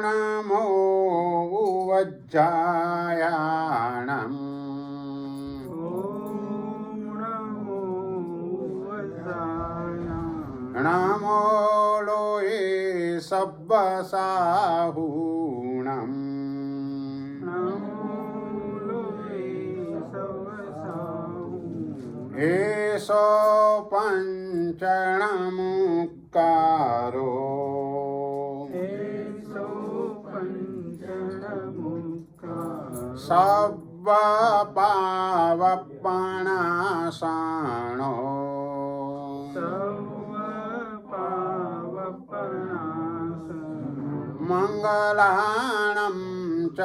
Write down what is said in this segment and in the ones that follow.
નમો વજ્જાયાણમ નમો લોએ સબ્બસાહૂણમ એસો પંચણમુક્કારો સબ્બ પાવપણાસણો મંગલાણં ચ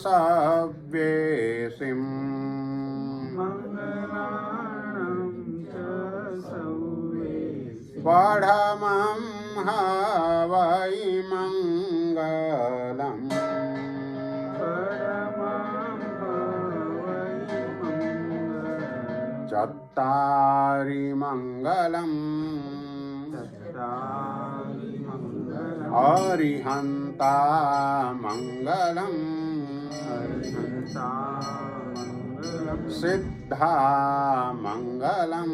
સવ્યેસિમ પઢમં હવૈ મંગલમ ચત્તારી મંગલમ અરિહંતા મંગલમ સિદ્ધા મંગલમ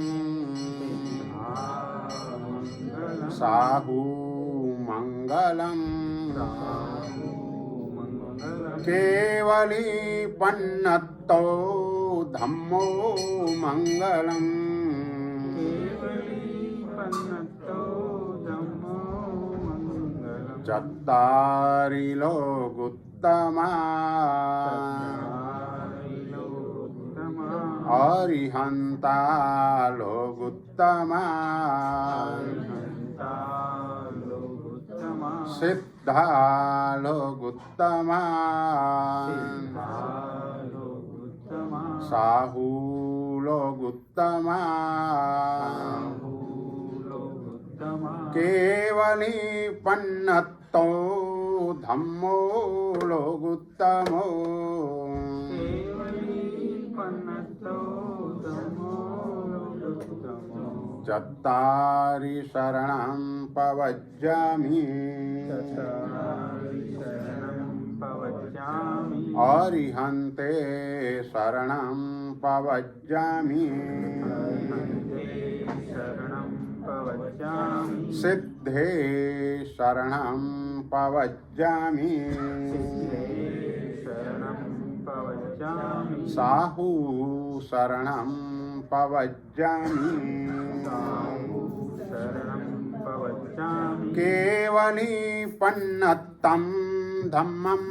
સાહુ મંગલમ કેવલી પન્નતો ધમ્મો મંગલમ ચત્તારી લોગુત્તમા અરિહંતા લોગુત્તમા સિદ્ધા લોગુત્તમા સાહુ લોગુત્તમા કેવલી પન્નતો ધમ્મો લોગુત્તમો ચત્તારી શરણં પવજ્જામિ અરિહંતે શરણં પવજ્જામિ સિદ્ધે શરણં પવજ્જામિ સાહુ શરણં પવજ્જામિ કેવલી પન્નતં ધમ્મં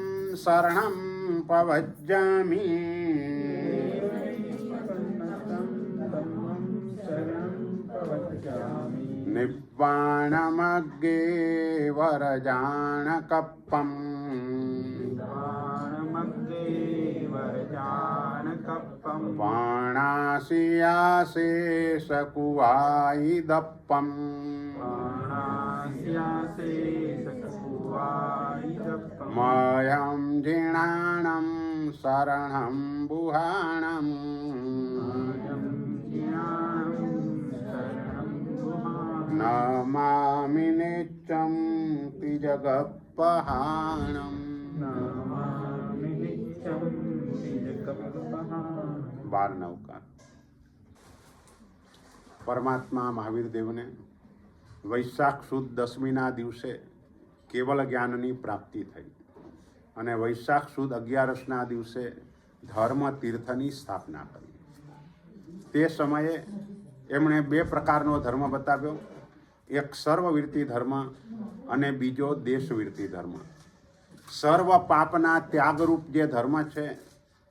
શરણં પવજ્જામિ નિબ્બાણમગ્ગે વરજાનકપ્પં વાણાસિયાશેષકુવાયિદપ્પં મયં જીણાણં શરણં બુહાણં નમામિ નિત્યં તિજગપહાણં બાર નવકાર. પરમાત્મા મહાવીર દેવને વૈશાખ સુદ દસમીના દિવસે કેવલ જ્ઞાનની પ્રાપ્તિ થઈ અને વૈશાખ સુદ 11ના દિવસે ધર્મ તીર્થની સ્થાપના કરી. તે સમયે એમણે બે પ્રકારનો ધર્મ બતાવ્યો, એક સર્વવીરતી ધર્મ અને બીજો દેશવીરતી ધર્મ. સર્વ પાપના ત્યાગરૂપ જે ધર્મ છે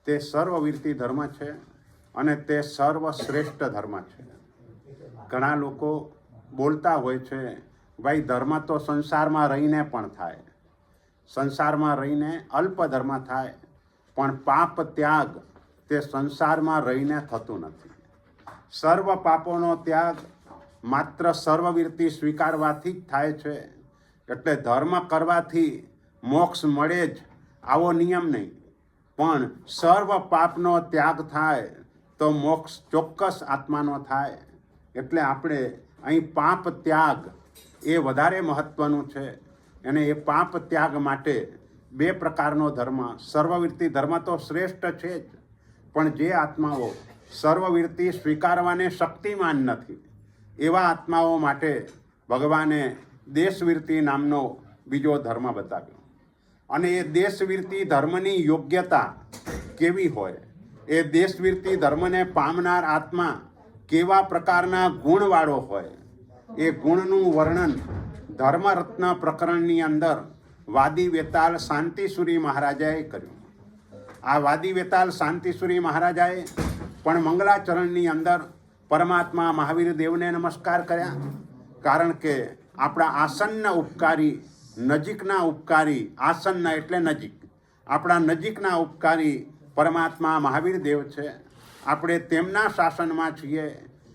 તે સર્વવીરતી ધર્મ છે અને તે સર્વશ્રેષ્ઠ ધર્મ છે. ઘણા લોકો બોલતા હોય છે, ભાઈ ધર્મ તો સંસારમાં રહીને પણ થાય, સંસારમાં રહીને અલ્પ ધર્મ થાય, પણ પાપ ત્યાગ તે સંસારમાં રહીને થતું નથી. સર્વ પાપોનો ત્યાગ માત્ર સર્વવીરતી સ્વીકારવાથી જ થાય છે. એટલે ધર્મ કરવાથી મોક્ષ મળે જ આવો નિયમ નહીં, પણ સર્વ પાપનો ત્યાગ થાય તો મોક્ષ ચોક્કસ આત્માનો થાય. એટલે આપણે અહીં પાપ ત્યાગ એ વધારે મહત્ત્વનું છે. અને એ પાપ ત્યાગ માટે 2 પ્રકારનો ધર્મ. સર્વવીરતી ધર્મ તો શ્રેષ્ઠ છે જ, પણ જે આત્માઓ સર્વવીરતી સ્વીકારવાને શક્તિમાન નથી એવા આત્માઓ માટે ભગવાને દેશવીરતી નામનો બીજો ધર્મ બતાવ્યો. અને એ દેશવીરતી ધર્મની યોગ્યતા કેવી હોય, એ દેશવીરતી ધર્મને પામનાર આત્મા કેવા પ્રકારના ગુણવાળો હોય, એ ગુણનું વર્ણન ધર્મરત્ન પ્રકરણની અંદર વાદી વેતાલ શાંતિસુરી મહારાજાએ કર્યું. આ વાદી વેતાલ શાંતિસુરી મહારાજાએ પણ મંગલાચરણની અંદર પરમાત્મા મહાવીર દેવને નમસ્કાર કર્યા, કારણ કે આપણા આસન્ન ઉપકારી, નજીકના ઉપકારી, આસન્ન એટલે નજીક, આપણા નજીકના ઉપકારી પરમાત્મા મહાવીર દેવ છે. આપણે તેમના શાસનમાં છીએ,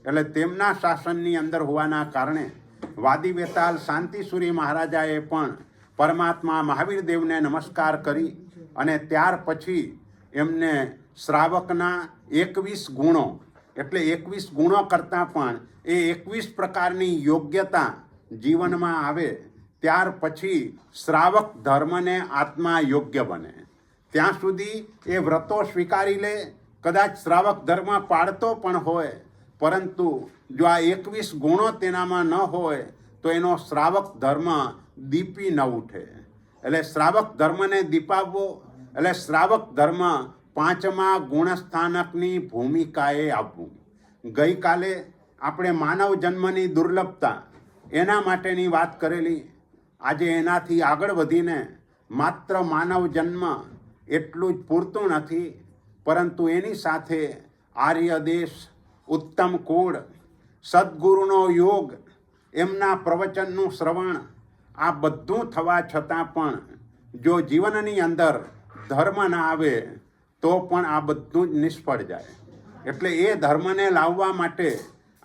એટલે તેમના શાસનની અંદર હોવાના કારણે વાદી વેતાલ શાંતિસુરી મહારાજાએ પણ પરમાત્મા મહાવીર દેવને નમસ્કાર કરી અને ત્યાર પછી એમને શ્રાવકના 21 ગુણો, એટલે 21 ગુણો કરતાં પણ એ 21 પ્રકારની યોગ્યતા જીવનમાં આવે ત્યાર પછી શ્રાવક ધર્મને આત્મા યોગ્ય બને. ત્યાં સુધી એ વ્રતો સ્વીકારી લે, કદાચ શ્રાવક ધર્મ પાળતો પણ હોય, પરંતુ જો આ 21 ગુણો તેનામાં ન હોય તો એનો શ્રાવક ધર્મ દીપી ન ઉઠે. એટલે શ્રાવક ધર્મને દીપાવવો એટલે શ્રાવક ધર્મ 5મા ગુણસ્થાનકની ભૂમિકાએ આવવું. ગઈકાલે આપણે માનવ જન્મની દુર્લભતા એના માટેની વાત કરેલી. આજે એનાથી આગળ વધીને માત્ર માનવ જન્મ એટલું જ પૂરતું નથી, પરંતુ એની સાથે આર્ય દેશ, ઉત્તમ કુળ, સદગુરુનો યોગ, એમના પ્રવચનનું શ્રવણ, આ બધું થવા છતાં પણ જો જીવનની અંદર ધર્મ ના આવે તો પણ આ બધું જ નિષ્ફળ જાય. એટલે એ ધર્મને લાવવા માટે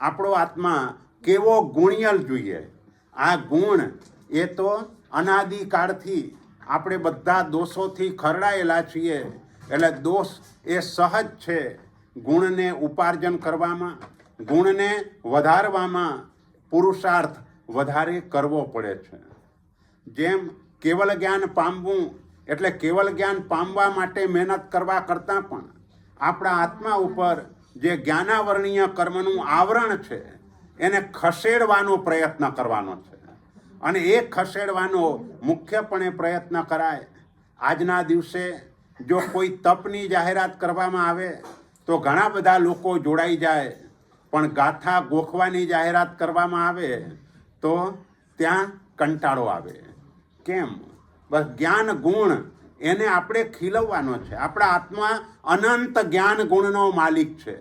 આપણો આત્મા કેવો ગુણિયલ જોઈએ. આ ગુણ એ તો અનાદિકાળથી આપણે બધા દોષોથી ખરડાયેલા છીએ, એટલે દોષ એ સહજ છે. ગુણને ઉપાર્જન કરવામાં, ગુણને વધારવામાં પુરુષાર્થ વધારે કરવો પડે છે. જેમ કેવલ જ્ઞાન પામવું એટલે કેવલ જ્ઞાન પામવા માટે મહેનત કરવા કરતાં પણ આપણા આત્મા ઉપર જે જ્ઞાનાવરણીય કર્મનું આવરણ છે એને ખસેડવાનો પ્રયત્ન કરવાનો છે. અને એ ખસેડવાનો મુખ્યપણે પ્રયત્ન કરાય. આજના દિવસે જો કોઈ તપની જાહેરાત કરવામાં આવે તો ઘણા બધા લોકો જોડાઈ જાય, પણ ગાથા ગોખવાની જાહેરાત કરવામાં આવે તો ત્યાં કંટાળો આવે. કેમ? બસ જ્ઞાન ગુણ એને આપણે ખીલવવાનો છે. આપણા આત્મા અનંત જ્ઞાન ગુણનો માલિક છે.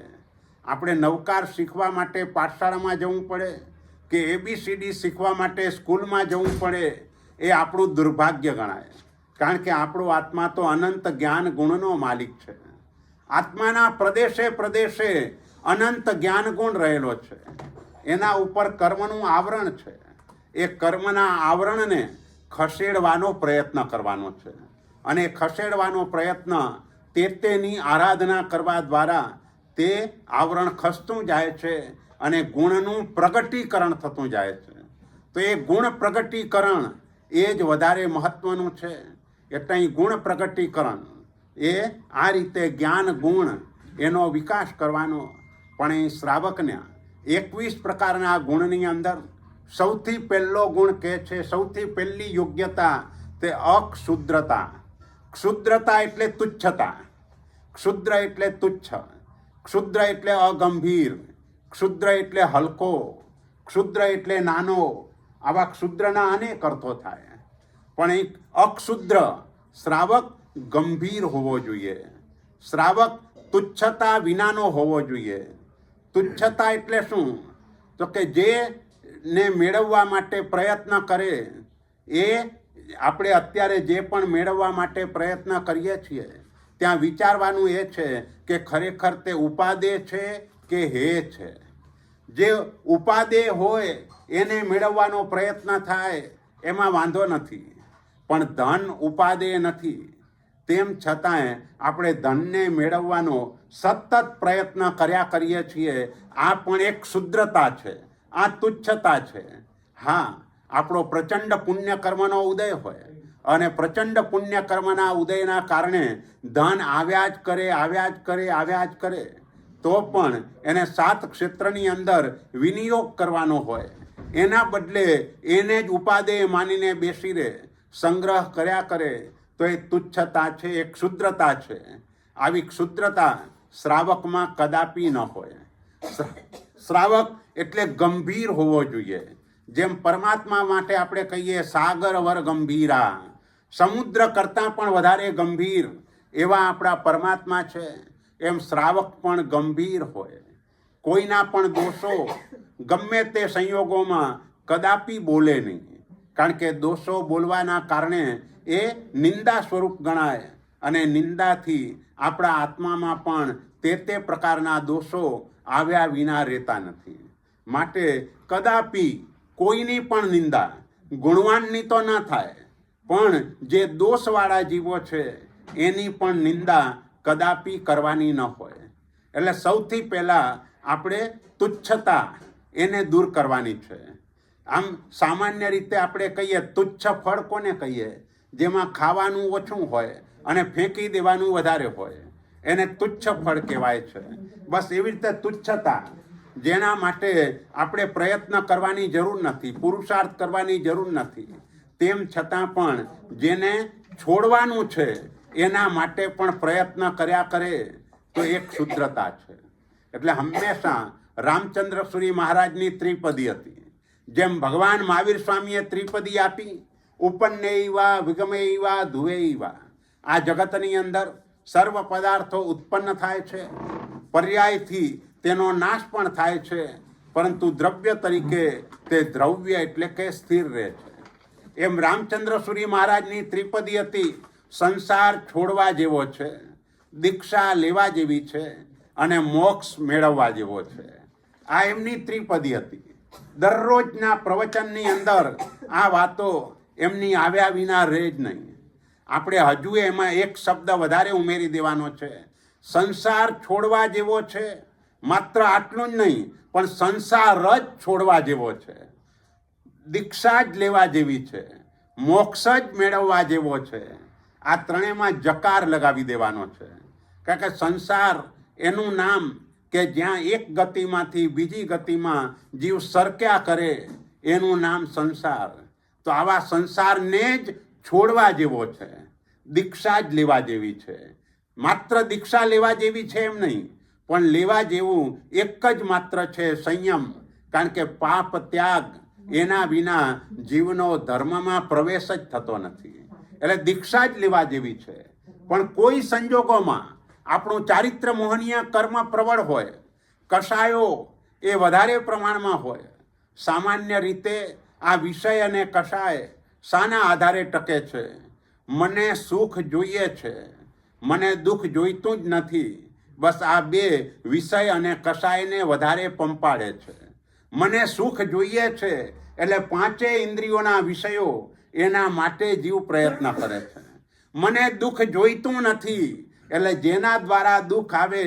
આપણે નવકાર શીખવા માટે પાઠશાળામાં જવું પડે કે ABCD શીખવા માટે સ્કૂલમાં જવું પડે, એ આપણું દુર્ભાગ્ય ગણાય. કારણ કે આપણો આત્મા તો અનંત જ્ઞાન ગુણનો માલિક છે. આત્માના પ્રદેશે પ્રદેશે અનંત જ્ઞાન ગુણ રહેલો છે. એના ઉપર કર્મનું આવરણ છે. એ કર્મના આવરણને ખસેડવાનો પ્રયત્ન કરવાનો છે. અને ખસેડવાનો પ્રયત્ન તેની આરાધના કરવા દ્વારા તે આવરણ ખસતું જાય છે અને ગુણનું પ્રગટીકરણ થતું જાય છે. તો એ ગુણ પ્રગટીકરણ એ જ વધારે મહત્વનું છે. એટલે અહીં ગુણ પ્રગટીકરણ એ આ રીતે જ્ઞાન ગુણ એનો વિકાસ કરવાનો. પણ એ શ્રાવકને 21 પ્રકારના ગુણની અંદર સૌથી પહેલો ગુણ કહે છે, સૌથી પહેલી યોગ્યતા તે અક્ષુદ્રતા. ક્ષુદ્રતા એટલે તુચ્છતા. ક્ષુદ્ર એટલે તુચ્છ, ક્ષુદ્ર એટલે અગંભીર, ક્ષુદ્ર એટલે હલકો, ક્ષુદ્ર એટલે નાનો. આવા ક્ષુદ્રના અનેક અર્થો થાય. પણ એક અક્ષુદ્ર શ્રાવક ગંભીર હોવો જોઈએ. શ્રાવક તુચ્છતા વિનાનો હોવો જોઈએ. તુચ્છતા એટલે શું? તો કે જે ને મેળવવા માટે પ્રયત્ન કરે, એ આપણે અત્યારે જે પણ મેળવવા માટે પ્રયત્ન કરીએ છીએ ત્યાં વિચારવાનું એ છે કે ખરેખર તે ઉપાદેય છે કે હે છે. જે ઉપાદેય હોય એને મેળવવાનો પ્રયત્ન થાય એમાં વાંધો નથી, પણ ધન ઉપાદેય નથી. તેમ છતાંય આપણે ધનને મેળવવાનો સતત પ્રયત્ન કર્યા કરીએ છીએ. આ પણ એક ક્ષુદ્રતા છે, આ તુચ્છતા છે. હા, આપણો પ્રચંડ પુણ્ય કર્મનો ઉદય હોય અને પ્રચંડ પુણ્ય કર્મના ઉદયના કારણે ધન આવ્યા જ કરે તો પણ એને 7 ક્ષેત્રની અંદર વિનિયોગ કરવાનો હોય, એના બદલે એને જ ઉપાદેય માનીને બેસી રહે, સંગ્રહ કર્યા કરે, તો એ તુચ્છતા છે, એ ક્ષુદ્રતા છે. આવી ક્ષુદ્રતા શ્રાવકમાં કદાપી ન હોય. શ્રાવક એટલે ગંભીર હોવો જોઈએ. જેમ પરમાત્મા માટે આપણે કહીએ સાગર વર ગંભીરા, સમુદ્ર કરતાં પણ વધારે ગંભીર એવા આપણા પરમાત્મા છે, એમ શ્રાવક પણ ગંભીર હોય. કોઈના પણ દોષો ગમે તે સંયોગોમાં કદાપી બોલે નહીં, કારણ કે દોષો બોલવાના કારણે એ નિંદા સ્વરૂપ ગણાય અને નિંદાથી આપણા આત્મામાં પણ તે પ્રકારના દોષો આવ્યા વિના રહેતા નથી. માટે કદાપી કોઈની પણ નિંદા, ગુણવાનની તો ન થાય, પણ જે દોષવાળા જીવો છે એની પણ નિંદા કદાપી કરવાની ન હોય. એટલે સૌથી પહેલાં આપણે તુચ્છતા એને દૂર કરવાની છે. આમ સામાન્ય રીતે આપણે કહીએ તુચ્છ ફળ કોને કહીએ? જેમાં ખાવાનું ઓછું હોય અને ફેંકી દેવાનું વધારે હોય, એને તુચ્છ ફળ કહેવાય છે. બસ એવી રીતે તુચ્છતા, જેના માટે આપણે પ્રયત્ન કરવાની જરૂર નથી, પુરુષાર્થ કરવાની જરૂર નથી, તેમ છતાં પણ જેને છોડવાનું છે એના માટે પણ પ્રયત્ન કર્યા કરે, તો એક ક્ષુદ્રતા છે. એટલે હંમેશા રામચંદ્ર સૂરી મહારાજની ત્રિપદી હતી. જેમ ભગવાન મહાવીર સ્વામીએ ત્રિપદી આપી, ઉપન્નેયવા વિગમેયવા ધુવેયવા. આ જગતની અંદર સર્વ પદાર્થો ઉત્પન્ન થાય છે, પર્યાયથી તેનો નાશ પણ થાય છે, પરંતુ દ્રવ્ય તરીકે તે દ્રવ્ય એટલે કે સ્થિર રહે છે. એમ રામચંદ્ર સૂરી મહારાજની ત્રિપદી હતી, સંસાર છોડવા જેવો છે, દીક્ષા લેવા જેવી છે અને મોક્ષ મેળવવા જેવો છે. આ એમની ત્રિપદી હતી. દરરોજના પ્રવચનની અંદર આ વાતો એમની આવ્યા વિના રહે જ નહીં. આપણે હજુ એમાં એક શબ્દ વધારે ઉમેરી દેવાનો છે. સંસાર છોડવા જેવો છે, માત્ર આટલું જ નહીં, પણ સંસાર જ છોડવા જેવો છે. દીક્ષા જ લેવા જેવી છે, મોક્ષ જ મેળવવા જેવો છે. આ ત્રણેયમાં જકાર લગાવી દેવાનો છે. કારણ કે સંસાર એનું નામ કે જ્યાં એક ગતિમાંથી બીજી ગતિમાં જીવ સરક્યા કરે, એનું નામ સંસાર. તો આવા સંસારને જ છોડવા જેવો છે, દીક્ષા જ લેવા જેવી છે. માત્ર દીક્ષા લેવા જેવી છે એમ નહીં, પણ લેવા જેવું એક જ માત્ર છે સંયમ. કારણ કે પાપ ત્યાગ એના વિના જીવનો ધર્મમાં પ્રવેશ જ થતો નથી. એટલે દીક્ષા જ લેવા જેવી છે. પણ કોઈ સંજોગોમાં આપણું ચારિત્ર મોહનીય કર્મ પ્રબળ હોય, કષાયો એ વધારે પ્રમાણમાં હોય. સામાન્ય રીતે આ વિષય અને કષાય શાના આધારે ટકે છે? મને સુખ જોઈએ છે, મને દુઃખ જોઈતું જ નથી. બસ આ બે વિષય અને કષાયને વધારે પંપાડે છે. મને સુખ જોઈએ છે એટલે પાંચેય ઇન્દ્રિયોના વિષયો એના માટે જીવ પ્રયત્ન કરે છે. મને દુઃખ જોઈતું નથી એટલે જેના દ્વારા દુઃખ આવે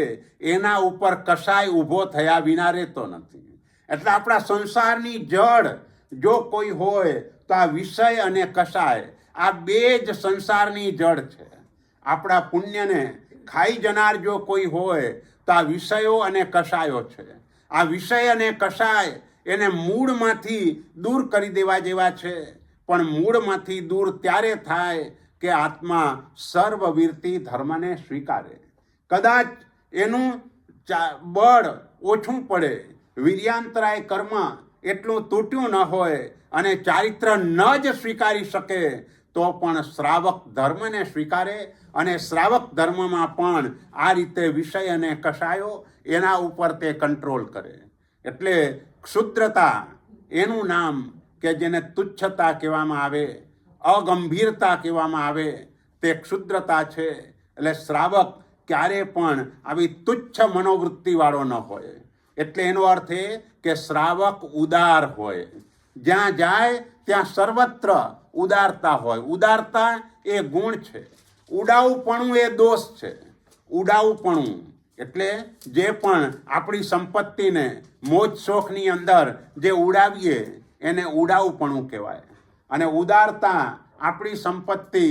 એના ઉપર કષાય ઊભો થયા વિના રહેતો નથી. એટલે આપણા સંસારની જડ જો કોઈ હોય તો આ વિષય અને કષાય, આ બે જ સંસારની જડ છે. આપણા પુણ્યને ખાઈ જનાર જો કોઈ હોય તો આ વિષયો અને કષાયો છે. આ વિષય અને કષાય એને મૂળમાંથી દૂર કરી દેવા જેવા છે. પણ મૂળમાંથી દૂર ત્યારે થાય કે આત્મા સર્વવીરતી ધર્મને સ્વીકારે. કદાચ એનું બળ ઓછું પડે, વીર્યાંતરાય કર્મ એટલું તૂટ્યું ન હોય અને ચારિત્ર ન જ સ્વીકારી શકે, તો પણ શ્રાવક ધર્મને સ્વીકારે. અને શ્રાવક ધર્મમાં પણ આ રીતે વિષય અને કષાયો એના ઉપર તે કંટ્રોલ કરે. એટલે ક્ષુદ્રતા એનું નામ કે જેને તુચ્છતા કહેવામાં આવે, અગંભીરતા કહેવામાં આવે, તે ક્ષુદ્રતા છે. એટલે શ્રાવક ક્યારે પણ આવી તુચ્છ મનોવૃત્તિવાળો ન હોય. એટલે એનો અર્થ એ કે શ્રાવક ઉદાર હોય. જ્યાં જાય ત્યાં સર્વત્ર ઉદારતા હોય. ઉદારતા એ ગુણ છે, ઉડાઉપણું એ દોષ છે. ઉડાઉપણું એટલે જે પણ આપણી સંપત્તિને મોજ શોખની અંદર જે ઉડાવીએ એને ઉડાઉપણું કહેવાય. અને ઉદારતા આપણી સંપત્તિ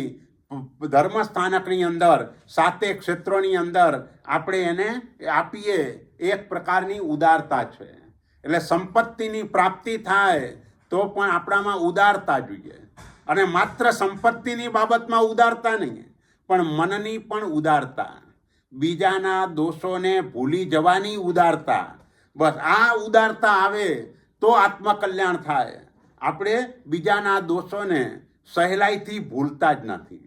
ધર્મસ્થાનકની અંદર 7 ક્ષેત્રોની અંદર આપણે એને આપીએ, એક પ્રકારની ઉદારતા છે. એટલે સંપત્તિની પ્રાપ્તિ થાય તો પણ આપણામાં ઉદારતા જોઈએ. અને માત્ર સંપત્તિની બાબતમાં ઉદારતા નહીં, પણ મનની પણ ઉદારતા, બીજાના દોષોને ભૂલી જવાની ઉદારતા. બસ આ ઉદારતા આવે તો આત્મકલ્યાણ થાય. આપણે બીજાના દોષોને સહેલાઈથી ભૂલતા જ નથી.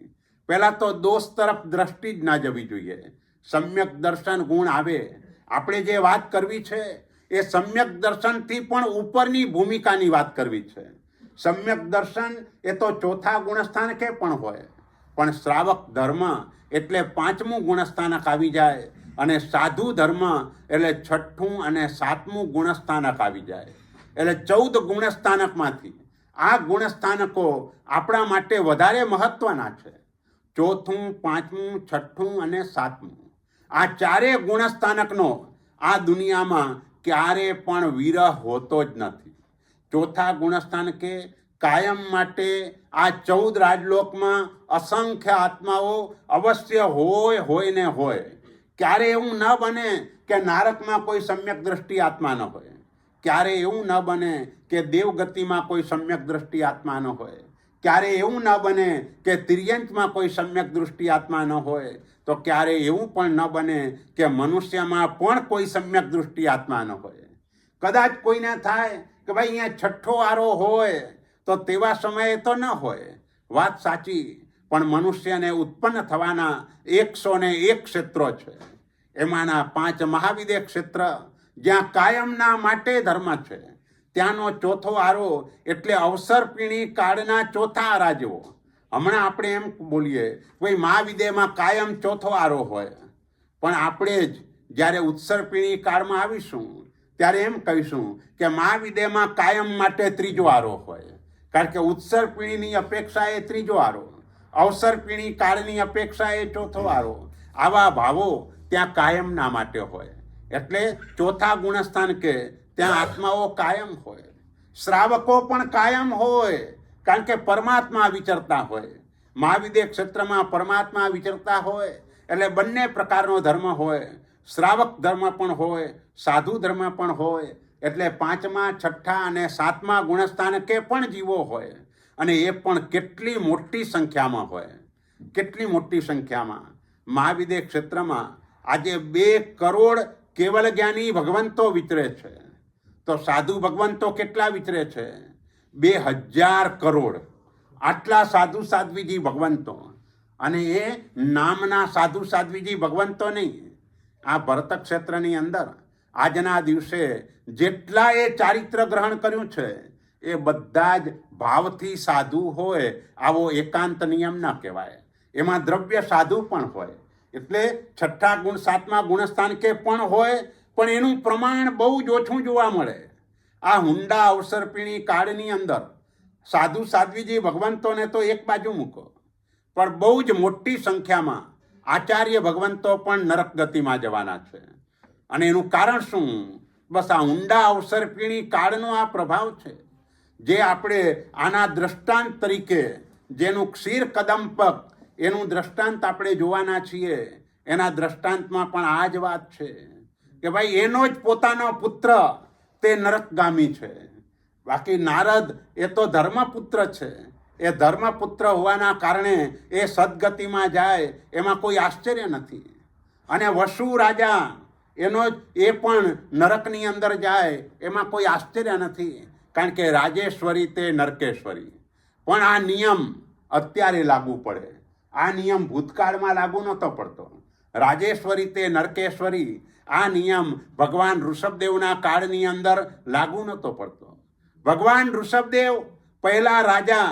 પહેલાં તો દોષ તરફ દ્રષ્ટિ જ ના જવી જોઈએ. સમ્યક દર્શન ગુણ આવે. આપણે જે વાત કરવી છે એ સમ્યક દર્શનથી પણ ઉપરની ભૂમિકાની વાત કરવી છે. સમ્યક દર્શન એ તો 4થા ગુણસ્થાનકે પણ હોય, પણ શ્રાવક ધર્મ એટલે 5મું ગુણસ્થાનક આવી જાય, અને સાધુ ધર્મ એટલે 6ઠું અને 7મું ગુણસ્થાનક આવી જાય. એટલે 14 ગુણસ્થાનકમાંથી આ ગુણસ્થાનકો આપણા માટે વધારે મહત્વના છે. 4થું, 5મું, 6ઠું અને 7મું, આ 4 ગુણસ્થાનકનો આ દુનિયામાં ક્યારે પણ વિરહ હોતો જ નથી. 4થા ગુણસ્થાનકે કાયમ માટે આ 14 રાજલોકમાં અસંખ્ય આત્માઓ અવશ્ય હોય ને હોય. ક્યારે એવું ન બને કે નારકમાં કોઈ સમ્યક દ્રષ્ટિ આત્મા ન હોય. ક્યારે એવું ન બને કે દેવગતિમાં કોઈ સમ્યક દ્રષ્ટિ આત્મા ન હોય. ક્યારે એવું ન બને કે તિર્યંચમાં કોઈ સમ્યક દૃષ્ટિ આત્મા ન હોય. તો ક્યારે એવું પણ ન બને કે મનુષ્યમાં પણ કોઈ સમ્યક દૃષ્ટિ આત્મા ન હોય. કદાચ કોઈને થાય કે ભાઈ અહીંયા 6ઠ્ઠો આરો હોય તો તેવા સમયે તો ન હોય, વાત સાચી. પણ મનુષ્યને ઉત્પન્ન થવાના 101 ક્ષેત્રો છે. એમાંના 5 મહાવિદ્ય ક્ષેત્ર જ્યાં કાયમના માટે ધર્મ છે, ત્યાંનો 4થો આરો એટલે અવસરપીણી કાળના 4થા આરા જેવો. હમણાં આપણે એમ બોલીએ ભાઈ મહાવિદ્યમાં કાયમ 4થો આરો હોય, પણ આપણે જ જ્યારે ઉત્સર્પીણી કાળમાં આવીશું ત્યારે એમ કહીશું કે મહાવિદ્યમાં કાયમ માટે 3જો આરો હોય. કારણ કે ઉત્સર્પીણીની અપેક્ષા એ 3જો આરો, અવસરપીણી કાળની અપેક્ષા એ 4થો આરો. આવા ભાવો ત્યાં કાયમના માટે હોય. એટલે 4થા ગુણસ્થાન કે ત્યાં આત્માઓ કાયમ હોય. શ્રાવકો પણ કાયમ હોય, કારણ કે પરમાત્મા વિચરતા હોય. મહાવિદ્ય ક્ષેત્રમાં પરમાત્મા વિચરતા હોય એટલે બંને પ્રકારનો ધર્મ હોય. શ્રાવક ધર્મ પણ હોય, સાધુ ધર્મ પણ હોય. એટલે 5મા, 6ઠ્ઠા અને 7મા ગુણસ્થાનકે પણ જીવો હોય, અને એ પણ કેટલી મોટી સંખ્યામાં હોય. કેટલી મોટી સંખ્યામાં. મહાવિદ્ય ક્ષેત્રમાં આજે 2 કરોડ કેવલ જ્ઞાની ભગવંતો વિચરે છે. તો સાધુ ભગવંતો કેટલા વિચરે છે? 2000 કરોડ. આટલા સાધુ સાધ્વીજી ભગવંતો. અને એ નામના સાધુ સાધ્વીજી ભગવંતો નહીં. આ ભરત ક્ષેત્રની અંદર આજના દિવસે જેટલા એ ચારિત્ર ગ્રહણ કર્યું છે એ બધા જ ભાવથી સાધુ હોય આવો એકાંત નિયમ ન કહેવાય. એમાં દ્રવ્ય સાધુ પણ હોય. એટલે 6ઠ્ઠા ગુણ 7મા ગુણસ્થાન કે પણ હોય, પણ એનું પ્રમાણ બહુ જ ઓછું જોવા મળે. આ હુંડા અવસરપીણી કાળની અંદર સાધુ સાધ્વીજી ભગવંતોને તો એક બાજુ મૂકો, પણ બહુ જ મોટી સંખ્યામાં આચાર્ય ભગવંતો પણ નરક ગતિમાં જવાના છે. અને એનું કારણ શું? બસ આ ઊંડા અવસરપીણી કાળનો આ પ્રભાવ છે. જે આપણે આના દ્રષ્ટાંત તરીકે જેનું ક્ષીર કદંપક એનું દ્રષ્ટાંત આપણે જોવાના છીએ, એના દ્રષ્ટાંતમાં પણ આ જ વાત છે કે ભાઈ એનો જ પોતાનો પુત્ર તે નરકગામી છે. બાકી નારદ એ તો ધર્મપુત્ર છે. એ ધર્મપુત્ર હોવાના કારણે એ સદગતિમાં જાય એમાં કોઈ આશ્ચર્ય નથી. અને વસુ રાજા એનો એ પણ નરકની અંદર જાય એમાં કોઈ આશ્ચર્ય નથી, કારણ કે રાજેશ્વરી તે નરકેશ્વરી. પણ આ નિયમ અત્યારે લાગુ પડે. આ નિયમ ભૂતકાળમાં લાગુ નહોતો પડતો. રાજેશ્વરી તે નરકેશ્વરી આ નિયમ ભગવાન ઋષભદેવના કાળની અંદર લાગુ નહોતો પડતો. ભગવાન ઋષભદેવ પહેલા રાજા,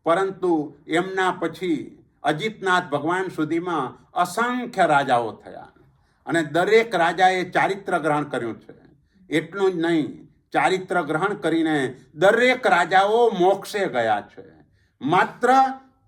પરંતુ એમના પછી અજિતનાથ ભગવાન સુધીમાં અસંખ્ય રાજાઓ થયા, અને દરેક રાજાએ ચારિત્ર ગ્રહણ કર્યું છે. એટલું જ નહીં, ચારિત્ર ગ્રહણ કરીને દરેક રાજાઓ મોક્ષે ગયા છે. માત્ર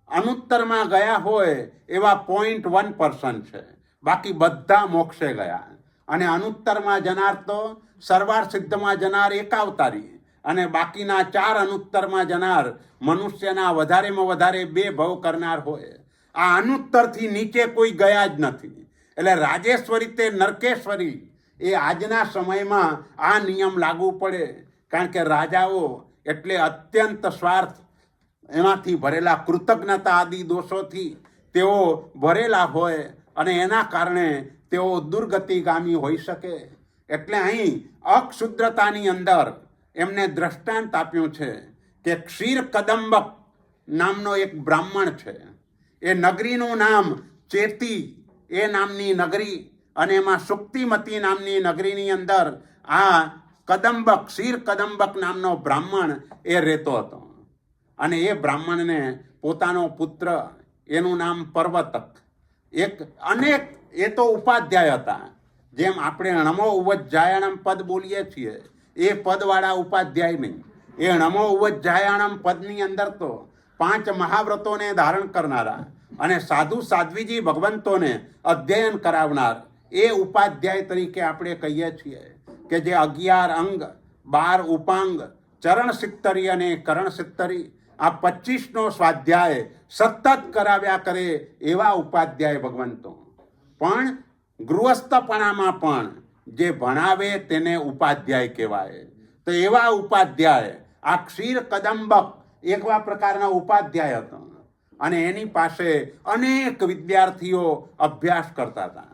અનુત્તરમાં ગયા હોય એવા 0.1% છે, બાકી બધા મોક્ષે ગયા. અને અનુત્તરમાં જનાર તો સર્વાર સિદ્ધમાં જનાર એકાવતારી, અને બાકીના 4 અનુત્તરમાં જનાર મનુષ્યના વધારેમાં વધારે 2 ભવ કરનાર હોય. આ અનુત્તરથી નીચે કોઈ ગયા જ નથી. એટલે રાજેશ્વરી તે નરકેશ્વરી એ આજના સમયમાં આ નિયમ લાગુ પડે. કારણ કે રાજાઓ એટલે અત્યંત સ્વાર્થ, એમાંથી ભરેલા કૃતજ્ઞતા આદિ દોષોથી તેઓ ભરેલા હોય અને એના કારણે તેઓ દુર્ગતિગામી હોઈ શકે. એટલે અહીં અક્ષુદ્રતાની અંદર એમને દ્રષ્ટાંત આપ્યું છે કે ક્ષીર કદંબક નામનો એક બ્રાહ્મણ છે. એ નગરીનું નામ ચેતી એ નામની નગરી, અને એમાં સુક્તિમતી નામની નગરીની અંદર આ કદંબક ક્ષીર કદંબક નામનો બ્રાહ્મણ એ રહેતો હતો. અને એ બ્રાહ્મણને પોતાનો પુત્ર, એનું નામ પર્વતક, અનેક એ તો ઉપાધ્યાય હતા. જેમ આપણે નમો ઉવજ્જાયણમ પદ બોલીએ છીએ એ પદવાળા ઉપાધ્યાય નહીં. એ નમો ઉવજ્જાયણમ પદની અંદર તો 5 મહાવ્રતોને ધારણ કરનારા અને સાધુ સાધ્વીજી ભગવંતોને અધ્યયન કરાવનાર એ ઉપાધ્યાય તરીકે આપણે કહીએ છીએ કે જે 11 અંગ, 12 ઉપાંગ, ચરણ સિત્તરી અને કરણ સિત્તરી, આ 25નો સ્વાધ્યાય સતત કરાવ્યા કરે એવા ઉપાધ્યાય ભગવંતો. પણ ગૃહસ્થપણામાં પણ જે ભણાવે તેને ઉપાધ્યાય કહેવાય. તો એવા ઉપાધ્યાય આ ક્ષીર કદંબક એવા પ્રકારના ઉપાધ્યાય હતો. અને એની પાસે અનેક વિદ્યાર્થીઓ અભ્યાસ કરતા હતા.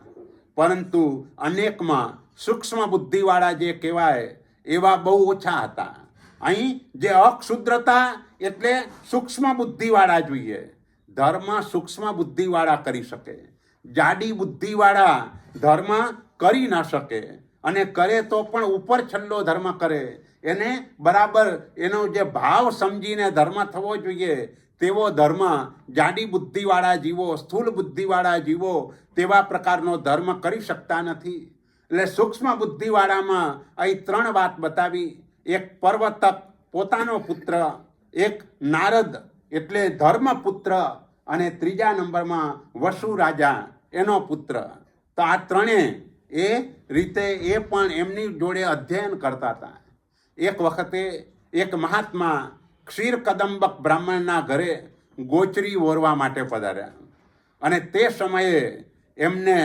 પરંતુ અનેકમાં સૂક્ષ્મ બુદ્ધિવાળા જે કહેવાય એવા બહુ ઓછા હતા. અહીં જે અક્ષુદ્રતા એટલે સૂક્ષ્મ બુદ્ધિવાળા જોઈએ. ધર્મ સૂક્ષ્મ બુદ્ધિવાળા કરી શકે, જાડી બુદ્ધિવાળા ધર્મ કરી ન શકે. અને કરે તો પણ ઉપર છલ્લો ધર્મ કરે. એને બરાબર એનો જે ભાવ સમજીને ધર્મ થવો જોઈએ તેવો ધર્મ જાડી બુદ્ધિવાળા જીવો, સ્થૂળ બુદ્ધિવાળા જીવો તેવા પ્રકારનો ધર્મ કરી શકતા નથી. એટલે સૂક્ષ્મ બુદ્ધિવાળામાં અહીં 3 વાત બતાવી. એક પર્વતક પોતાનો પુત્ર, એક નારદ એટલે ધર્મપુત્ર, અને 3જા નંબરમાં વસુ રાજા એનો પુત્ર. તો આ 3 એ રીતે એ પણ એમની જોડે અધ્યયન કરતા હતા. એક વખતે એક મહાત્મા ક્ષીર કદંબક બ્રાહ્મણના ઘરે ગોચરી ઓરવા માટે પધાર્યા. અને તે સમયે એમને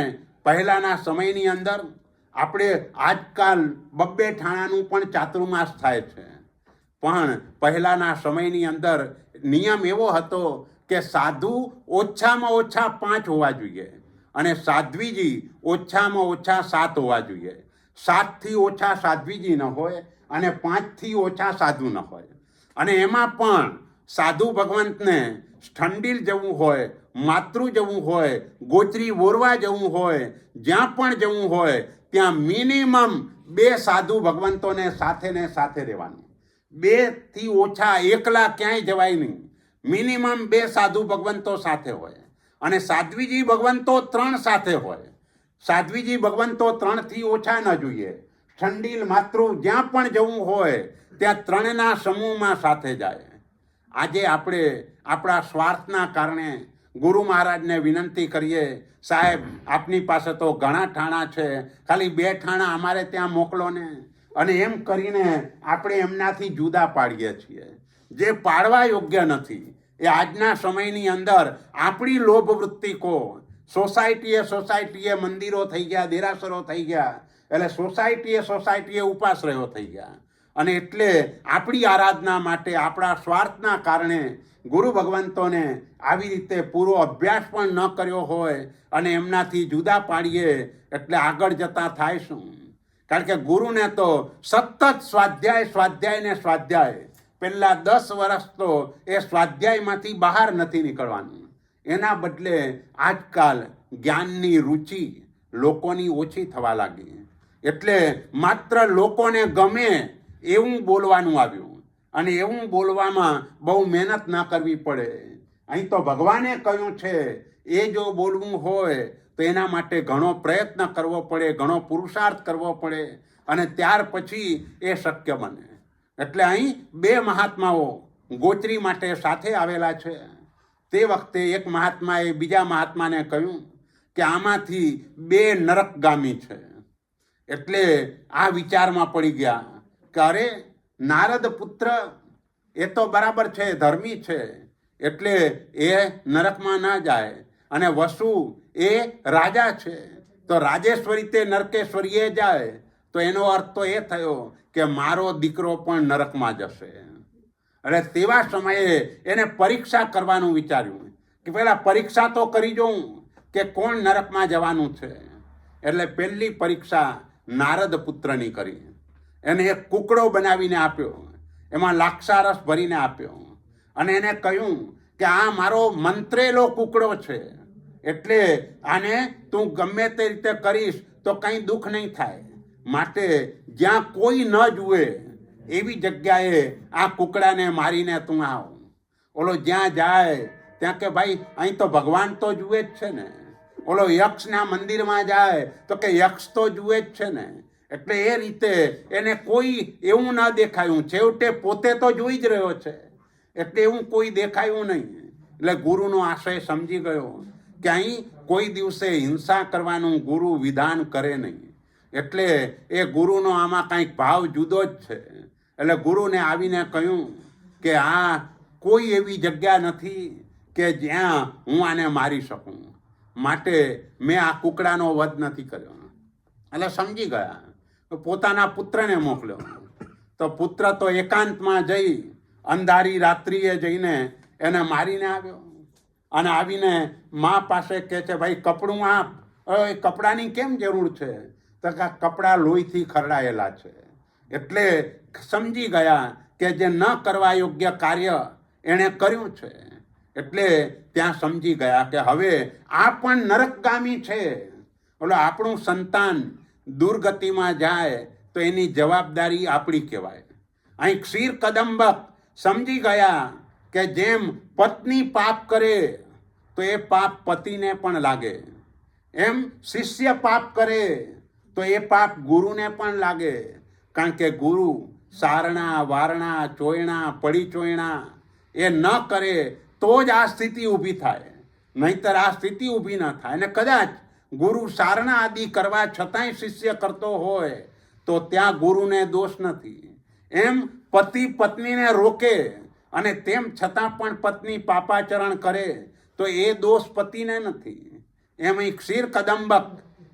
પહેલાંના સમયની અંદર આપણે આજકાલ 2 ઠાણાનું પણ ચાતુર્માસ થાય છે, પણ પહેલાંના સમયની અંદર નિયમ એવો હતો કે સાધુ ઓછામાં ઓછા 5 હોવા જોઈએ અને સાધ્વીજી ઓછામાં ઓછા 7 હોવા જોઈએ. 7થી ઓછા સાધ્વીજી ન હોય અને 5થી ઓછા સાધુ ન હોય. અને એમાં પણ સાધુ ભગવંતને ઠંડીલ જવું હોય, માતૃ જવું હોય, ગોચરી ઓરવા જવું હોય, જ્યાં પણ જવું હોય ત્યાં મિનિમમ 2 સાધુ ભગવંતોને સાથે રહેવાનું. 2થી ઓછા એકલા ક્યાંય જવાય નહીં. મિનિમમ 2 સાધુ ભગવંતો સાથે હોય. અને સાધ્વીજી ભગવંતો 3 સાથે હોય. સાધ્વીજી ભગવંતો 3થી ઓછા ન જોઈએ. ઠંડીલ માતૃ જ્યાં પણ જવું હોય ત્યાં 3ના સમૂહમાં સાથે જાય. આજે આપણે આપણા સ્વાર્થના કારણે ગુરુ મહારાજને વિનંતી કરીએ, સાહેબ આપની પાસે તો ઘણા ઠાણા છે, ખાલી 2 ઠાણા અમારે ત્યાં મોકલો ને. અને એમ કરીને આપણે એમનાથી જુદા પાડીએ છીએ, જે પાડવા યોગ્ય નથી. એ આજના સમયની અંદર આપણી લોભ વૃત્તિ કો સોસાયટીએ મંદિરો થઈ ગયા, દેરાસરો થઈ ગયા. એટલે સોસાયટીએ ઉપાશ્રયો થઈ ગયા. અને એટલે આપણી આરાધના માટે આપણા સ્વાર્થના કારણે ગુરુ ભગવંતોને આવી રીતે પૂરો અભ્યાસ પણ ન કર્યો હોય અને એમનાથી જુદા પાડીએ એટલે આગળ જતા થાય શું? કારણ કે ગુરુને તો સતત સ્વાધ્યાય પહેલા 10 વર્ષ તો એ સ્વાધ્યાયમાંથી બહાર નથી નીકળવાનું. એના બદલે આજકાલ જ્ઞાનની રુચિ લોકોની ઓછી થવા લાગી. એટલે માત્ર લોકોને ગમે એવું બોલવાનું આવ્યું. અને એવું બોલવામાં બહુ મહેનત ના કરવી પડે. અહીં તો ભગવાને કહ્યું છે એ જો બોલવું હોય તો એના માટે ઘણો પ્રયત્ન કરવો પડે, ઘણો પુરુષાર્થ કરવો પડે, અને ત્યાર પછી એ શક્ય બને. એટલે અહીં 2 મહાત્માઓ ગોચરી માટે સાથે આવેલા છે. તે વખતે એક મહાત્માએ બીજા મહાત્માને કહ્યું કે આમાંથી 2 નરકગામી છે. એટલે આ વિચારમાં પડી ગયા કે અરે નારદ પુત્ર એ તો બરાબર છે, ધર્મી છે, એટલે એ નરકમાં ના જાય. અને વસુ એ રાજા છે, તો રાજેશ્વરી તે નરકેશ્વરીએ જાય. તો એનો અર્થ તો એ થયો કે મારો દીકરો પણ નરકમાં જશે. એટલે તેવા સમયે એને પરીક્ષા કરવાનું વિચાર્યું કે પેલા પરીક્ષા તો કરી જોઉં કે કોણ નરકમાં જવાનું છે. એટલે પહેલી પરીક્ષા નારદ પુત્રની કરી. એને એક કુકડો બનાવીને આપ્યો, એમાં લાક્ષારસ ભરીને આપ્યો, અને એને કહ્યું કે આ મારો મંત્રેલો કુકડો છે, એટલે આને તું ગમે તે રીતે કરીશ તો કંઈ દુઃખ નહીં થાય. માટે જ્યાં કોઈ ન જુએ એવી જગ્યાએ આ કુકડાને મારીને તું આવ. ઓલો જ્યાં જાય ત્યાં કે ભાઈ અહીં તો ભગવાન તો જુએ જ છે ને. ઓલો યક્ષના મંદિરમાં જાય તો કે યક્ષ તો જુએ જ છે ને. એટલે એ રીતે એને કોઈ એવું ના દેખાયું. છેવટે પોતે તો જોઈ જ રહ્યો છે, એટલે એવું કોઈ દેખાયું નહીં. એટલે ગુરુનો આશય સમજી ગયો કે અહીં કોઈ દિવસે હિંસા કરવાનું ગુરુ વિધાન કરે નહીં. એટલે એ ગુરુનો આમાં કંઈક ભાવ જુદો જ છે. એટલે ગુરુને આવીને કહ્યું કે આ કોઈ એવી જગ્યા નથી કે જ્યાં હું આને મારી શકું, માટે મેં આ કુકડાનો વધ નથી કર્યો. એટલે સમજી ગયા. પોતાના પુત્રને મોકલ્યો. તો પુત્ર તો એકાંતમાં જઈ અંધારી રાત્રિએ જઈને એને મારીને આવ્યો. અને આવીને મા પાસે કહે છે, ભાઈ કપડું આપ. એ કપડાની કેમ જરૂર છે? તો કે કપડાં લોહીથી ખરડાયેલા છે. એટલે સમજી ગયા કે જે ન કરવા યોગ્ય કાર્ય એણે કર્યું છે. એટલે ત્યાં સમજી ગયા કે હવે આ પણ નરકગામી છે. એટલે આપણું સંતાન દુર્ગતિમાં જાય તો એની જવાબદારી આપણી કહેવાય. અહીં ક્ષીર કદંબક સમજી ગયા કે જેમ પત્ની પાપ કરે તો એ પાપ પતિને પણ લાગે, એમ શિષ્ય પાપ કરે તો એ પાપ ગુરુને પણ લાગે. કારણ કે ગુરુ સારણા વારણા ચોયણા પડી ચોયણા એ ન કરે તો જ આ સ્થિતિ ઊભી થાય, નહીંતર આ સ્થિતિ ઊભી ન થાય. અને કદાચ ગુરુ સારણા આદિ કરવા છતાંય શિષ્ય કરતો હોય તો ત્યાં ગુરુને દોષ નથી. એમ પતિ પત્નીને રોકે અને તેમ છતાં પણ પત્ની પાપાચરણ કરે તો એ દોષ પતિને નથી. એમ અહીં ક્ષીર કદંબક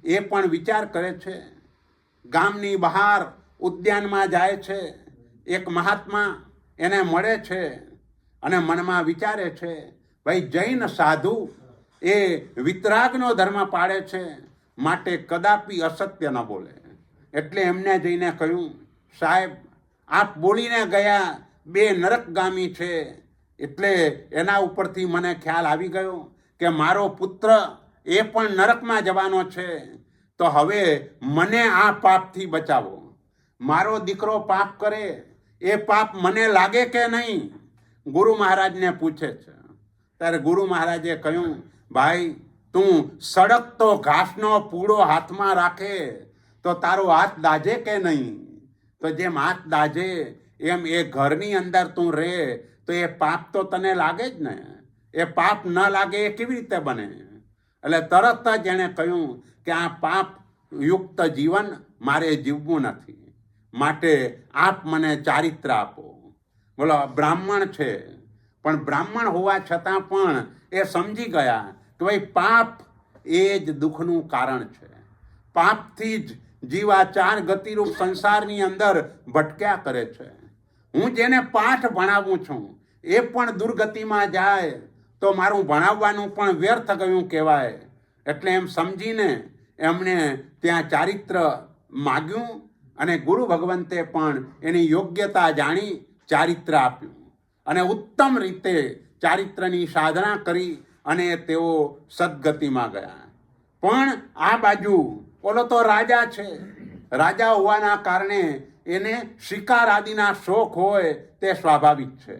એ પણ વિચાર કરે છે. ગામની બહાર ઉદ્યાનમાં જાય છે. એક મહાત્મા એને મળે છે અને મનમાં વિચારે છે, ભાઈ જૈન સાધુ એ વિતરાગનો ધર્મ પાળે છે, માટે કદાપી અસત્ય ન બોલે. એટલે એમને જઈને કહ્યું, સાહેબ આપ બોલીને ગયા 2 નરકગામી છે. એટલે એના ઉપરથી મને ખ્યાલ આવી ગયો કે મારો પુત્ર એ પણ નરકમાં જવાનો છે. તો હવે મને આ પાપથી બચાવો. મારો દીકરો પાપ કરે એ પાપ મને લાગે કે નહીં? ગુરુ મહારાજને પૂછે છે. ત્યારે ગુરુ મહારાજે કહ્યું, ભાઈ તું સડકતો ઘાસનો પૂળો હાથમાં રાખે તો તારો હાથ દાજે કે નહીં? તો જેમ હાથ દાજે એમ એ ઘરની અંદર તું રહે તો એ પાપ તો તને લાગે જ ને. એ પાપ ન લાગે એ કેવી રીતે બને? એટલે તરત જ એણે કહ્યું કે આ પાપ યુક્ત જીવન મારે જીવવું નથી, માટે આપ મને ચારિત્ર આપો. બોલો, બ્રાહ્મણ છે, પણ બ્રાહ્મણ હોવા છતાં પણ એ સમજી ગયા કે ભાઈ પાપ એ જ દુઃખનું કારણ છે. પાપથી જ જીવ આ 4 ગતિરૂપ સંસારની અંદર ભટક્યા કરે છે. હું જેને પાઠ ભણાવું છું એ પણ દુર્ગતિમાં જાય તો મારું ભણાવવાનું પણ વ્યર્થ ગયું કહેવાય. એટલે એમ સમજીને એમણે ત્યાં ચારિત્ર માગ્યું અને ગુરુ ભગવંતે પણ એની યોગ્યતા જાણી ચારિત્ર આપ્યું. અને ઉત્તમ રીતે ચારિત્રની સાધના કરી અને તેઓ સદગતિમાં ગયા. પણ આ બાજુ ઓલો તો રાજા છે. રાજા હોવાના કારણે એને શિકાર આદિના શોખ હોય તે સ્વાભાવિક છે.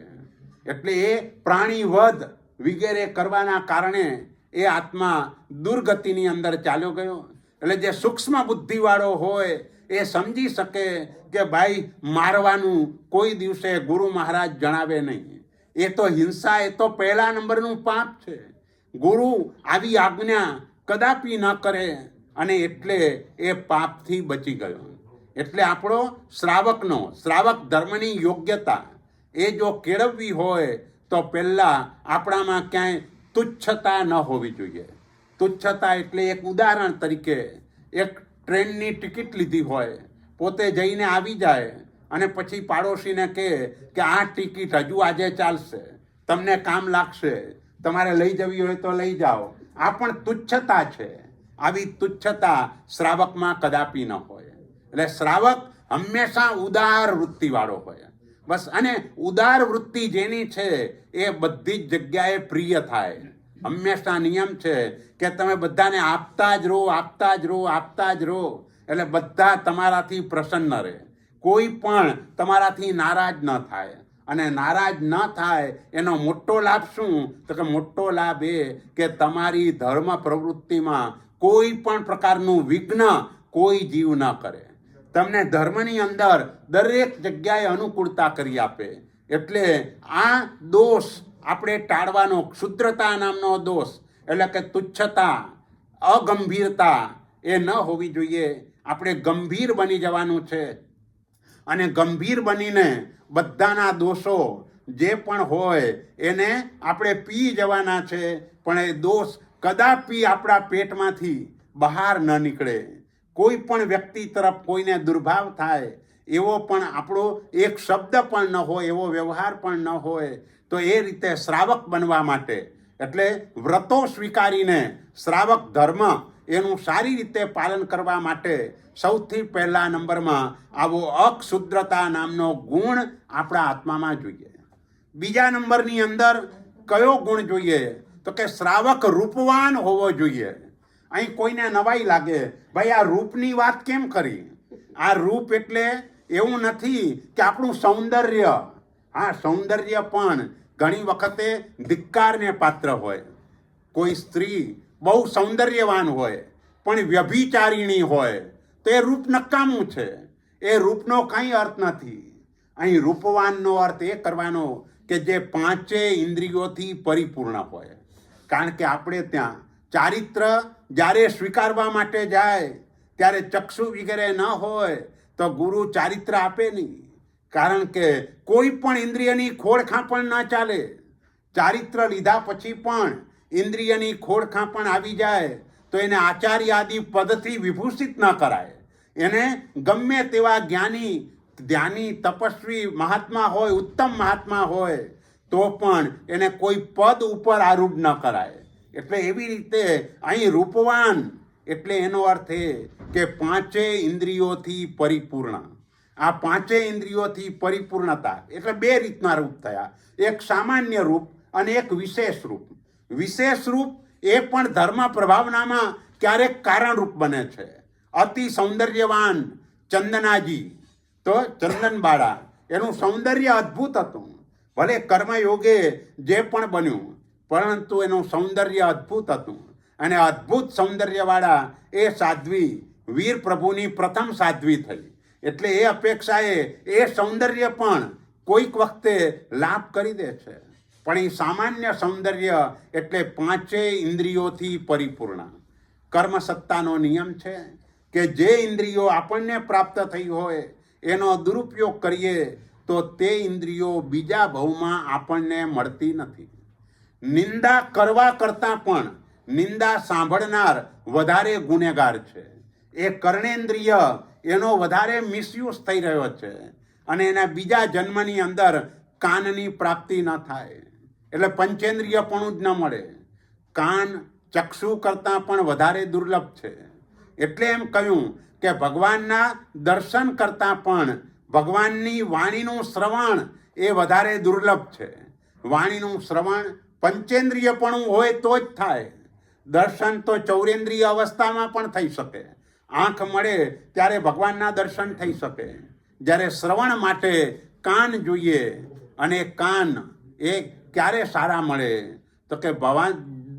એટલે એ પ્રાણી વધ વગેરે કરવાના કારણે એ આત્મા દુર્ગતિની અંદર ચાલ્યો ગયો. એટલે જે સૂક્ષ્મ બુદ્ધિવાળો હોય એ સમજી શકે કે ભાઈ મારવાનું કોઈ દિવસે ગુરુ મહારાજ જણાવે નહીં. એ તો હિંસા, એ તો પહેલા નંબરનું પાપ છે. ગુરુ આવી આજ્ઞા કદાપી ન કરે અને એટલે એ પાપથી બચી ગયો. એટલે આપણો શ્રાવક ધર્મની યોગ્યતા એ જો કેળવવી હોય તો પહેલાં આપણામાં ક્યાંય તુચ્છતા ન હોવી જોઈએ. તુચ્છતા એટલે એક ઉદાહરણ તરીકે એક ટ્રેનની ટિકિટ લીધી હોય, પોતે જઈને આવી જાય અને પછી પાડોશીને કહે કે આ ટિકિટ હજુ આજે ચાલશે, તમને કામ લાગશે, તમારે લઈ જવી હોય તો લઈ જાઓ. આ પણ તુચ્છતા છે. આવી તુચ્છતા શ્રાવકમાં કદાપી ન હોય. એટલે શ્રાવક હંમેશા ઉદાર વૃત્તિવાળો હોય. બસ, અને ઉદાર વૃત્તિ જેની છે એ બધી જ જગ્યાએ પ્રિય થાય. હંમેશા નિયમ છે કે તમે બધાને આપતા જ રહો, એટલે બધા તમારાથી પ્રસન્ન રહે. કોઈ પણ તમારાથી નારાજ ન થાય. અને નારાજ ન થાય એનો મોટો લાભ શું? તો કે મોટો લાભ એ કે તમારી ધર્મ પ્રવૃત્તિમાં કોઈ પણ પ્રકારનું વિઘ્ન કોઈ જીવ ન કરે. તમને ધર્મની અંદર દરેક જગ્યાએ અનુકૂળતા કરી આપે. એટલે આ દોષ આપણે ટાળવાનો, ક્ષુદ્રતા નામનો દોષ એટલે કે તુચ્છતા, અગંભીરતા એ ન હોવી જોઈએ. આપણે ગંભીર બની જવાનું છે અને ગંભીર બનીને બધાના દોષો જે પણ હોય એને આપણે પી જવાના છે. પણ એ દોષ કદાપી આપણા પેટમાંથી બહાર ન નીકળે. કોઈ પણ વ્યક્તિ તરફ કોઈને દુર્ભાવ થાય એવો પણ આપણો એક શબ્દ પણ ન હોય, એવો વ્યવહાર પણ ન હોય. તો એ રીતે શ્રાવક બનવા માટે, એટલે વ્રતો સ્વીકારીને શ્રાવક ધર્મ એનું સારી રીતે પાલન કરવા માટે સૌથી પહેલા નંબરમાં આવો અક્ષુદ્રતા નામનો ગુણ આપણા આત્મામાં જોઈએ. બીજા નંબરની અંદર કયો ગુણ જોઈએ? તો કે શ્રાવક રૂપવાન હોવો જોઈએ. અહીં કોઈને નવાઈ લાગે, ભાઈ આ રૂપની વાત કેમ કરી? આ રૂપ એટલે એવું નથી કે આપણું સૌંદર્ય. હા, સૌંદર્ય પણ ઘણી વખતે ધિક્કારને પાત્ર હોય. કોઈ સ્ત્રી બહુ સૌંદર્યવાન હોય પણ વ્યભિચારિણી હોય તો એ રૂપ નકામું છે. એ રૂપનો કંઈ અર્થ નથી. અહીં રૂપવાનનો અર્થ એ કરવાનો કે જે પાંચેય ઇન્દ્રિયોથી પરિપૂર્ણ હોય. કારણ કે આપણે ત્યાં ચારિત્ર જ્યારે સ્વીકારવા માટે જાય ત્યારે ચક્ષુ વગેરે ન હોય તો ગુરુ ચારિત્ર આપે નહીં. કારણ કે કોઈ પણ ઇન્દ્રિયની ખોળખાંપણ ન ચાલે. ચારિત્ર લીધા પછી પણ ઇન્દ્રિયની ખોળખાંપણ આવી જાય તો એને આચાર્ય આદિ પદથી વિભૂષિત ન કરાય. એને ગમે તેવા જ્ઞાની, ધ્યાની, તપસ્વી મહાત્મા હોય, ઉત્તમ મહાત્મા હોય તો પણ એને કોઈ પદ ઉપર આરૂઢ ન કરાય. એટલે એવી રીતે અહીં રૂપવાન એટલે એનો અર્થ એ કે પાંચેય ઇન્દ્રિયોથી પરિપૂર્ણ. આ પાંચેય ઇન્દ્રિયોથી પરિપૂર્ણતા એટલે બે રીતના રૂપ થયા. એક સામાન્ય રૂપ અને એક વિશેષ રૂપ. વિશેષ રૂપ એ પણ ધર્મ પ્રભાવનામાં ક્યારેક કારણરૂપ બને છે. અતિ સૌંદર્યવાન ચંદનાજી, તો ચંદનબાળા, એનું સૌંદર્ય અદ્ભુત હતું. ભલે કર્મયોગે જે પણ બન્યું પરંતુ એનું સૌંદર્ય અદ્ભુત હતું. અને અદ્ભુત સૌંદર્યવાળા એ સાધ્વી વીર પ્રભુની પ્રથમ સાધ્વી થઈ. એટલે એ અપેક્ષાએ એ સૌંદર્ય પણ કોઈક વખતે લાભ કરી દે છે. પણ એ સામાન્ય સૌંદર્ય એટલે પાંચેય ઇન્દ્રિયોથી પરિપૂર્ણ. કર્મસત્તાનો નિયમ છે કે જે ઇન્દ્રિયો આપણને પ્રાપ્ત થઈ હોય એનો દુરુપયોગ કરીએ તો તે ઇન્દ્રિયો બીજા ભવમાં આપણને મળતી નથી. નિંદા કરવા કરતાં પણ નિંદા સાંભળનાર વધારે ગુનેગાર છે. એ કર્ણેન્દ્રિય એનો વધારે મિસયુઝ થઈ રહ્યો છે અને એના બીજા જન્મની અંદર કાનની પ્રાપ્તિ ન થાય. એટલે પંચેન્દ્રિયપણું જ ન મળે. કાન ચક્ષુ કરતાં પણ વધારે દુર્લભ છે. એટલે એમ કહ્યું કે ભગવાનના દર્શન કરતાં પણ ભગવાનની વાણીનું શ્રવણ એ વધારે દુર્લભ છે. વાણીનું શ્રવણ પંચેન્દ્રિયપણું હોય તો જ થાય. દર્શન તો ચૌરેન્દ્રિય અવસ્થામાં પણ થઈ શકે. આંખ મળે ત્યારે ભગવાનના દર્શન થઈ શકે. જ્યારે શ્રવણ માટે કાન જોઈએ. અને કાન એ ક્યારે સારા મળે? તો કે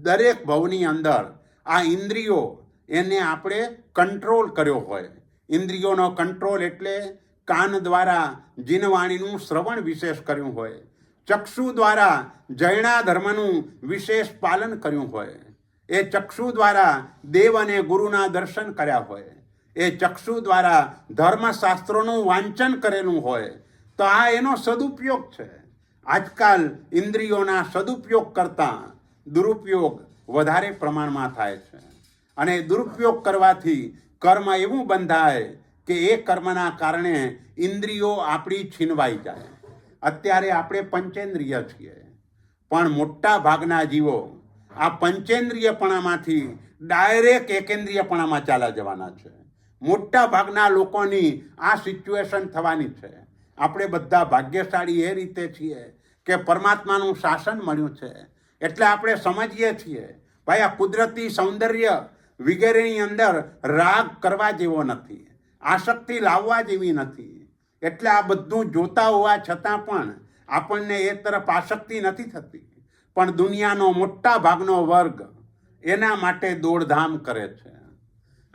દરેક ભવની અંદર આ ઇન્દ્રિયો એને આપણે કંટ્રોલ કર્યો હોય. ઇન્દ્રિયોનો કંટ્રોલ એટલે કાન દ્વારા જીનવાણીનું શ્રવણ વિશેષ કર્યું હોય. ચક્ષુ દ્વારા જૈના ધર્મનું વિશેષ પાલન કર્યું હોય. એ ચક્ષુ દ્વારા દેવ અને ગુરુના દર્શન કર્યા હોય. એ ચક્ષુ દ્વારા ધર્મશાસ્ત્રોનું વાંચન કરેલું હોય તો આ એનો સદુપયોગ છે. આજકાલ ઇન્દ્રિયોના સદુપયોગ કરતાં દુરુપયોગ વધારે પ્રમાણમાં થાય છે, અને દુરુપયોગ કરવાથી કર્મ એવું બંધાય કે એ કર્મના કારણે ઇન્દ્રિયો આપણી છીનવાઈ જાય. અત્યારે આપણે પંચેન્દ્રિય છીએ, પણ મોટા ભાગના જીવો આ પંચેન્દ્રિયપણામાંથી ડાયરેક્ટ એકેન્દ્રિયપણામાં ચાલ્યા જવાના છે. મોટા ભાગના લોકોની આ સિચ્યુએશન થવાની છે. આપણે બધા ભાગ્યશાળી એ રીતે છીએ કે પરમાત્માનું શાસન મળ્યું છે, એટલે આપણે સમજીએ છીએ ભાઈ આ કુદરતી સૌંદર્ય વગેરેની અંદર રાગ કરવા જેવો નથી, આસક્તિ લાવવા જેવી નથી. એટલે આ બધું જોતા હોવા છતાં પણ આપણને એ તરફ આસક્તિ નથી થતી. પણ દુનિયાનો મોટા ભાગનો વર્ગ એના માટે દોડધામ કરે છે.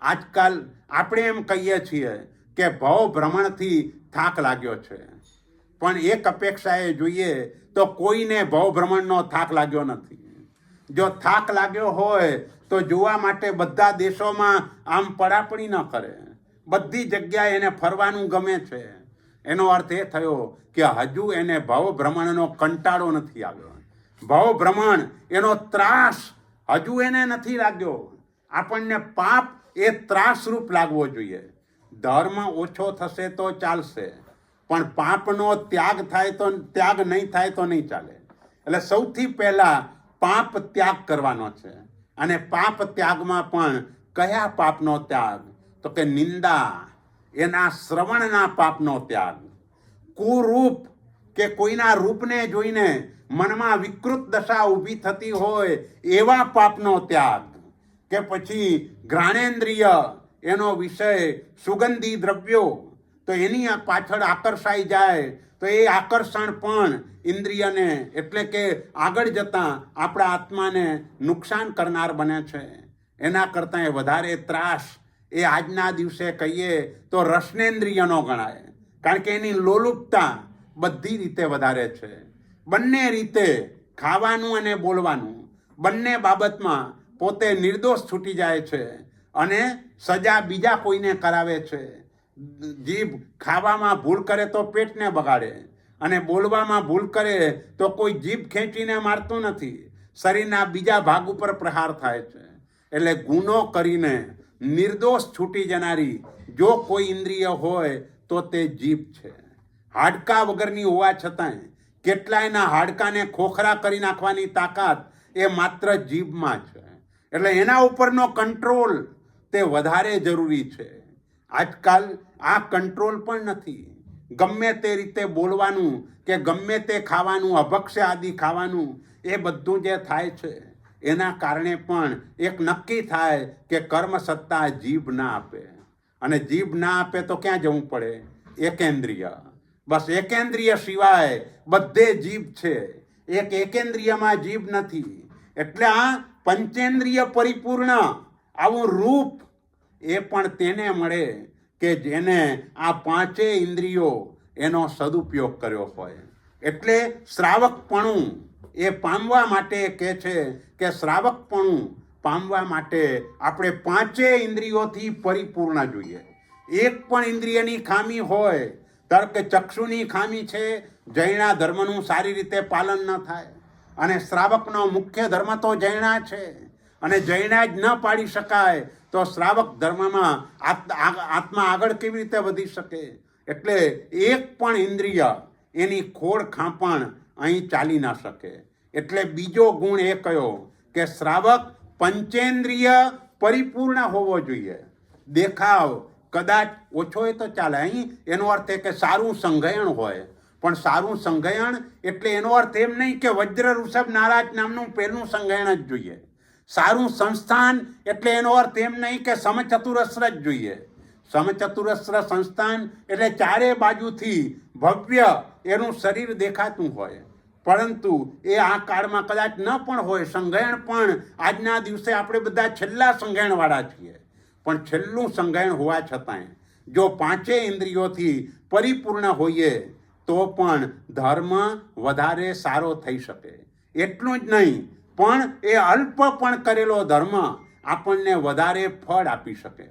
આજકાલ આપણે એમ કહીએ છીએ કે ભવ ભ્રમણથી થાક લાગ્યો છે, પણ એક અપેક્ષાએ જોઈએ તો કોઈને ભવ ભ્રમણનો થાક લાગ્યો નથી. જો થાક લાગ્યો હોય તો જોવા માટે બધા દેશોમાં આમ પડાપડી ન કરે, બધી જગ્યાએ એને ફરવાનું ગમે છે. એનો અર્થ એ થયો કે હજુ એને ભવ ભ્રમણનો કંટાળો નથી આવ્યો, ભવ ભ્રમણ એનો ત્રાસ હજુ એને નથી લાગ્યો. આપણને પાપ એ ત્રાસરૂપ લાગવો જોઈએ. ધર્મ ઓછો થશે તો ચાલશે, પણ પાપનો ત્યાગ થાય તો ત્યાગ નહીં થાય તો નહીં ચાલે. એટલે સૌથી પહેલાં પાપ ત્યાગ કરવાનો છે. અને પાપ ત્યાગમાં પણ કયા પાપનો ત્યાગ? તો કે નિંદા, એના શ્રવણના પાપનો ત્યાગ, કુરૂપ કે કોઈના રૂપને જોઈને મનમાં વિકૃત દશા ઊભી થતી હોય એવા પાપનો ત્યાગ, કે પછી ઘ્રાણેન્દ્રિય એનો વિષય સુગંધી દ્રવ્યો તો એની પાછળ આકર્ષાઈ જાય તો એ આકર્ષણ પણ ઇન્દ્રિયને એટલે કે આગળ જતાં આપણા આત્માને નુકસાન કરનાર બને છે. એના કરતાં એ વધારે ત્રાસ એ આજના દિવસે કહીએ તો રસનેન્દ્રિયનો ગણાય, કારણ કે એની લોલુપતા બધી રીતે વધારે છે. બંને રીતે ખાવાનું અને બોલવાનું બંને બાબતમાં પોતે નિર્દોષ છૂટી જાય છે અને સજા બીજા કોઈને કરાવે છે. જીભ ખાવામાં ભૂલ કરે તો પેટને બગાડે, અને બોલવામાં ભૂલ કરે તો કોઈ જીભ ખેંચીને મારતું નથી, શરીરના બીજા ભાગ ઉપર પ્રહાર થાય છે. એટલે ગુનો કરીને નિર્દોષ છૂટી જનારી જો કોઈ ઇન્દ્રિય હોય તો તે જીભ છે. હાડકા વગરની હોવા છતાંય કેટલાયના હાડકાને ખોખરા કરી નાખવાની તાકાત એ માત્ર જીભમાં છે. એટલે એના ઉપરનો કંટ્રોલ તે વધારે જરૂરી છે. આજકાલ આ કંટ્રોલ પણ નથી. ગમે તે રીતે બોલવાનું કે ગમે તે ખાવાનું, અભક્ષ્ય આદિ ખાવાનું, એ બધું જે થાય છે એના કારણે પણ એક નક્કી થાય કે કર્મ સત્તા જીભ ના આપે, અને જીભ ના આપે તો ક્યાં જવું પડે? એકેન્દ્રિય. બસ એકેન્દ્રિય સિવાય બધે જીભ છે, એક એકેન્દ્રિયમાં જીભ નથી. એટલે આ પંચેન્દ્રિય પરિપૂર્ણ આવું રૂપ એ પણ તેને મળે કે જેને આ પાંચેય ઇન્દ્રિયો એનો સદુપયોગ કર્યો હોય. એટલે શ્રાવકપણું એ પામવા માટે કહે છે કે શ્રાવકપણું પામવા માટે આપણે પાંચેય ઇન્દ્રિયોથી પરિપૂર્ણ જોઈએ. એક પણ ઇન્દ્રિયની ખામી હોય, ધારો કે ચક્ષુની ખામી છે, જૈના ધર્મનું સારી રીતે પાલન ન થાય, અને શ્રાવકનો મુખ્ય ધર્મ તો જૈના છે, અને જૈના જ ન પાડી શકાય તો શ્રાવક ધર્મમાં આત્મા આગળ કેવી રીતે વધી શકે? એટલે એક પણ ઇન્દ્રિય એની ખોડ ખાંપણ અહીં ચાલી ના શકે. એટલે બીજો ગુણ એ કયો કે શ્રાવક પંચેન્દ્રિય પરિપૂર્ણ હોવો જોઈએ. દેખાવ કદાચ ઓછો હોય તો ચાલે. અહીં એનો અર્થ એ કે સારું સંઘયણ હોય, પણ સારું સંઘયણ એટલે એનો અર્થ એમ નહીં કે વજ્ર ઋષભ નારાજ નામનું પહેલું સંઘયણ જ જોઈએ. સારું સંસ્થાન એટલે એનો અર્થ એમ નહીં કે સમચતુરસ્ર જ જોઈએ. સમચતુરસ્ર સંસ્થાન એટલે ચારે બાજુથી ભવ્ય એનું શરીર દેખાતું હોય, પરંતુ એ આ કાળમાં કદાચ ન પણ હોય. સંઘયણ પણ આજના દિવસે આપણે બધા છેલ્લા સંઘયણવાળા છીએ, પણ છેલ્લું સંઘયણ હોવા છતાંય જો પાંચેય ઇન્દ્રિયોથી પરિપૂર્ણ હોઈએ તો પણ ધર્મ વધારે સારો થઈ શકે. એટલું જ નહીં, પણ એ અલ્પ પણ કરેલો ધર્મ આપણને વધારે ફળ આપી શકે.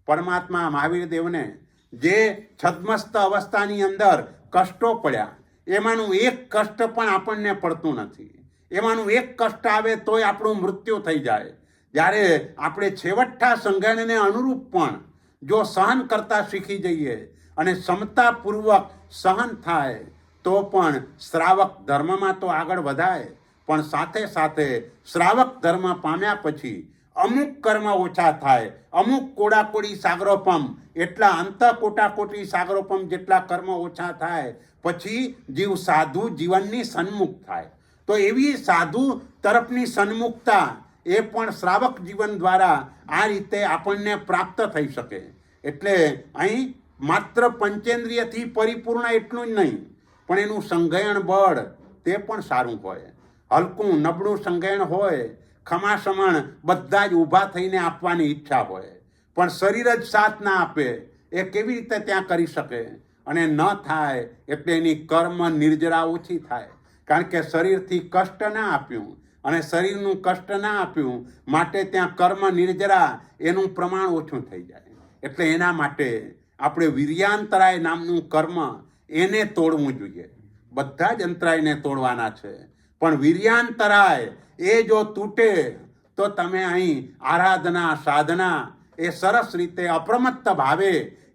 પરમાત્મા મહાવીર દેવને જે છદ્મસ્ત અવસ્થાની અંદર કષ્ટો પડ્યા, એમાંનું એક કષ્ટ પણ આપણને પડતું નથી. એમાંનું એક કષ્ટ આવે તોય આપણું મૃત્યુ થઈ જાય. જ્યારે આપણે છેવટના સંઘર્ષને અનુરૂપ પણ જો સહન કરતા શીખી જઈએ અને ક્ષમતાપૂર્વક સહન થાય તો પણ શ્રાવક ધર્મમાં તો આગળ વધાય, પણ સાથે સાથે શ્રાવક ધર્મ પામ્યા પછી અમુક કર્મ ઓછા થાય, અમુક કોડાકોડી સાગરોપમ એટલા અંત કોટાકોટી સાગરોપમ જેટલા કર્મ ઓછા થાય પછી જીવ સાધુ જીવનની સન્મુખ થાય. તો એવી સાધુ તરફની સન્મુખતા એ પણ શ્રાવક જીવન દ્વારા આ રીતે આપણને પ્રાપ્ત થઈ શકે. એટલે અહીં માત્ર પંચેન્દ્રિયથી પરિપૂર્ણ એટલું જ નહીં, પણ એનું સંઘયણ બળ તે પણ સારું હોય. હલકું નબળું સંઘયણ હોય, ખમાસમણ બધા જ ઊભા થઈને આપવાની ઈચ્છા હોય, પણ શરીર જ સાથ ના આપે એ કેવી રીતે ત્યાં કરી શકે? અને ન થાય એટલે એની કર્મ નિર્જરા ઓછી થાય. કારણ કે શરીરથી કષ્ટ ના આપ્યું અને શરીરનું કષ્ટ ના આપ્યું માટે ત્યાં કર્મ નિર્જરા એનું પ્રમાણ ઓછું થઈ જાય. એટલે એના માટે આપણે વીર્યાંતરાય નામનું કર્મ એને તોડવું જોઈએ. બધા જ અંતરાયને તોડવાના છે, પણ વીર્યાંતરાય એ જો તૂટે તો તમે અહીં આરાધના સાધના એ સરસ રીતે અપ્રમત્ત ભાવે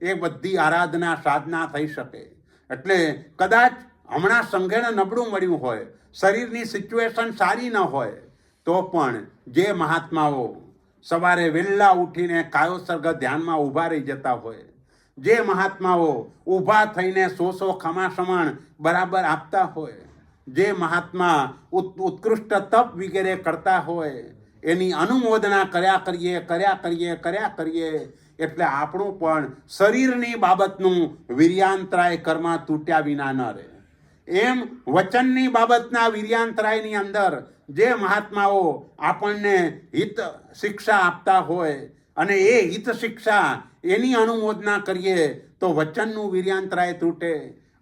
એ બધી આરાધના સાધના થઈ શકે. એટલે કદાચ હમણાં સંઘેણ નબળું મળ્યું હોય, શરીરની સિચ્યુએશન સારી ન હોય, તો પણ જે મહાત્માઓ સવારે વહેલા ઉઠીને કાયોસર્ગ ધ્યાનમાં ઊભા રહી જતા હોય, જે મહાત્માઓ ઊભા થઈને 100 ખમાસમણ બરાબર આપતા હોય, જે મહાત્મા ઉત્કૃષ્ટ તપ વગેરે કરતા હોય, એની અનુમોદના કર્યા કરીએ. એટલે આપણું પણ શરીરની બાબતનું વીર્યાંતરાય કર્મ તૂટ્યા વિના ન રહે. એમ વચનની બાબતના વીર્યાંતરાયની અંદર જે મહાત્માઓ આપણને હિત શિક્ષા આપતા હોય અને એ હિત શિક્ષા એની અનુમોદના કરીએ તો વચનનું વીર્યાંતરાય તૂટે.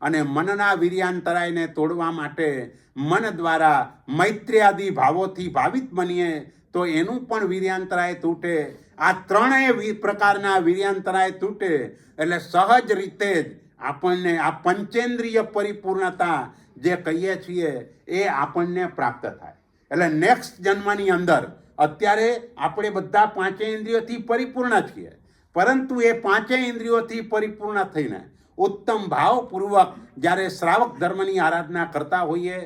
અને મનના વીર્યાંતરાયને તોડવા માટે મન દ્વારા મૈત્ર્યાદિ ભાવોથી ભાવિત બનીએ તો એનું પણ વીર્યાંતરાય તૂટે. આ ત્રણેય પ્રકારના વીર્યાંતરાય તૂટે એટલે સહજ રીતે જ આપણને આ પંચેન્દ્રિય પરિપૂર્ણતા જે કહીએ છીએ એ આપણને પ્રાપ્ત થાય. એટલે નેક્સ્ટ જન્મની અંદર અત્યારે આપણે બધા પાંચેય ઇન્દ્રિયોથી પરિપૂર્ણ છીએ, પરંતુ એ પાંચેય ઇન્દ્રિયોથી પરિપૂર્ણ થઈને ઉત્તમ ભાવપૂર્વક જ્યારે શ્રાવક ધર્મની આરાધના કરતા હોઈએ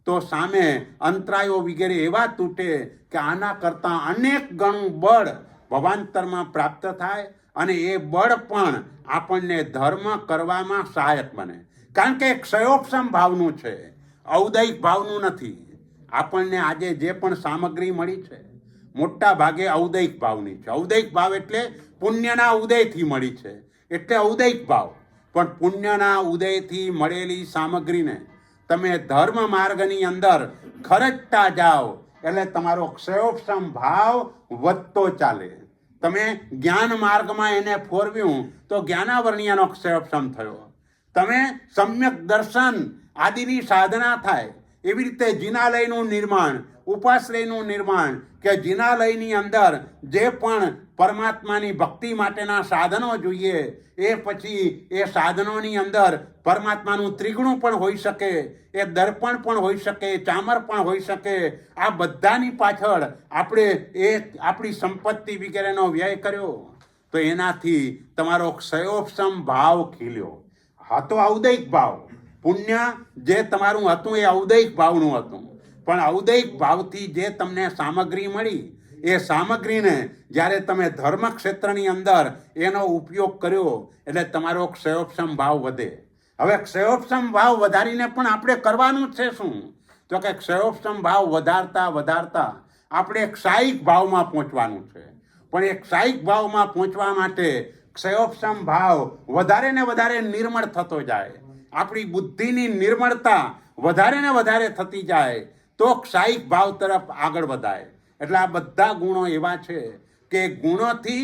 તો સામે અંતરાયો વગેરે એવા તૂટે કે આના કરતાં અનેક ગણું બળ ભવાંતરમાં પ્રાપ્ત થાય અને એ બળ પણ આપણને ધર્મ કરવામાં સહાયક બને. કારણ કે ક્ષયોપશમ ભાવનું છે, ઔદૈક ભાવનું નથી. આપણને આજે જે પણ સામગ્રી મળી છે મોટા ભાગે ઔદૈક ભાવની છે. ઔદૈક ભાવ એટલે પુણ્યના ઉદયથી મળી છે, એટલે ઔદૈક ભાવ. પણ પુણ્યના ઉદયથી મળેલી સામગ્રીને તમે ધર્મ માર્ગની અંદર ખર્ચતા જાઓ એટલે તમારો ક્ષયોપશમ ભાવ વધતો ચાલે. તમે જ્ઞાન માર્ગમાં એને ફોરવ્યું તો જ્ઞાનાવર્ણ્યનો ક્ષયોપશમ થયો. તમે સમ્યક દર્શન આદિની સાધના થાય. એવી રીતે જિનાલયનું નિર્માણ, ઉપાશ્રયનું નિર્માણ કે જિનાલયની અંદર જે પણ પરમાત્માની ભક્તિ માટેના સાધનો જોઈએ એ પછી એ સાધનોની અંદર પરમાત્માનું ત્રિગુણ પણ હોઈ શકે, એ દર્પણ પણ હોઈ શકે, ચામર પણ હોઈ શકે. આ બધાની પાછળ આપણે એ આપણી સંપત્તિ વગેરેનો વ્યય કર્યો તો એનાથી તમારો ક્ષયોપશમ ભાવ ખીલ્યો. હા તો ઔદૈક ભાવ, પુણ્ય જે તમારું હતું એ ઔદૈક ભાવનું હતું, પણ ઔદૈક ભાવથી જે તમને સામગ્રી મળી એ સામગ્રીને જ્યારે તમે ધર્મ ક્ષેત્રની અંદર એનો ઉપયોગ કર્યો એટલે તમારો ક્ષયોપશમ ભાવ વધે. હવે ક્ષયોપશમ ભાવ વધારીને પણ આપણે કરવાનું છે શું? તો કે ક્ષયોપશમ ભાવ વધારતા આપણે ક્ષાયિક ભાવમાં પહોંચવાનું છે. પણ એ ક્ષાયિક ભાવમાં પહોંચવા માટે ક્ષયોપશમ ભાવ વધારે ને વધારે નિર્મળ થતો જાય, આપણી બુદ્ધિની નિર્મળતા વધારે ને વધારે થતી જાય તો ક્ષાયિક ભાવ તરફ આગળ વધાય. એટલે આ બધા ગુણો એવા છે કે ગુણોથી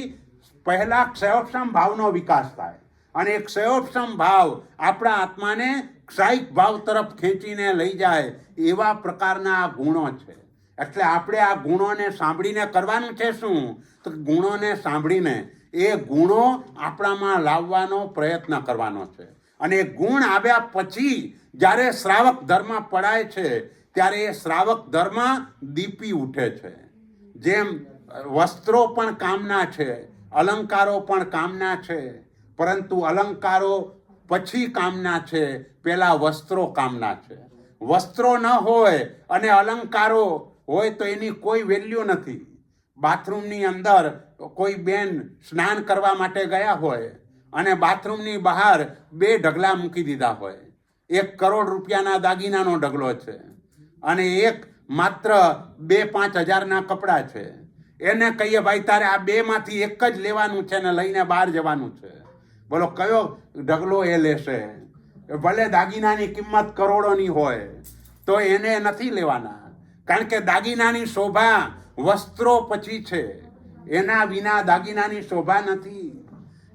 પહેલા ક્ષયોપશમ ભાવનો વિકાસ થાય અને એ ક્ષયોપશમ ભાવ આપણા આત્માને ક્ષાયિક ભાવ તરફ ખેંચીને લઈ જાય એવા પ્રકારના આ ગુણો છે. એટલે આપણે આ ગુણોને સાંભળીને કરવાનું છે શું? તો ગુણોને સાંભળીને એ ગુણો આપણામાં લાવવાનો પ્રયત્ન કરવાનો છે. અને એ ગુણ આવ્યા પછી જ્યારે શ્રાવક ધર્મ પડાય છે ત્યારે એ શ્રાવક ધર્મ દીપી ઉઠે છે. જેમ વસ્ત્રો પણ કામના છે, અલંકારો પણ કામના છે, પરંતુ અલંકારો પછી કામના છે, પહેલા વસ્ત્રો કામના છે. વસ્ત્રો ન હોય અને અલંકારો હોય તો એની કોઈ વેલ્યુ નથી. બાથરૂમની અંદર કોઈ બેન સ્નાન કરવા માટે ગયા હોય અને બાથરૂમની બહાર 2 ઢગલા મૂકી દીધા હોય. 1 કરોડ રૂપિયાના દાગીનાનો ઢગલો છે અને એક માત્ર 2-5 હજારના કપડાં છે. એને કહીએ ભાઈ તારે આ 2માંથી એક જ લેવાનું છે ને લઈને બહાર જવાનું છે. બોલો કયો ઢગલો એ લેશે? ભલે દાગીનાની કિંમત કરોડોની હોય તો એને નથી લેવાના, કારણ કે દાગીનાની શોભા વસ્ત્રો પછી છે, એના વિના દાગીનાની શોભા નથી.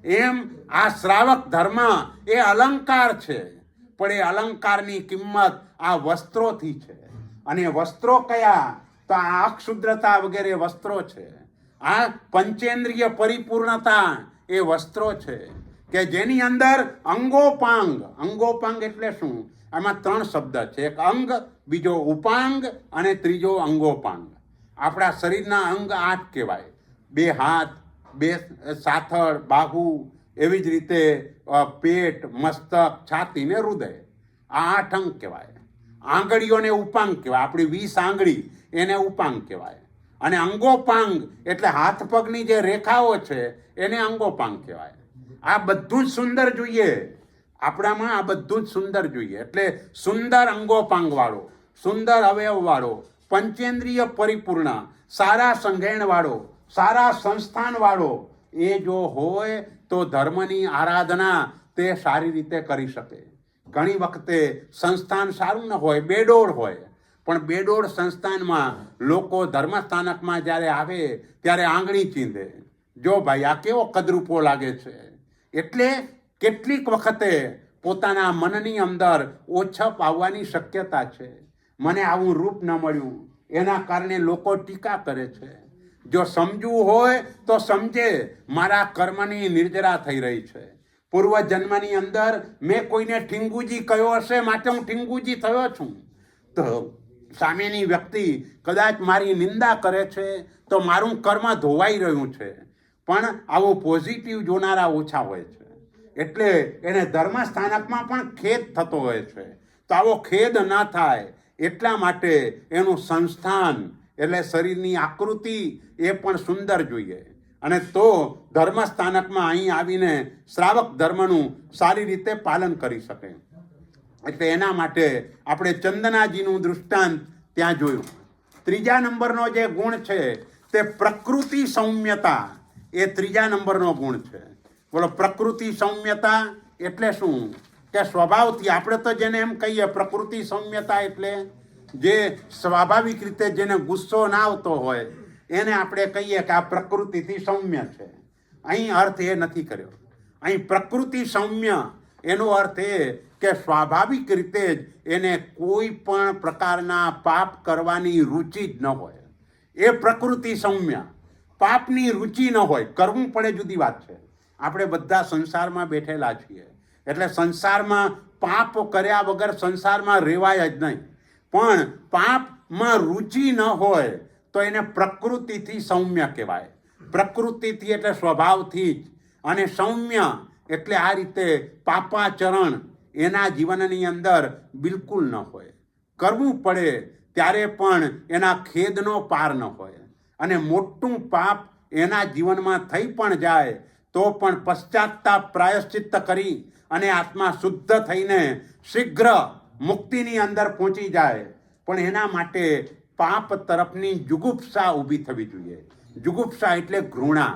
એમ આ શ્રાવક ધર્મ એ અલંકાર છે, પણ એ અલંકારની કિંમત આ વસ્ત્રોથી છે. અને વસ્ત્રો કયા? તો આ અક્ષુદ્રતા વગેરે વસ્ત્રો છે. આ પંચેન્દ્રિય પરિપૂર્ણતા એ વસ્ત્રો છે કે જેની અંદર અંગોપાંગ એટલે શું? આમાં 3 શબ્દ છે. એક અંગ, બીજો ઉપાંગ અને ત્રીજો અંગોપાંગ. આપણા શરીરના અંગ 8 કહેવાય. 2 હાથ, 2 સાથળ, બાહુ, એવી જ રીતે પેટ, મસ્તક, છાતી ને હૃદય. આ 8 અંગ કહેવાય. આંગળીઓને ઉપાંગ કહેવાય. આપણી 20 આંગળી એને ઉપાંગ કહેવાય. અને અંગોપાંગ એટલે હાથ પગની જે રેખાઓ છે એને અંગોપાંગ કહેવાય. આ બધું જ સુંદર જોઈએ આપણામાં, આ બધું જ સુંદર જોઈએ. એટલે સુંદર અંગોપાંગ વાળો, સુંદર અવયવ વાળો, પંચેન્દ્રિય પરિપૂર્ણ, સારા સંઘેણ વાળો, સારા સંસ્થાન વાળો એ જો હોય તો ધર્મની આરાધના તે સારી રીતે કરી શકે. ઘણી વખતે સંસ્થાન સારું ન હોય, બેડોળ હોય, પણ બેડોળ સંસ્થાનમાં લોકો ધર્મસ્થાનકમાં જ્યારે આવે ત્યારે આંગળી ચીંધે, જો ભાઈ આ કેવો કદરૂપો લાગે છે. એટલે કેટલીક વખતે પોતાના મનની અંદર ઓછપ આવવાની શક્યતા છે. મને આવું રૂપ ન મળ્યું એના કારણે લોકો ટીકા કરે છે. જો સમજવું હોય તો સમજે મારા કર્મની નિર્જરા થઈ રહી છે. પૂર્વ જન્મની અંદર મેં કોઈને ઠીંગુજી કહ્યો હશે માટે હું ઠીંગુજી થયો છું. તો સામેની વ્યક્તિ કદાચ મારી નિંદા કરે છે તો મારું કર્મ ધોવાઈ રહ્યું છે. પણ આવો પોઝિટિવ જોનારા ઓછા હોય છે. એટલે એને ધર્મસ્થાનકમાં પણ ખેદ થતો હોય છે. તો આવો ખેદ ન થાય એટલા માટે એનું સંસ્થાન એટલે શરીરની આકૃતિ એ પણ સુંદર જોઈએ. અને તો ધર્મસ્થાનકમાં અહીં આવીને શ્રાવક ધર્મનું સારી રીતે પાલન કરી શકે. એટલે એના માટે આપણે ચંદનાજીનું દૃષ્ટાંત ત્યાં જોયું. 3જા નંબરનો જે ગુણ છે તે પ્રકૃતિ સૌમ્યતા, એ 3જા નંબરનો ગુણ છે. બોલો પ્રકૃતિ સૌમ્યતા એટલે શું? કે સ્વભાવથી આપણે તો જેને એમ કહીએ પ્રકૃતિ સૌમ્યતા એટલે જે સ્વાભાવિક રીતે જેને ગુસ્સો ના આવતો હોય એને આપણે કહીએ કે આ પ્રકૃતિથી સૌમ્ય છે. અહીં અર્થ એ નથી કર્યો. અહીં પ્રકૃતિ સૌમ્ય એનો અર્થ એ કે સ્વાભાવિક રીતે જ એને કોઈ પણ પ્રકારના પાપ કરવાની રુચિ જ ન હોય. એ પ્રકૃતિ સૌમ્ય. પાપની રુચિ ન હોય, કરવું પડે જુદી વાત છે. આપણે બધા સંસારમાં બેઠેલા છીએ એટલે સંસારમાં પાપ કર્યા વગર સંસારમાં રહેવાય જ નહીં. પણ પાપમાં રુચિ ન હોય તો એને પ્રકૃતિથી સૌમ્ય કહેવાય. પ્રકૃતિથી એટલે સ્વભાવથી જ, અને સૌમ્ય એટલે આ રીતે પાપાચરણ એના જીવનની અંદર બિલકુલ ન હોય. કરવું પડે ત્યારે પણ એના ખેદનો પાર ન હોય. અને મોટું પાપ એના જીવનમાં થઈ પણ જાય તો પણ પશ્ચાતાપ પ્રાયશ્ચિત્ત કરી અને આત્મા શુદ્ધ થઈને શીઘ્ર મુક્તિની અંદર પહોંચી જાય. પણ એના માટે પાપ તરફની જુગુપ્સા ઊભી થવી જોઈએ. જુગુપ્સા એટલે ઘૃણા,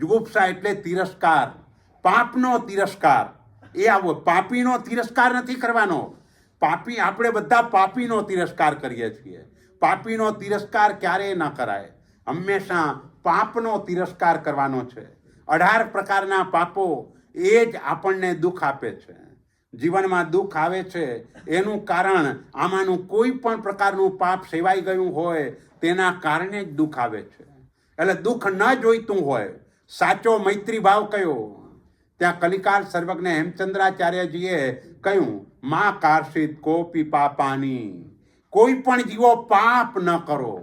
જુગુપ્સા એટલે તિરસ્કાર, પાપનો તિરસ્કાર. એ આવો પાપીનો તિરસ્કાર નથી કરવાનો. પાપી આપણે બધા પાપીનો તિરસ્કાર કરીએ છીએ. પાપીનો તિરસ્કાર ક્યારેય ન કરાય. હંમેશા પાપનો તિરસ્કાર કરવાનો છે. 18 પ્રકારના પાપો એ જ આપણને દુઃખ આપે છે. જીવનમાં દુઃખ આવે છે એનું કારણ આમાંનું કોઈ પણ પ્રકારનું પાપ સેવાઈ ગયું હોય તેના કારણે જ દુઃખ આવે છે. એટલે દુઃખ ન જોઈતું હોય સાચો મૈત્રી ભાવ કયો? ત્યાં કલિકાલ સર્વજ્ઞ હેમચંદ્રાચાર્યજીએ કહ્યું, માં કાર્ષિત કોપી પાપાની, કોઈ પણ જીવો પાપ ન કરો.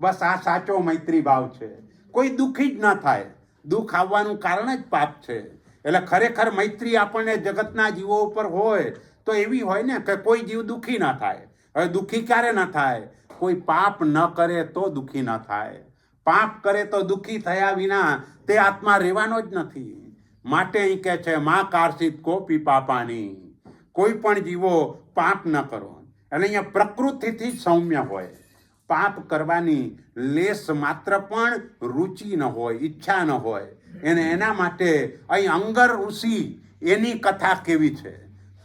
બસ આ સાચો મૈત્રી ભાવ છે. કોઈ દુઃખી જ ન થાય. દુઃખ આવવાનું કારણ જ પાપ છે. એટલે ખરેખર મૈત્રી આપણને જગતના જીવો ઉપર હોય તો એવી હોય ને કે કોઈ જીવ દુઃખી ન થાય. હવે દુઃખી ક્યારે ન થાય? કોઈ પાપ ન કરે તો દુઃખી ન થાય. પાપ કરે તો દુઃખી થયા વિના તે આત્મા રહેવાનો જ નથી. માટે અહીં કહે છે, માં કાર્ષિત કોપી પાપાની, કોઈ પણ જીવો પાપ ન કરો. એટલે અહીંયા પ્રકૃતિથી જ સૌમ્ય હોય. પાપ કરવાની લેશ માત્ર પણ રુચિ ન હોય, ઈચ્છા ન હોય. એના માટે અહીં અંગર ઋષિ એની કથા કેવી છે?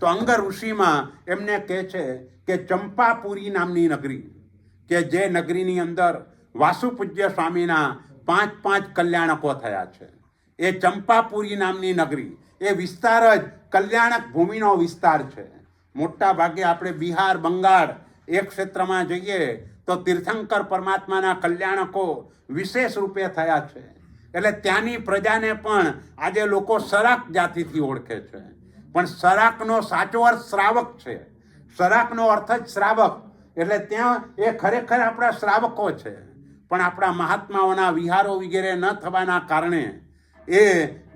તો અંગર ઋષિમાં એમને કહે છે કે ચંપાપુરી નામની નગરી, કે જે નગરીની અંદર વાસુપૂજ્ય સ્વામીના 5 કલ્યાણકો થયા છે. એ ચંપાપુરી નામની નગરી, એ વિસ્તાર જ કલ્યાણક ભૂમિનો વિસ્તાર છે. મોટા ભાગે આપણે બિહાર, બંગાળ એ ક્ષેત્રમાં જઈએ તો તીર્થંકર પરમાત્માના કલ્યાણકો વિશેષ રૂપે થયા છે. એટલે ત્યાંની પ્રજાને પણ આજે લોકો સરાક જાતિથી ઓળખે છે. પણ સરાકનો સાચો અર્થ શ્રાવક છે. સરાકનો અર્થ જ શ્રાવક. એટલે ત્યાં એ ખરેખર આપણા શ્રાવકો છે. પણ આપણા મહાત્માઓના વિહારો વગેરે ન થવાના કારણે એ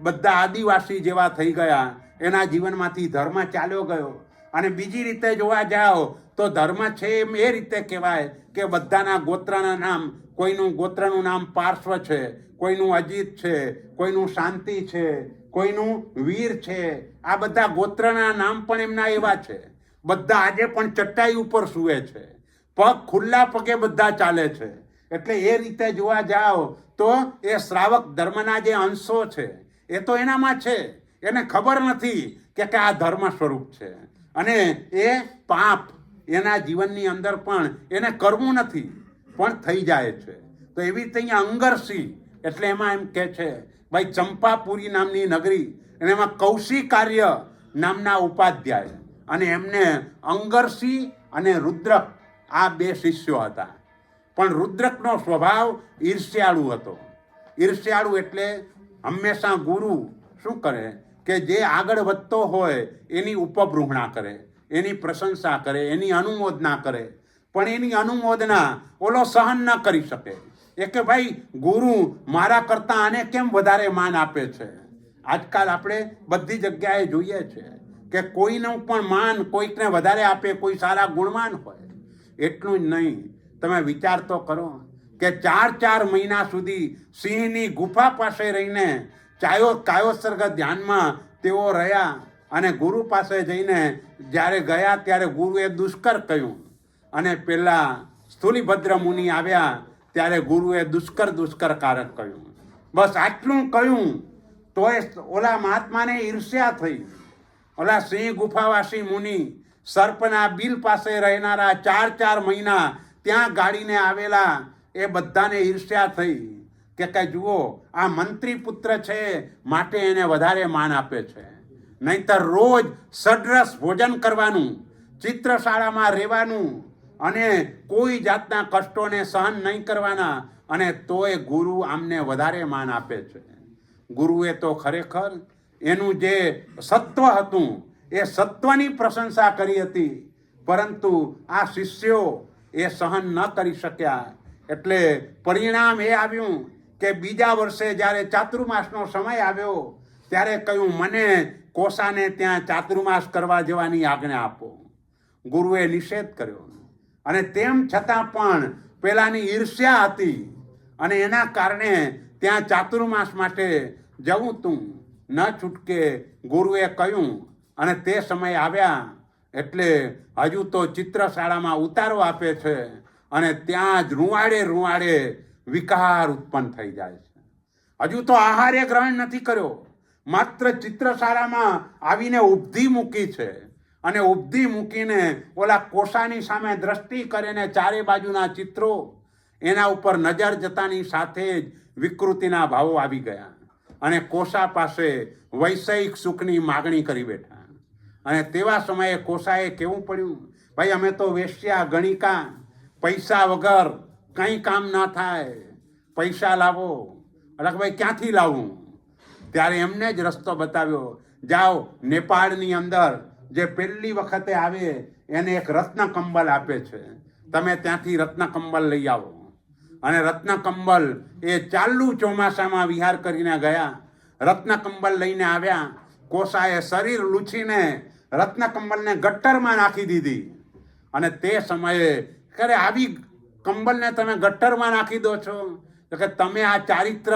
બધા આદિવાસી જેવા થઈ ગયા. એના જીવનમાંથી ધર્મ ચાલ્યો ગયો. અને બીજી રીતે જોવા જાઓ તો ધર્મ છે એમ એ રીતે કહેવાય કે બધાના ગોત્રના નામ, કોઈનું ગોત્રનું નામ પાર્શ્વ છે, કોઈનું અજીત છે, કોઈનું શાંતિ છે, કોઈનું વીર છે. આ બધા ગોત્રના નામ પણ એમના એવા છે. બધા આજે પણ ચટાઈ ઉપર સૂવે છે, પગ ખુલ્લા પગે બધા ચાલે છે. એટલે એ રીતે જોવા જાઓ તો એ શ્રાવક ધર્મના જે અંશો છે એ તો એનામાં છે. એને ખબર નથી કે આ ધર્મ સ્વરૂપ છે. અને એ પાપ એના જીવનની અંદર પણ એને કરવું નથી, પણ થઈ જાય છે. તો એવી રીતે અહીંયા અંગરસિંહ, એટલે એમાં એમ કહે છે ભાઈ ચંપાપુરી નામની નગરી, અને એમાં કૌશિકાર્ય નામના ઉપાધ્યાય, અને એમને અંગરસિંહ અને રુદ્રક આ 2 શિષ્યો હતા. પણ રુદ્રકનો સ્વભાવ ઈર્ષ્યાળુ હતો. ઈર્ષ્યાળુ એટલે હંમેશા ગુરુ શું કરે કે જે આગળ વધતો હોય એની ઉપબૃહણા કરે, એની પ્રશંસા કરે, એની અનુમોદના કરે. પણ એની અનુમોદના ઓલો સહન ન કરી શકે. એ કે ભાઈ ગુરુ મારા કરતાં આને કેમ વધારે માન આપે છે? આજકાલ આપણે બધી જગ્યાએ જોઈએ છે કે કોઈનું પણ માન કોઈકને વધારે આપે, કોઈ સારા ગુણવાન હોય. એટલું જ નહીં, તમે વિચાર તો કરો કે 4 મહિના સુધી સિંહની ગુફા પાસે રહીને કાયોત્સર્ગ ધ્યાનમાં તેઓ રહ્યા. અને ગુરુ પાસે જઈને જ્યારે ગયા ત્યારે ગુરુએ દુષ્કર કહ્યું. અને પેલા સ્થૂલિભદ્ર મુનિ આવ્યા ત્યારે ગુરુએ દુષ્કરકારક કહ્યું. બસ આટલું કહ્યું તોય ઓલા મહાત્માને ઈર્ષ્યા થઈ. ઓલા સિંહ ગુફાવાસી મુનિ સર્પના બિલ પાસે રહેનારા 4 મહિના ત્યાં ગાડીને આવેલા એ બધાને ઈર્ષ્યા થઈ કે જુઓ આ મંત્રી પુત્ર છે માટે એને વધારે માન આપે છે. નહીંતર રોજ સડરસ ભોજન કરવાનું, ચિત્રશાળામાં રહેવાનું અને કોઈ જાતના કષ્ટોને સહન નહીં કરવાના, અને તોય ગુરુ આમને વધારે માન આપે છે. ગુરુએ તો ખરેખર એનું જે સત્વ હતું એ સત્વની પ્રશંસા કરી હતી. પરંતુ આ શિષ્યો એ સહન ન કરી શક્યા. એટલે પરિણામ એ આવ્યું કે બીજા વર્ષે જ્યારે ચાતુર્માસનો સમય આવ્યો ત્યારે કહ્યું મને કોસાને ત્યાં ચાતુર્માસ કરવા જવાની આજ્ઞા આપો. ગુરુએ નિષેધ કર્યો. અને તેમ છતાં પણ પેલાની ઈર્ષ્યા હતી અને એના કારણે ત્યાં ચાતુર્માસ માટે જવું તું ન છૂટકે ગુરુએ કહ્યું. અને તે સમય આવ્યા એટલે હજુ તો ચિત્રશાળામાં ઉતારો આપે છે અને ત્યાં જ રૂવાડે વિકાર ઉત્પન્ન થઈ જાય છે. હજુ તો આહારે ગ્રહણ નથી કર્યો, માત્ર ચિત્રશાળામાં આવીને ઉપધી મૂકી છે. અને ઉપધી મૂકીને ઓલા કોસાની સામે દ્રષ્ટિ કરીને ચારે બાજુના ચિત્રો, એના ઉપર નજર જતાની સાથે જ વિકૃતિના ભાવો આવી ગયા. અને કોસા પાસે વૈષયિક સુખની માગણી કરી બેઠા. અને તેવા સમયે કોસાએ કેવું પડ્યું, ભાઈ અમે તો વેશ્યા ગણિકા, પૈસા વગર કંઈ કામ ન થાય, પૈસા લાવો. એટલે ભાઈ ક્યાંથી લાવું? ત્યારે એમને જ રસ્તો બતાવ્યો, જાઓ નેપાળની અંદર જે પહેલી વખતે આવે એને એક રત્ન કંબલ આપે છે, તમે ત્યાંથી રત્ન કંબલ લઈ આવો. અને રત્ન કંબલ એ ચાલુ ચોમાસામાં વિહાર કરીને ગયા, રત્ન કંબલ લઈને આવ્યા. કોસાએ શરીર લૂછીને રત્ન કંબલને ગટ્ટરમાં નાખી દીધી. અને તે સમયે કરે આવી કંબલને તમે ગટ્ટરમાં નાખી દો છો, તો કે તમે આ ચારિત્ર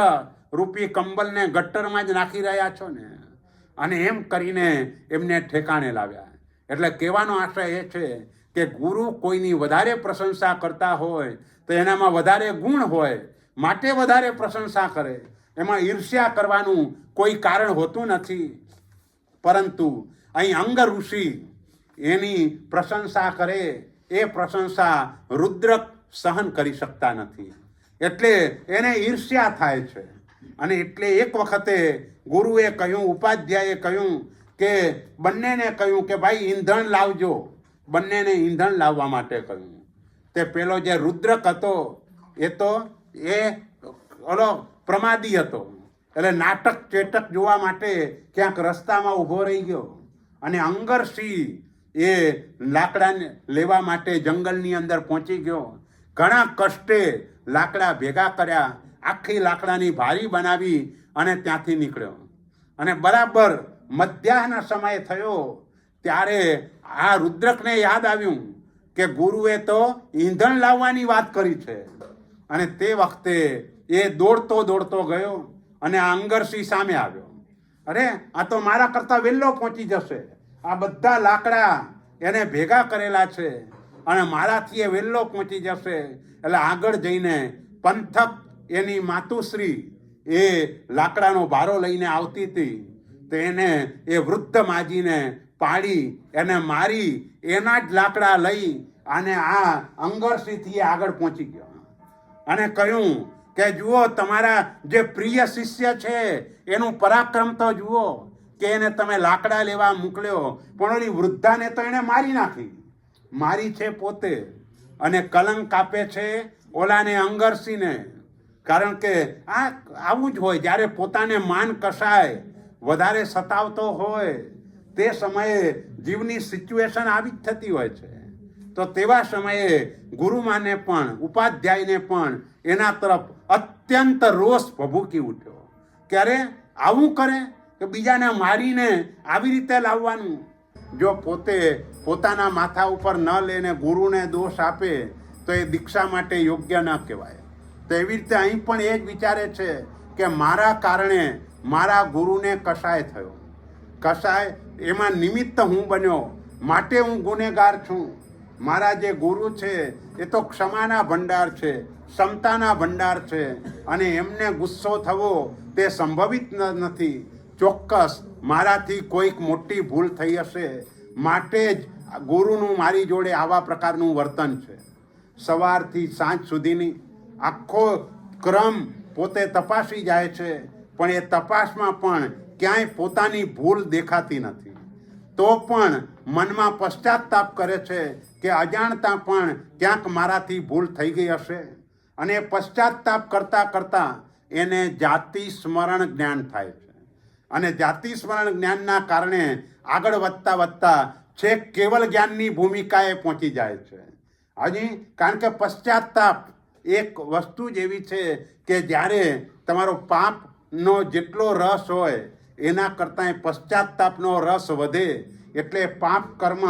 રૂપી કંબલને ગટ્ટરમાં જ નાખી રહ્યા છો ને. અને એમ કરીને એમને ઠેકાણે લાવ્યા. એટલે કહેવાનો આશય એ છે કે ગુરુ કોઈની વધારે પ્રશંસા કરતા હોય તો એનામાં વધારે ગુણ હોય, માટે વધારે પ્રશંસા કરે. એમાં ઈર્ષ્યા કરવાનું કોઈ કારણ હોતું નથી. પરંતુ અહીં અંગ ઋષિ એની પ્રશંસા કરે, એ પ્રશંસા રુદ્રક સહન કરી શકતા નથી, એટલે એને ઈર્ષ્યા થાય છે. અને એટલે એક વખતે ગુરુએ કહ્યું, ઉપાધ્યાયે કહ્યું કે બંનેને કહ્યું કે ભાઈ ઈંધણ લાવજો. બંનેને ઈંધણ લાવવા માટે કહ્યું. તે પેલો જે રુદ્રક હતો એ તો એ ઓલો પ્રમાદી હતો, એટલે નાટક ચેટક જોવા માટે ક્યાંક રસ્તામાં ઊભો રહી ગયો. અને અંગરસિંહ એ લાકડાને લેવા માટે જંગલની અંદર પહોંચી ગયો. ઘણા કષ્ટે લાકડા ભેગા કર્યા, આખી લાકડાની ભારી બનાવી અને ત્યાંથી નીકળ્યો. અને બરાબર મધ્યાહન સમય થયો ત્યારે આ રુદ્રકને યાદ આવ્યું કે ગુરુએ તો ઈંધણ લાવવાની વાત કરી છે. અને તે વખતે એ દોડતો દોડતો ગયો અને આ અંગરસિંહ સામે આવ્યો. અરે આ તો મારા કરતાં વહેલો પહોંચી જશે, આ બધા લાકડા એને ભેગા કરેલા છે અને મારાથી એ વહેલો પહોંચી જશે. એટલે આગળ જઈને પંથક એની માતુશ્રી એ લાકડાનો ભારો લઈને આવતી હતી, તો એને એ વૃદ્ધ માજીને પાડી એને મારી એના જ લાકડા લઈ અને આ અંગરસિંહથી આગળ પહોંચી ગયો. અને કહ્યું કે જુઓ, તમારા જે પ્રિય શિષ્ય છે એનું પરાક્રમ તો જુઓ, કે એને તમે લાકડા લેવા મોકલ્યો, પણ ઓલી વૃદ્ધાને તો એને મારી નાખી. મારી છે પોતે, અને કલંક આપે છે ઓલાને અંગરસિંહને. કારણ કે આ આવું જ હોય, જ્યારે પોતાને માન કસાય વધારે સતાવતો હોય તે સમયે જીવની સિચ્યુએશન આવી જ થતી હોય છે. તો તેવા સમયે ગુરુમાને પણ, ઉપાધ્યાયને પણ એના તરફ અત્યંત રોષ ભભૂકી ઉઠ્યો. ક્યારે આવું કરે કે બીજાને મારીને આવી રીતે લાવવાનું? જો પોતે પોતાના માથા ઉપર ન લઈને ગુરુને દોષ આપે તો એ દીક્ષા માટે યોગ્ય ન કહેવાય. તો એવી રીતે અહીં પણ એ જ વિચારે છે કે મારા કારણે મારા ગુરુને કસાય થયો, કસાય એમાં નિમિત્ત હું બન્યો, માટે હું ગુનેગાર છું. મારા જે ગુરુ છે એ તો ક્ષમાના ભંડાર છે, ક્ષમતાના ભંડાર છે, અને એમને ગુસ્સો થવો તે સંભવિત નથી. ચોક્કસ મારાથી કોઈક મોટી ભૂલ થઈ હશે, માટે જ ગુરુનું મારી જોડે આવા પ્રકારનું વર્તન છે. સવારથી સાંજ સુધીની આખો ક્રમ પોતે તપાસી જાય છે, પણ એ તપાસમાં પણ ક્યાંય પોતાની ભૂલ દેખાતી નથી. તો પણ મનમાં પશ્ચાતાપ કરે છે કે અજાણતા પણ ક્યાંક મારાથી ભૂલ થઈ ગઈ હશે. અને પશ્ચાતાપ કરતાં કરતાં એને જાતિ સ્મરણ જ્ઞાન થાય છે. અને જાતિ સ્મરણ જ્ઞાનના કારણે આગળ વધતા વધતા છેક કેવલ જ્ઞાનની ભૂમિકાએ પહોંચી જાય છે. હજી કારણ કે પશ્ચાતાપ એક વસ્તુ જ એવી છે કે જ્યારે તમારો પાપનો જેટલો રસ હોય એના કરતાં પશ્ચાતાપનો રસ વધે, એટલે પાપ કર્મ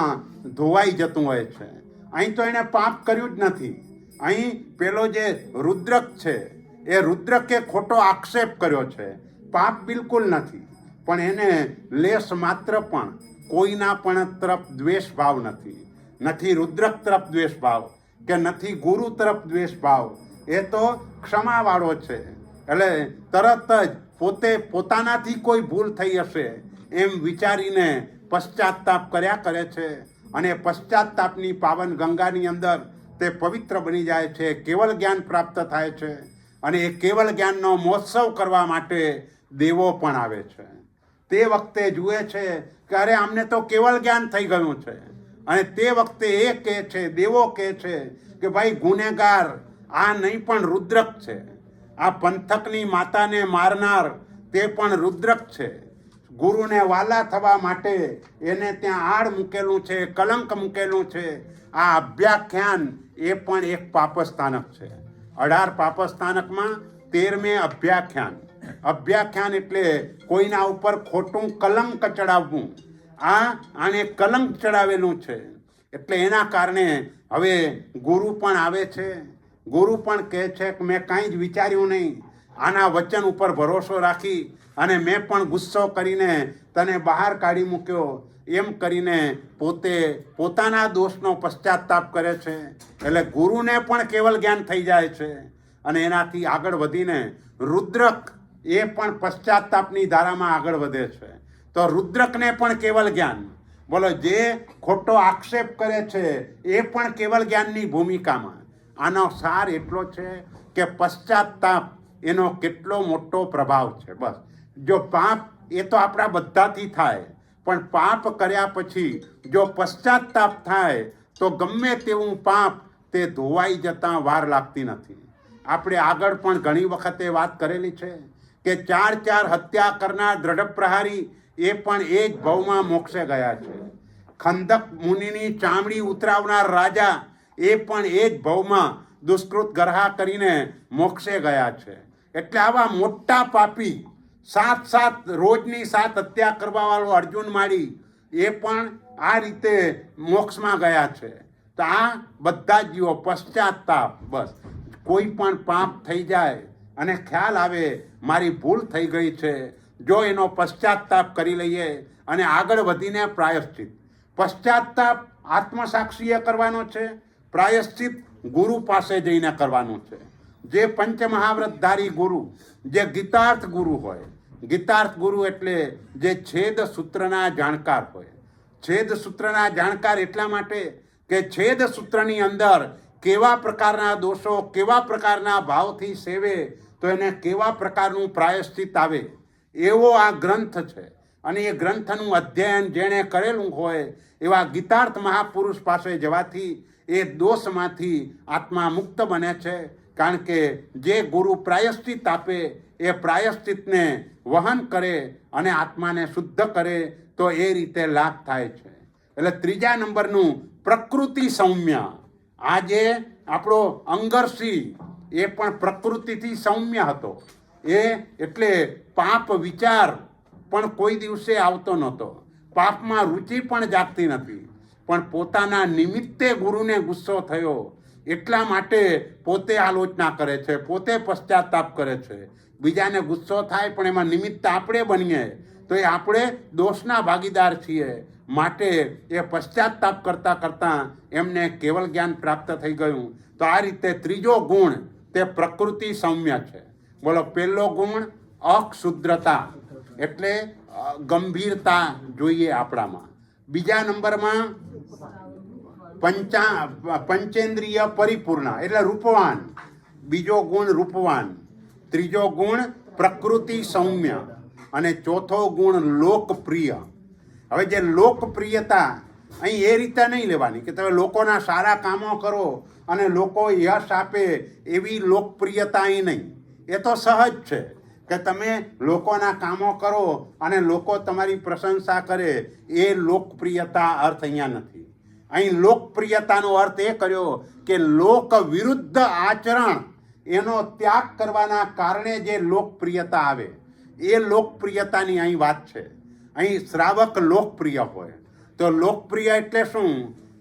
ધોવાઈ જતું હોય છે. અહીં તો એણે પાપ કર્યું જ નથી. અહીં પેલો જે રુદ્રક છે એ રુદ્રકે ખોટો આક્ષેપ કર્યો છે, પાપ બિલકુલ નથી. પણ એને લેશ માત્ર પણ કોઈના પણ તરફ દ્વેષ ભાવ નથી. નથી રુદ્રક તરફ દ્વેષ ભાવ કે નથી ગુરુ તરફ દ્વેષ ભાવ. એ તો ક્ષમાવાળો છે. એટલે તરત જ પોતે પોતાનાથી કોઈ ભૂલ થઈ હશે એમ વિચારીને પશ્ચાતાપ કર્યા કરે છે. અને પશ્ચાતાપની પાવન ગંગાની અંદર તે પવિત્ર બની જાય છે, કેવલ જ્ઞાન પ્રાપ્ત થાય છે. અને એ કેવલ જ્ઞાનનો મહોત્સવ કરવા માટે દેવો પણ આવે છે. તે વખતે જુએ છે કે અરે આમને તો કેવલ જ્ઞાન થઈ ગયું છે. અને તે વખતે એ કહે છે, દેવો કહે છે કે ભાઈ ગુનેગાર આ નહીં પણ રુદ્રક છે. આ પંથકની માતાને મારનાર તે પણ રુદ્રક છે. ગુરુને વાલા થવા માટે એને ત્યાં આડ મૂકેલું છે, કલંક મૂકેલું છે. આ અભ્યાખ્યાન એ પણ એક પાપસ્થાનક છે. 18 પાપસ્થાનકમાં 13મે અભ્યાખ્યાન. અભ્યાખ્યાન એટલે કોઈના ઉપર ખોટું કલંક ચડાવવું. આને કલંક ચડાવેલું છે. એટલે એના કારણે હવે ગુરુ પણ આવે છે. ગુરુ પણ કહે છે કે મેં કાંઈ જ વિચાર્યું નહીં, આના વચન ઉપર ભરોસો રાખી અને મેં પણ ગુસ્સો કરીને તને બહાર કાઢી મૂક્યો, એમ કરીને પોતે પોતાના દોષનો પશ્ચાતાપ કરે છે. એટલે ગુરુને પણ કેવલ જ્ઞાન થઈ જાય છે. અને એનાથી આગળ વધીને રુદ્રક એ પણ પશ્ચાતાપની ધારામાં આગળ વધે છે. તો રુદ્રકને પણ કેવલ જ્ઞાન. બોલો, જે ખોટો આક્ષેપ કરે છે એ પણ કેવલ જ્ઞાનની ભૂમિકામાં. આનો સાર એટલો છે કે પશ્ચાતાપ એનો કેટલો મોટો પ્રભાવ છે. બસ, જો પાપ એ તો આપણા બધાથી થાય, પણ પાપ કર્યા પછી જો પશ્ચાતાપ થાય તો ગમે તેવું પાપ તે ધોવાઈ જતાં વાર લાગતી નથી. આપણે આગળ પણ ઘણી વખતે વાત કરેલી છે કે 4 હત્યા કરનાર દ્રઢ પ્રહારી એ પણ એ જ ભવમાં મોક્ષે ગયા છે. ખંદક મુનિની ચામડી ઉતરાવનાર રાજા એ પણ એ જ ભવમાં દુષ્કૃત ગરહા કરીને મોક્ષે ગયા છે. એટલે આવા મોટા પાપી 7 રોજની 7 હત્યા કરવાવાળો અર્જુન માળી એ પણ આ રીતે મોક્ષમાં ગયા છે. તો આ બધા જ જીવો પશ્ચાતાપ. બસ, કોઈ પણ પાપ થઈ જાય અને ખ્યાલ આવે મારી ભૂલ થઈ ગઈ છે, જો એનો પશ્ચાતાપ કરી લઈએ અને આગળ વધીને પ્રાયશ્ચિત. પશ્ચાતાપ આત્મસાક્ષીએ કરવાનો છે, પ્રાયશ્ચિત ગુરુ પાસે જઈને કરવાનું છે. જે પંચમહાવ્રતધારી ગુરુ, જે ગીતાર્થ ગુરુ હોય. ગીતાર્થ ગુરુ એટલે જે છેદ સૂત્રના જાણકાર હોય. છેદ સૂત્રના જાણકાર એટલા માટે કે છેદ સૂત્રની અંદર કેવા પ્રકારના દોષો કેવા પ્રકારના ભાવથી સેવે તો એને કેવા પ્રકારનું પ્રાયશ્ચિત આવે, એવો આ ગ્રંથ છે. અને એ ગ્રંથનું અધ્યયન જેણે કરેલું હોય એવા ગીતાર્થ મહાપુરુષ પાસે જવાથી એ દોષમાંથી આત્મા મુક્ત બને છે. કારણ કે જે ગુરુ પ્રાયશ્ચિત આપે એ પ્રાયશ્ચિતને વહન કરે અને આત્માને શુદ્ધ કરે તો એ રીતે લાભ થાય છે. એટલે 3જા નંબરનું પ્રકૃતિ સૌમ્ય. આજે આપણો અંગરસિંહ એ પણ પ્રકૃતિથી સૌમ્ય હતો. એ એટલે પાપ વિચાર પણ કોઈ દિવસે આવતો નહોતો, પાપમાં રુચિ પણ જાગતી નથી. પણ પોતાના નિમિત્તે ગુરુને ગુસ્સો થયો એટલા માટે પોતે આલોચના કરે છે, પોતે પશ્ચાતાપ કરે છે. બીજાને ગુસ્સો થાય પણ એમાં નિમિત્ત આપણે બનીએ તો એ આપણે દોષના ભાગીદાર છીએ. માટે એ પશ્ચાતાપ કરતાં કરતાં એમને કેવલ જ્ઞાન પ્રાપ્ત થઈ ગયું. તો આ રીતે 3જો ગુણ તે પ્રકૃતિ સૌમ્ય છે. બોલો, પહેલો ગુણ અક્ષુદ્રતા એટલે ગંભીરતા જોઈએ આપણામાં. બીજા નંબરમાં પંચેન્દ્રિય પરિપૂર્ણ એટલે રૂપવાન. બીજો ગુણ રૂપવાન. 3જો ગુણ પ્રકૃતિ સૌમ્ય અને 4થો ગુણ લોકપ્રિય. હવે જે લોકપ્રિયતા અહીં એ રીતે નહીં લેવાની કે તમે લોકોના સારા કામો કરો અને લોકો યશ આપે એવી લોકપ્રિયતા અહીં નહીં. એ તો સહજ છે કે તમે લોકોના કામો કરો અને લોકો તમારી પ્રશંસા કરે, એ લોકપ્રિયતા અર્થ અહીંયા નથી. અહીં લોકપ્રિયતાનો અર્થ એ કર્યો કે લોક વિરુદ્ધ આચરણ એનો ત્યાગ કરવાના કારણે જે લોકપ્રિયતા આવે એ લોકપ્રિયતાની અહીં વાત છે. અહીં શ્રાવક લોકપ્રિય હોય તો લોકપ્રિય એટલે શું?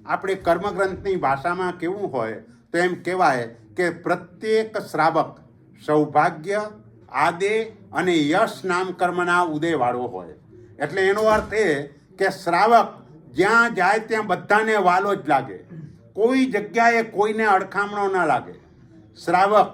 આપણે કર્મગ્રંથની ભાષામાં કેવું હોય તો એમ કહેવાય કે પ્રત્યેક શ્રાવક સૌભાગ્ય આદે અને યશ નામ કર્મના ઉદયવાળો હોય. એટલે એનો અર્થ એ કે શ્રાવક જ્યાં જાય ત્યાં બધાને વાલો જ લાગે, કોઈ જગ્યાએ કોઈને અડખામણો ન લાગે. શ્રાવક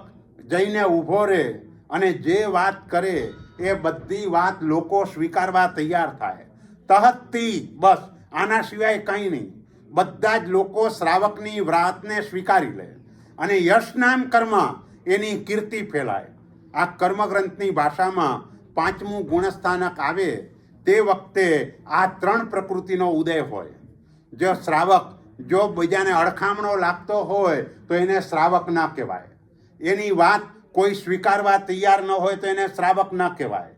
જઈને ઊભો રહે અને જે વાત કરે એ બધી વાત લોકો સ્વીકારવા તૈયાર થાય. તહતથી બસ, આના સિવાય કંઈ નહીં. બધા જ લોકો શ્રાવકની વાતને સ્વીકારી લે અને યશનામ કર્મ એની કીર્તિ ફેલાય. આ કર્મગ્રંથની ભાષામાં 5મું ગુણસ્થાનક આવે તે વખતે આ 3 પ્રકૃતિનો ઉદય હોય. જો શ્રાવક જો બીજાને અડખામણો લાગતો હોય તો એને શ્રાવક ન કહેવાય. એની વાત કોઈ સ્વીકારવા તૈયાર ન હોય તો એને શ્રાવક ન કહેવાય.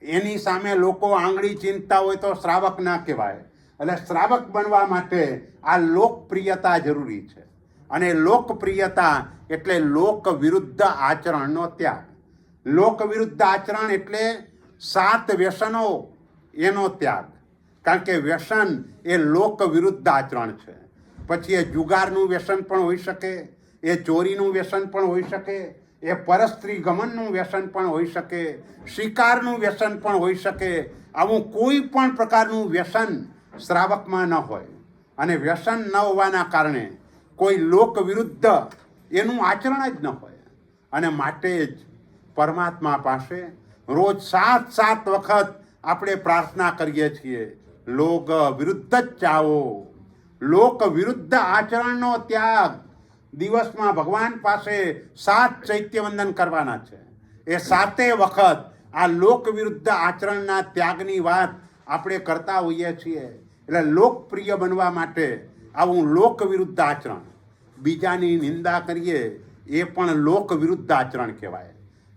એની સામે લોકો આંગળી ચીંધતા હોય તો શ્રાવક ના કહેવાય. એટલે શ્રાવક બનવા માટે આ લોકપ્રિયતા જરૂરી છે. અને લોકપ્રિયતા એટલે લોક વિરુદ્ધ આચરણનો ત્યાગ. લોક વિરુદ્ધ આચરણ એટલે 7 વ્યસનો એનો ત્યાગ. કારણ કે વ્યસન એ લોક વિરુદ્ધ આચરણ છે. પછી એ જુગારનું વ્યસન પણ હોઈ શકે, એ ચોરીનું વ્યસન પણ હોઈ શકે, એ પરસ્ત્રી ગમનનું વ્યસન પણ હોઈ શકે, શિકારનું વ્યસન પણ હોઈ શકે. આવું કોઈ પણ પ્રકારનું વ્યસન શ્રાવકમાં ન હોય. અને વ્યસન ન હોવાના કારણે કોઈ લોક વિરુદ્ધ એનું આચરણ જ ન હોય. અને માટે જ પરમાત્મા પાસે રોજ 7 વખત આપણે પ્રાર્થના કરીએ છીએ, લોક વિરુદ્ધ જ ચાવો, લોક વિરુદ્ધ આચરણનો ત્યાગ. દિવસમાં ભગવાન પાસે 7 ચૈત્યવંદન કરવાના છે. એ 7 વખત આ લોક વિરુદ્ધ આચરણના ત્યાગની વાત આપણે કરતા હોઈએ છીએ. એટલે લોકપ્રિય બનવા માટે આવું લોક વિરુદ્ધ આચરણ, બીજાની નિંદા કરીએ એ પણ લોક વિરુદ્ધ આચરણ કહેવાય.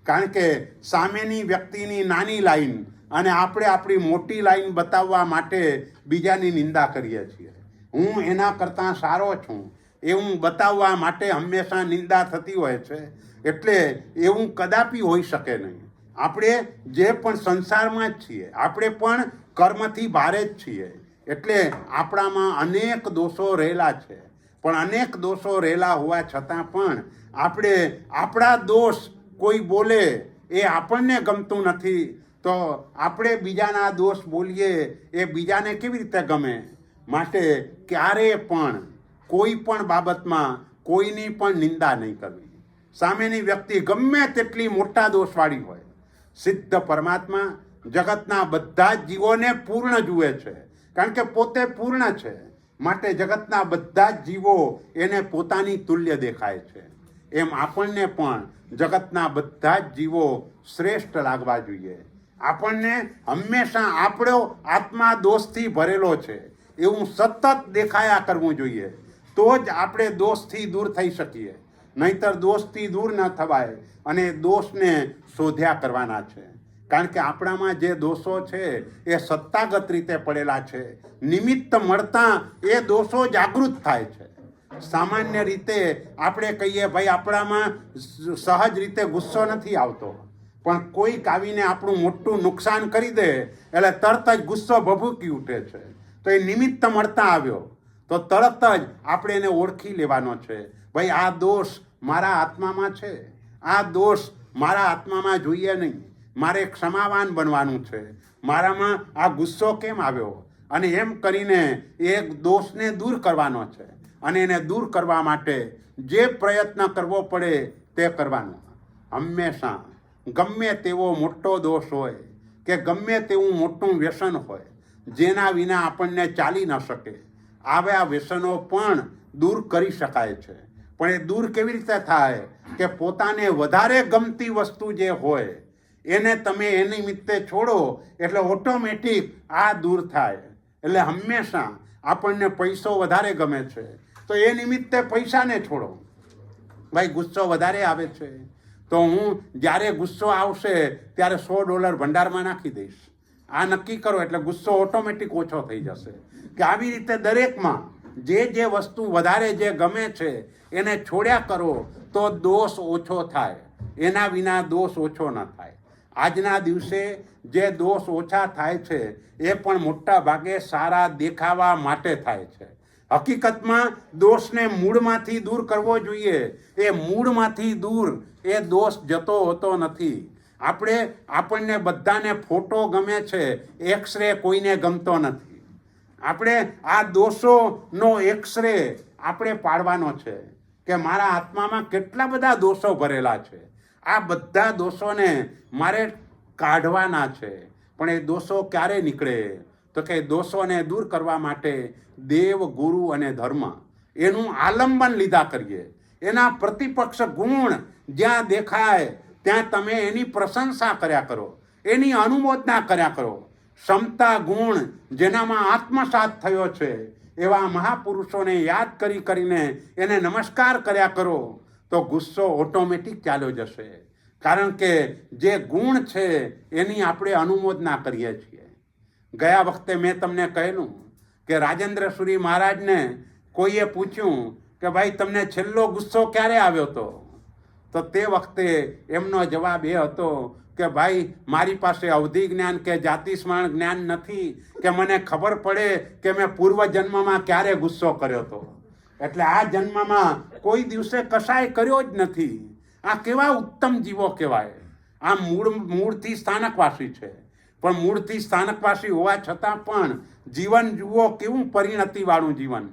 કારણ કે સામેની વ્યક્તિની નાની લાઈન અને આપણે આપણી મોટી લાઈન બતાવવા માટે બીજાની નિંદા કરીએ છીએ. હું એના કરતાં સારો છું એવું બતાવવા માટે હંમેશા નિંદા થતી હોય છે. એટલે એવું કદાપી હોઈ શકે નહીં. આપણે જે પણ સંસારમાં જ છીએ, આપણે પણ કર્મથી ભારે જ છીએ. એટલે આપણામાં અનેક દોષો રહેલા છે. પણ અનેક દોષો રહેલા હોવા છતાં પણ આપણે આપણા દોષ કોઈ બોલે એ આપણને ગમતું નથી, તો આપણે બીજાના દોષ બોલીએ એ બીજાને કેવી રીતે ગમે? માટે ક્યારેય પણ કોઈ પણ બાબતમાં કોઈની પણ નિંદા નહીં કરવી. સામેની વ્યક્તિ ગમે તેટલી મોટા દોષવાળી હોય, સિદ્ધ પરમાત્મા જગતના બધા જ જીવોને પૂર્ણ જુએ છે. કારણ કે પોતે પૂર્ણ છે. માટે જગતના બધા જ જીવો એને પોતાની તુલ્ય દેખાય છે. એમ આપણને પણ જગતના બધા જ જીવો શ્રેષ્ઠ લાગવા જોઈએ. આપણને હંમેશા આપણો આત્મા દોષથી ભરેલો છે એવું સતત દેખાયા કરવું જોઈએ. તો જ આપણે દોષથી દૂર થઈ શકીએ. નહીંતર દોષથી દૂર ન થવાય અને દોષને શોધ્યા કરવાના છે. કારણ કે આપણામાં જે દોષો છે એ સત્તાગત રીતે પડેલા છે. નિમિત્ત મળતા એ દોષો જાગૃત થાય છે. સામાન્ય રીતે આપણે કહીએ ભાઈ આપણામાં સહજ રીતે ગુસ્સો નથી આવતો, પણ કોઈક આવીને આપણું મોટું નુકસાન કરી દે એટલે તરત જ ગુસ્સો ભભૂકી ઉઠે છે. તો એ નિમિત્ત મળતા આવ્યો તો તરત જ આપણે એને ઓળખી લેવાનો છે. ભાઈ આ દોષ મારા આત્મામાં છે, આ દોષ મારા આત્મામાં જોઈએ નહીં. મારે ક્ષમાવાન બનવાનું છે. મારામાં આ ગુસ્સો કેમ આવ્યો? અને એમ કરીને એ દોષને દૂર કરવાનો છે. અને એને દૂર કરવા માટે જે પ્રયત્ન કરવો પડે તે કરવાનો. હંમેશા ગમે તેવો મોટો દોષ હોય કે ગમે તેવું મોટું વ્યસન હોય જેના વિના આપણને ચાલી ન શકે, આવા વ્યસનો પણ દૂર કરી શકાય છે. પણ એ દૂર કેવી રીતે થાય? કે પોતાને વધારે ગમતી વસ્તુ જે હોય એને તમે એ નિમિત્તે છોડો એટલે ઓટોમેટિક આ દૂર થાય. એટલે હંમેશા આપણને પૈસો વધારે ગમે છે તો એ નિમિત્તે પૈસાને છોડો. ભાઈ ગુસ્સો વધારે આવે છે તો હું જ્યારે ગુસ્સો આવશે ત્યારે $100 ભંડારમાં નાખી દઈશ. આ નક્કી કરો એટલે ગુસ્સો ઓટોમેટિક ઓછો થઈ જશે. કે આવી રીતે દરેકમાં જે વસ્તુ વધારે જે ગમે છે એને છોડ્યા કરો તો દોષ ઓછો થાય. એના વિના દોષ ઓછો ન થાય. આજના દિવસે જે દોષ ઓછા થાય છે એ પણ મોટા ભાગે સારા દેખાવા માટે થાય છે. હકીકતમાં દોષને મૂળમાંથી દૂર કરવો જોઈએ. એ મૂળમાંથી દૂર એ દોષ જતો હોતો નથી. આપણને બધાને ફોટો ગમે છે, એક્સરે કોઈને ગમતો નથી. આપણે આ દોષોનો એક્સરે આપણે પાડવાનો છે કે મારા આત્મામાં કેટલા બધા દોષો ભરેલા છે. આ બધા દોષોને મારે કાઢવાના છે. પણ એ દોષો ક્યારે નીકળે? તો કે દોષોને દૂર કરવા માટે દેવ, ગુરુ અને ધર્મ એનું આલંબન લીધા કરીએ. એના પ્રતિપક્ષ ગુણ જ્યાં દેખાય ત્યાં તમે એની પ્રશંસા કર્યા કરો, એની અનુમોદના કર્યા કરો. ક્ષમતા ગુણ જેનામાં આત્મસાત થયો છે એવા મહાપુરુષોને યાદ કરીને એને નમસ્કાર કર્યા કરો તો ગુસ્સો ઓટોમેટિક ચાલ્યો જશે. કારણ કે જે ગુણ છે એની આપણે અનુમોદના કરીએ છીએ. ગયા વખતે મેં તમને કહેલું કે રાજેન્દ્ર સુરી મહારાજને કોઈએ પૂછ્યું કે ભાઈ તમને છેલ્લો ગુસ્સો ક્યારે આવ્યો હતો, તો તે વખતે એમનો જવાબ એ હતો કે ભાઈ મારી પાસે અવધિ જ્ઞાન કે જાતિ સ્મરણ જ્ઞાન નથી કે મને ખબર પડે કે મેં પૂર્વ જન્મમાં ક્યારે ગુસ્સો કર્યો હતો, એટલે આ જન્મમાં કોઈ દિવસે કશાય કર્યો જ નથી. આ કેવા ઉત્તમ જીવો કહેવાય. આ મૂળથી સ્થાનકવાસી છે, પણ મૂળથી સ્થાનકવાસી હોવા છતાં પણ જીવન જુઓ કેવું પરિણતિવાળું જીવન.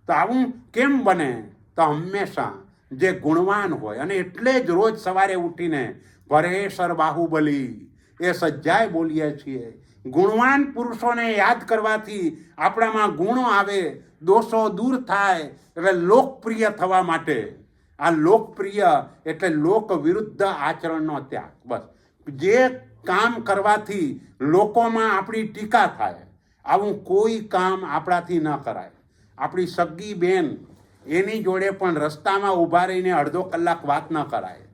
તો આવું કેમ બને? તો હંમેશા જે ગુણવાન હોય, અને એટલે જ રોજ સવારે ઉઠીને પરેશર બાહુબલી એ સજ્જાય બોલીએ છીએ. ગુણવાન પુરુષોને યાદ કરવાથી આપણામાં ગુણો આવે, દોષો દૂર થાય. એટલે લોકપ્રિય થવા માટે, આ લોકપ્રિય એટલે લોક વિરુદ્ધ આચરણનો ત્યાગ. બસ જે કામ કરવાથી લોકોમાં આપણી ટીકા થાય, આવું કોઈ કામ આપણાથી ન કરાય. આપણી સગી બેન એની જોડે પણ રસ્તામાં ઊભા રહીને અડધો કલાક વાત ન કરાય,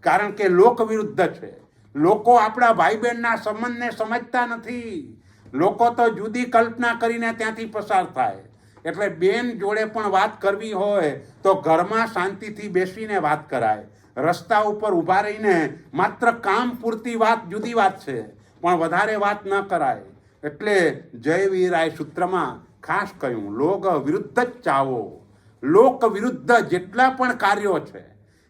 કારણ કે લોક વિરુદ્ધ છે. લોકો આપણા ભાઈ બહેનના સંબંધને સમજતા નથી. લોકો તો જુદી કલ્પના કરીને ત્યાંથી પસાર થાય. એટલે બેન જોડે પણ વાત કરવી હોય તો ઘરમાં શાંતિથી બેસીને વાત કરાય. રસ્તા ઉપર ઊભા રહીને માત્ર કામ પૂરતી વાત જુદી વાત છે, પણ વધારે વાત ન કરાય. એટલે જયવીરાય સૂત્રમાં ખાસ કહ્યું, લોક વિરુદ્ધ જ ચાવો. લોક વિરુદ્ધ જેટલા પણ કાર્યો છે,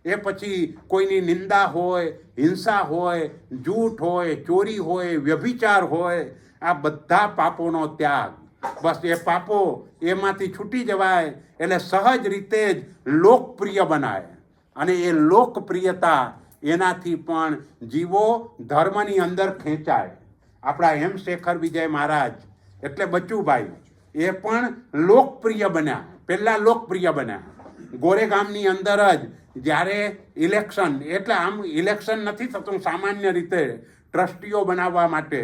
એ પછી કોઈની નિંદા હોય, હિંસા હોય, જૂઠ હોય, ચોરી હોય, વ્યભિચાર હોય, આ બધા પાપોનો ત્યાગ. બસ એ પાપો એમાંથી છૂટી જવાય એટલે સહજ રીતે જ લોકપ્રિય બનાય. અને એ લોકપ્રિયતા એનાથી પણ જીવો ધર્મની અંદર ખેંચાય. આપણા એમ શેખર વિજય મહારાજ એટલે બચુભાઈ એ પણ લોકપ્રિય બન્યા, પહેલા લોકપ્રિય બન્યા. ગોરેગામની અંદર જ જ્યારે ઇલેક્શન, એટલે આમ ઇલેક્શન નથી થતું સામાન્ય રીતે ટ્રસ્ટીઓ બનાવવા માટે,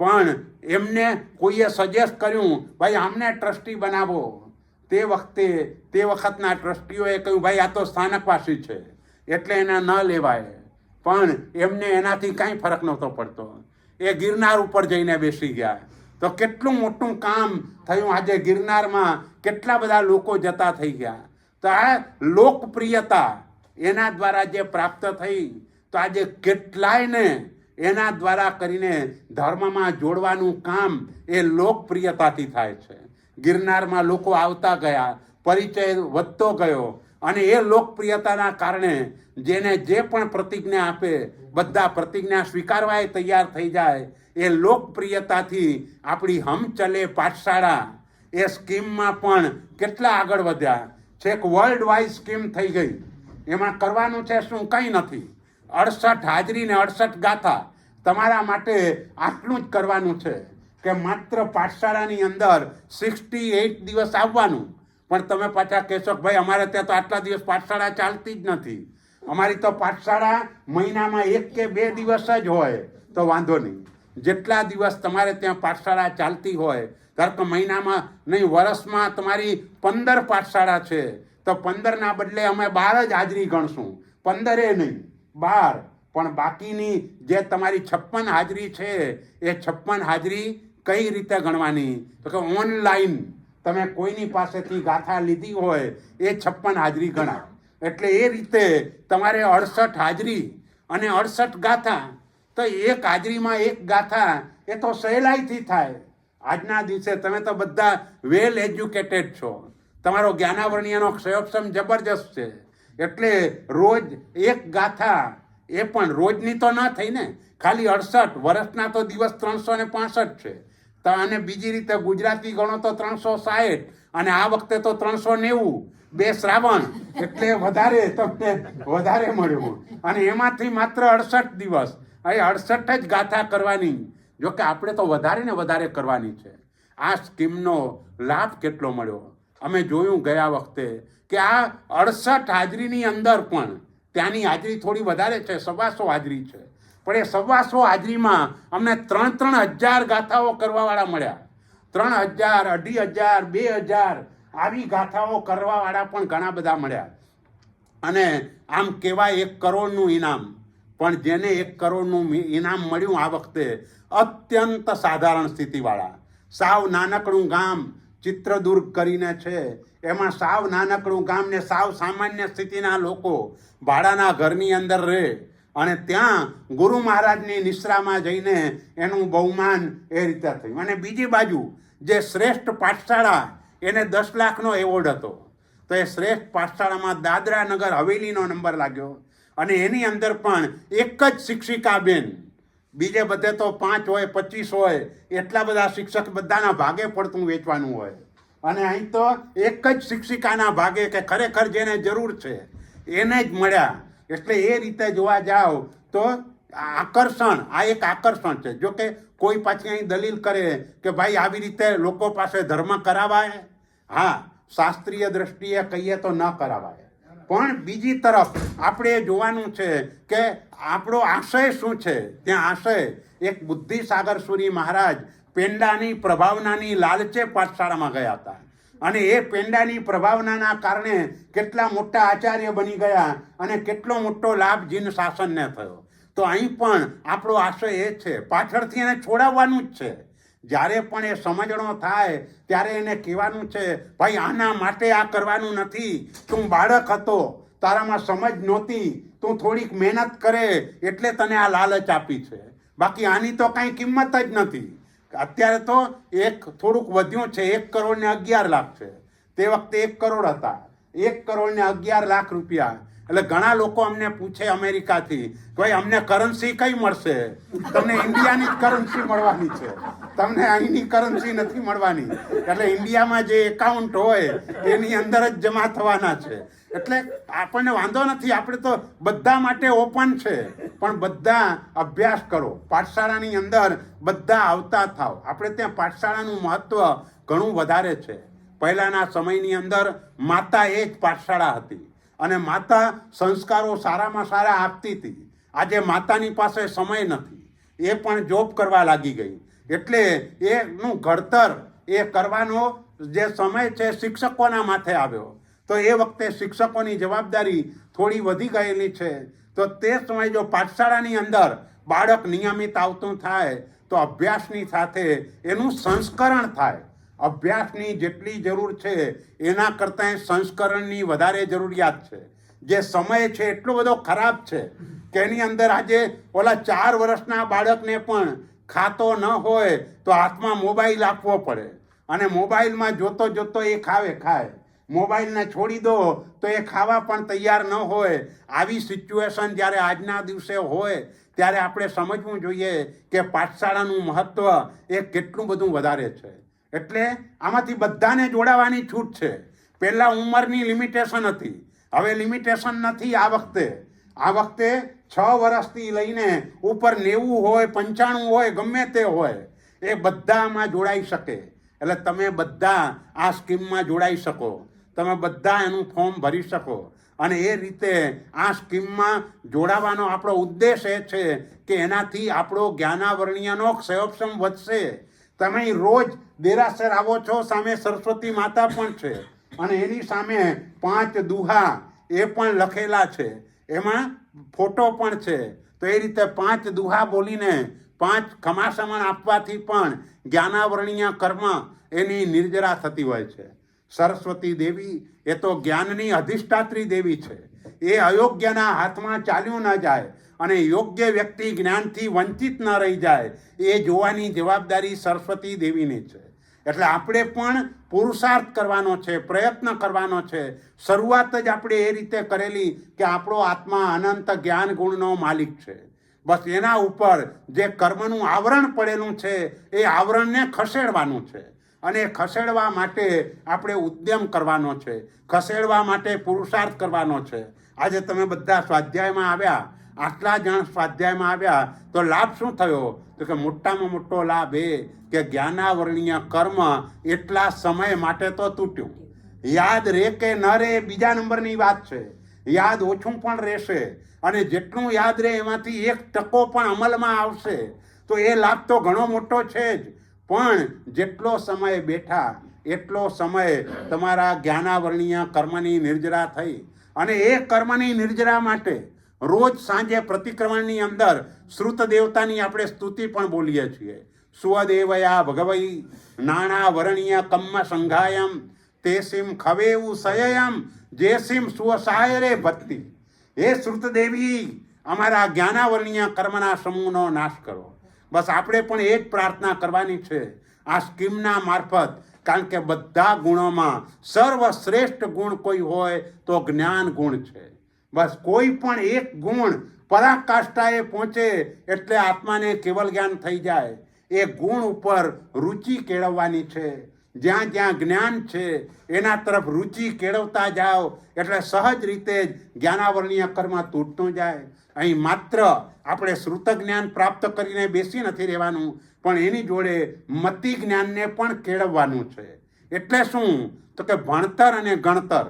પણ એમને કોઈએ સજેસ્ટ કર્યું ભાઈ આમને ટ્રસ્ટી બનાવો. તે વખતના ટ્રસ્ટીઓએ કહ્યું ભાઈ આ તો સ્થાનકવાસી છે એટલે એને ન લેવાય. પણ એમને એનાથી કાંઈ ફરક નહોતો પડતો. એ ગિરનાર ઉપર જઈને બેસી ગયા તો કેટલું મોટું કામ થયું. આજે ગિરનારમાં કેટલા બધા લોકો જતા થઈ ગયા. તો આ લોકપ્રિયતા એના દ્વારા જે પ્રાપ્ત થઈ, તો આજે કેટલાયને એના દ્વારા કરીને ધર્મમાં જોડવાનું કામ એ લોકપ્રિયતાથી થાય છે. ગિરનારમાં લોકો આવતા ગયા, પરિચય વધતો ગયો, અને એ લોકપ્રિયતાના કારણે જેને જે પણ પ્રતિજ્ઞા આપે બધા પ્રતિજ્ઞા સ્વીકારવાય તૈયાર થઈ જાય. એ લોકપ્રિયતાથી આપણી હમચલે પાઠશાળા એ સ્કીમમાં પણ કેટલા આગળ વધ્યા. છેક વર્લ્ડ વાઇડ સ્કીમ થઈ ગઈ. એમાં કરવાનું છે શું? કંઈ નથી. 68 હાજરી ને 68 ગાથા. તમારા માટે આટલું જ કરવાનું છે કે માત્ર પાઠશાળાની અંદર 68 દિવસ આવવાનું. પણ તમે પાછા કહેશો કે ભાઈ અમારે ત્યાં તો આટલા દિવસ પાઠશાળા ચાલતી જ નથી. અમારી તો પાઠશાળા મહિનામાં 1 કે 2 દિવસ જ હોય તો વાંધો નહીં. જેટલા દિવસ તમારે ત્યાં પાઠશાળા ચાલતી હોય, ધારો કે મહિનામાં નહીં, વર્ષમાં તમારી 15 પાઠશાળા છે, તો 15ના બદલે અમે 12 જ હાજરી ગણશું. 15 નહીં, 12. પણ બાકીની જે તમારી 56 હાજરી છે, એ 56 હાજરી કઈ રીતે ગણવાની? તો કે ઓનલાઈન તમે કોઈની પાસેથી ગાથા લીધી હોય એ 56 હાજરી ગણાય. એટલે એ રીતે તમારે 68 હાજરી અને 68 ગાથા. તો એક હાજરીમાં એક ગાથા એ તો સહેલાઈથી થાય. આજના દિવસે તમે તો બધા વેલ એજ્યુકેટેડ છો, તમારો જ્ઞાનાવર્ણ્યનો ક્ષયોક્ષમ જબરજસ્ત છે. એટલે રોજ એક ગાથા, એ પણ રોજની તો ન થઈ ને, ખાલી 68 વર્ષના તો દિવસ 365 છે. તો અને બીજી રીતે ગુજરાતી ગણો તો 360, અને આ વખતે તો 390, 2 શ્રાવણ, એટલે વધારે તમને વધારે મળ્યું. અને એમાંથી માત્ર 68 દિવસ, અહીં 68 જ ગાથા કરવાની. જોકે આપણે તો વધારે ને વધારે કરવાની છે. આ સ્કીમનો લાભ કેટલો મળ્યો અમે જોયું ગયા વખતે કે આ 68 હાજરીની અંદર પણ ત્યાંની હાજરી થોડી વધારે છે, 125 હાજરી છે, પણ એ 125 હાજરીમાં અમને 3,000 ગાથાઓ કરવાવાળા મળ્યા. 3,000, 2,500, 2,000 આવી ગાથાઓ કરવાવાળા પણ ઘણા બધા મળ્યા. અને આમ કહેવાય 1 કરોડનું ઇનામ પણ જેને 1 કરોડનું ઇનામ મળ્યું આ વખતે, અત્યંત સાધારણ સ્થિતિવાળા, સાવ નાનકડું ગામ ચિત્રદુર્ગ કરીને છે, એમાં સાવ નાનકડું ગામ ને સાવ સામાન્ય સ્થિતિના લોકો ભાડાના ઘરની અંદર રહે અને ત્યાં ગુરુ મહારાજની નિશ્રામાં જઈને એનું બહુમાન એ રીતે થયું. અને બીજી બાજુ જે શ્રેષ્ઠ પાઠશાળા એને 10 લાખનો એવોર્ડ હતો, તો એ શ્રેષ્ઠ પાઠશાળામાં દાદરા નગર હવેલીનો નંબર લાગ્યો અને એની અંદર પણ એક જ શિક્ષિકા બેન, બીજે બધે તો 5 હોય 25 હોય, એટલા બધા શિક્ષક બધાના ભાગે પડતું વેચવાનું હોય, અને અહીં તો એક જ શિક્ષિકાના ભાગે કે ખરેખર જેને જરૂર છે એને જ મળ્યા. એટલે એ રીતે જોવા જાઓ તો આકર્ષણ, આ એક આકર્ષણ છે. જો કે કોઈ પાછી અહીં દલીલ કરે કે ભાઈ આવી રીતે લોકો પાસે ધર્મ કરાવાય, હા શાસ્ત્રીય દ્રષ્ટિએ કહીએ તો ન કરાવાય, પણ બીજી તરફ આપણે જોવાનું છે કે આપણો આશય શું છે. ત્યાં આશય એક બુદ્ધિસાગર સુરી મહારાજ પેંડાની પ્રભાવનાની લાલચે પાઠશાળામાં ગયા હતા અને એ પેંડાની પ્રભાવનાના કારણે કેટલા મોટા આચાર્ય બની ગયા અને કેટલો મોટો લાભ જીન શાસનને થયો. તો અહીં પણ આપણો આશય એ છે, પાછળથી એને છોડાવવાનું જ છે. જ્યારે પણ એ સમજણો થાય ત્યારે એને કહેવાનું છે, ભાઈ આના માટે આ કરવાનું નથી, તું બાળક હતો, તારામાં સમજ નહોતી, તું થોડીક મહેનત કરે એટલે તને આ લાલચ આપી છે, બાકી આની તો કાંઈ કિંમત જ નથી. અત્યારે તો થોડુંક વધ્યું છે, 1 કરોડ ને 11 લાખ છે. તે વખતે 1 કરોડ હતા, 1 કરોડ ને 11 લાખ રૂપિયા. એટલે ઘણા લોકો અમને પૂછે અમેરિકાથી, ભાઈ અમને કરન્સી કઈ મળશે? તમને ઇન્ડિયાની જ કરન્સી મળવાની છે, તમને અહીંની કરન્સી નથી મળવાની. એટલે ઇન્ડિયામાં જે એકાઉન્ટ હોય એની અંદર જ જમા થવાના છે. એટલે આપણને વાંધો નથી, આપણે તો બધા માટે ઓપન છે, પણ બધા અભ્યાસ કરો, પાઠશાળાની અંદર બધા આવતા થાવ. આપણે ત્યાં પાઠશાળાનું મહત્વ ઘણું વધારે છે. પહેલાંના સમયની અંદર માતા એ જ પાઠશાળા હતી અને માતા સંસ્કારો સારામાં સારા આપતી હતી. આજે માતાની પાસે સમય નથી, એ પણ જોબ કરવા લાગી ગઈ. એટલે એનું ઘડતર એ કરવાનો જે સમય છે શિક્ષકોના માથે આવ્યો. તો એ વખતે શિક્ષકોની જવાબદારી થોડી વધી ગયેલી છે. તો તે સમયે જો પાઠશાળાની અંદર બાળક નિયમિત આવતું થાય તો અભ્યાસની સાથે એનું સંસ્કરણ થાય. અભ્યાસની જેટલી જરૂર છે એના કરતાં સંસ્કરણની વધારે જરૂરિયાત છે. જે સમય છે એટલો બધો ખરાબ છે કે એની અંદર આજે ઓલા 4 વર્ષના બાળકને પણ ખાતો ન હોય તો હાથમાં મોબાઈલ આપવો પડે અને મોબાઈલમાં જોતો જોતો એ ખાય. મોબાઈલને છોડી દો તો એ ખાવા પણ તૈયાર ન હોય. આવી સિચ્યુએશન જ્યારે આજના દિવસે હોય ત્યારે આપણે સમજવું જોઈએ કે પાઠશાળાનું મહત્ત્વ એ કેટલું બધું વધારે છે. એટલે આમાંથી બધાને જોડાવાની છૂટ છે. પહેલાં ઉંમરની લિમિટેશન હતી, હવે લિમિટેશન નથી. આ વખતે 6 વર્ષથી લઈને ઉપર 90 હોય 95 હોય ગમે તે હોય એ બધામાં જોડાઈ શકે. એટલે તમે બધા આ સ્કીમમાં જોડાઈ શકો, તમે બધા એનું ફોર્મ ભરી શકો અને એ રીતે આ સ્કીમમાં જોડાવાનો આપણો ઉદ્દેશ એ છે કે એનાથી આપણો જ્ઞાનાવરણીયનો ક્ષયોક્ષમ વધશે. તમે રોજ દેરાસર આવો છો, સામે સરસ્વતી માતા પણ છે અને એની સામે 5 દુહા એ પણ લખેલા છે, એમાં ફોટો પણ છે. તો એ રીતે 5 દુહા બોલીને 5 ખમાસમણ આપવાથી પણ જ્ઞાનાવરણીય કર્મ એની નિર્જરા થતી હોય છે. સરસ્વતી દેવી એ તો જ્ઞાનની અધિષ્ઠાત્રી દેવી છે. એ અયોગ્યના હાથમાં ચાલ્યું ન જાય અને યોગ્ય વ્યક્તિ જ્ઞાનથી વંચિત ન રહી જાય એ જોવાની જવાબદારી સરસ્વતી દેવીની છે. એટલે આપણે પણ પુરુષાર્થ કરવાનો છે, પ્રયત્ન કરવાનો છે. શરૂઆત જ આપણે એ રીતે કરેલી કે આપણો આત્મા અનંત જ્ઞાન ગુણનો માલિક છે. બસ એના ઉપર જે કર્મનું આવરણ પડેલું છે એ આવરણને ખસેડવાનું છે અને ખસેડવા માટે આપણે ઉદ્યમ કરવાનો છે, ખસેડવા માટે પુરુષાર્થ કરવાનો છે. આજે તમે બધા સ્વાધ્યાયમાં આવ્યા, આટલા જણ સ્વાધ્યાયમાં આવ્યા તો લાભ શું થયો? તો કે મોટામાં મોટો લાભ એ કે જ્ઞાનાવરણીય કર્મ એટલા સમય માટે તો તૂટ્યું. યાદ રહે કે ન રહે બીજા નંબરની વાત છે. યાદ ઓછું પણ રહેશે અને જેટલું યાદ રહે એમાંથી 1% પણ અમલમાં આવશે તો એ લાભ તો ઘણો મોટો છે જ. પણ જેટલો સમય બેઠા એટલો સમય તમારા જ્ઞાનાવરણીય કર્મની નિર્જરા થઈ અને એ કર્મની નિર્જરા માટે રોજ સાંજે પ્રતિક્રમણની અંદર શ્રુત દેવતાની આપણે સ્તુતિ પણ બોલીએ છીએ. સ્વદેવયા ભગવઈ નાણા વરણીય કમ્મ સંઘાયમ તેસીમ ખવેવું સયયમ જેસીમ સ્વસાય રે ભક્તિ. હે શ્રુતદેવી, અમારા જ્ઞાનાવરણીય કર્મના સમૂહનો નાશ કરો. બસ આપણે પણ એ જ પ્રાર્થના કરવાની છે આ સ્કીમના મારફત. કારણ કે બધા ગુણોમાં સર્વશ્રેષ્ઠ ગુણ કોઈ હોય તો જ્ઞાન ગુણ છે. બસ કોઈ પણ એક ગુણ પરાકાષ્ઠાએ પહોંચે એટલે આત્માને કેવલ જ્ઞાન થઈ જાય. એ ગુણ ઉપર રુચિ કેળવવાની છે. જ્યાં જ્યાં જ્ઞાન છે એના તરફ રુચિ કેળવતા જાઓ એટલે સહજ રીતે જ જ્ઞાનાવરણીય કર્મ તૂટતું જાય. અહીં માત્ર આપણે શ્રુત જ્ઞાન પ્રાપ્ત કરીને બેસી નથી રહેવાનું, પણ એની જોડે મતિ જ્ઞાનને પણ કેળવવાનું છે. એટલે શું તો કે ભણતર અને ગણતર.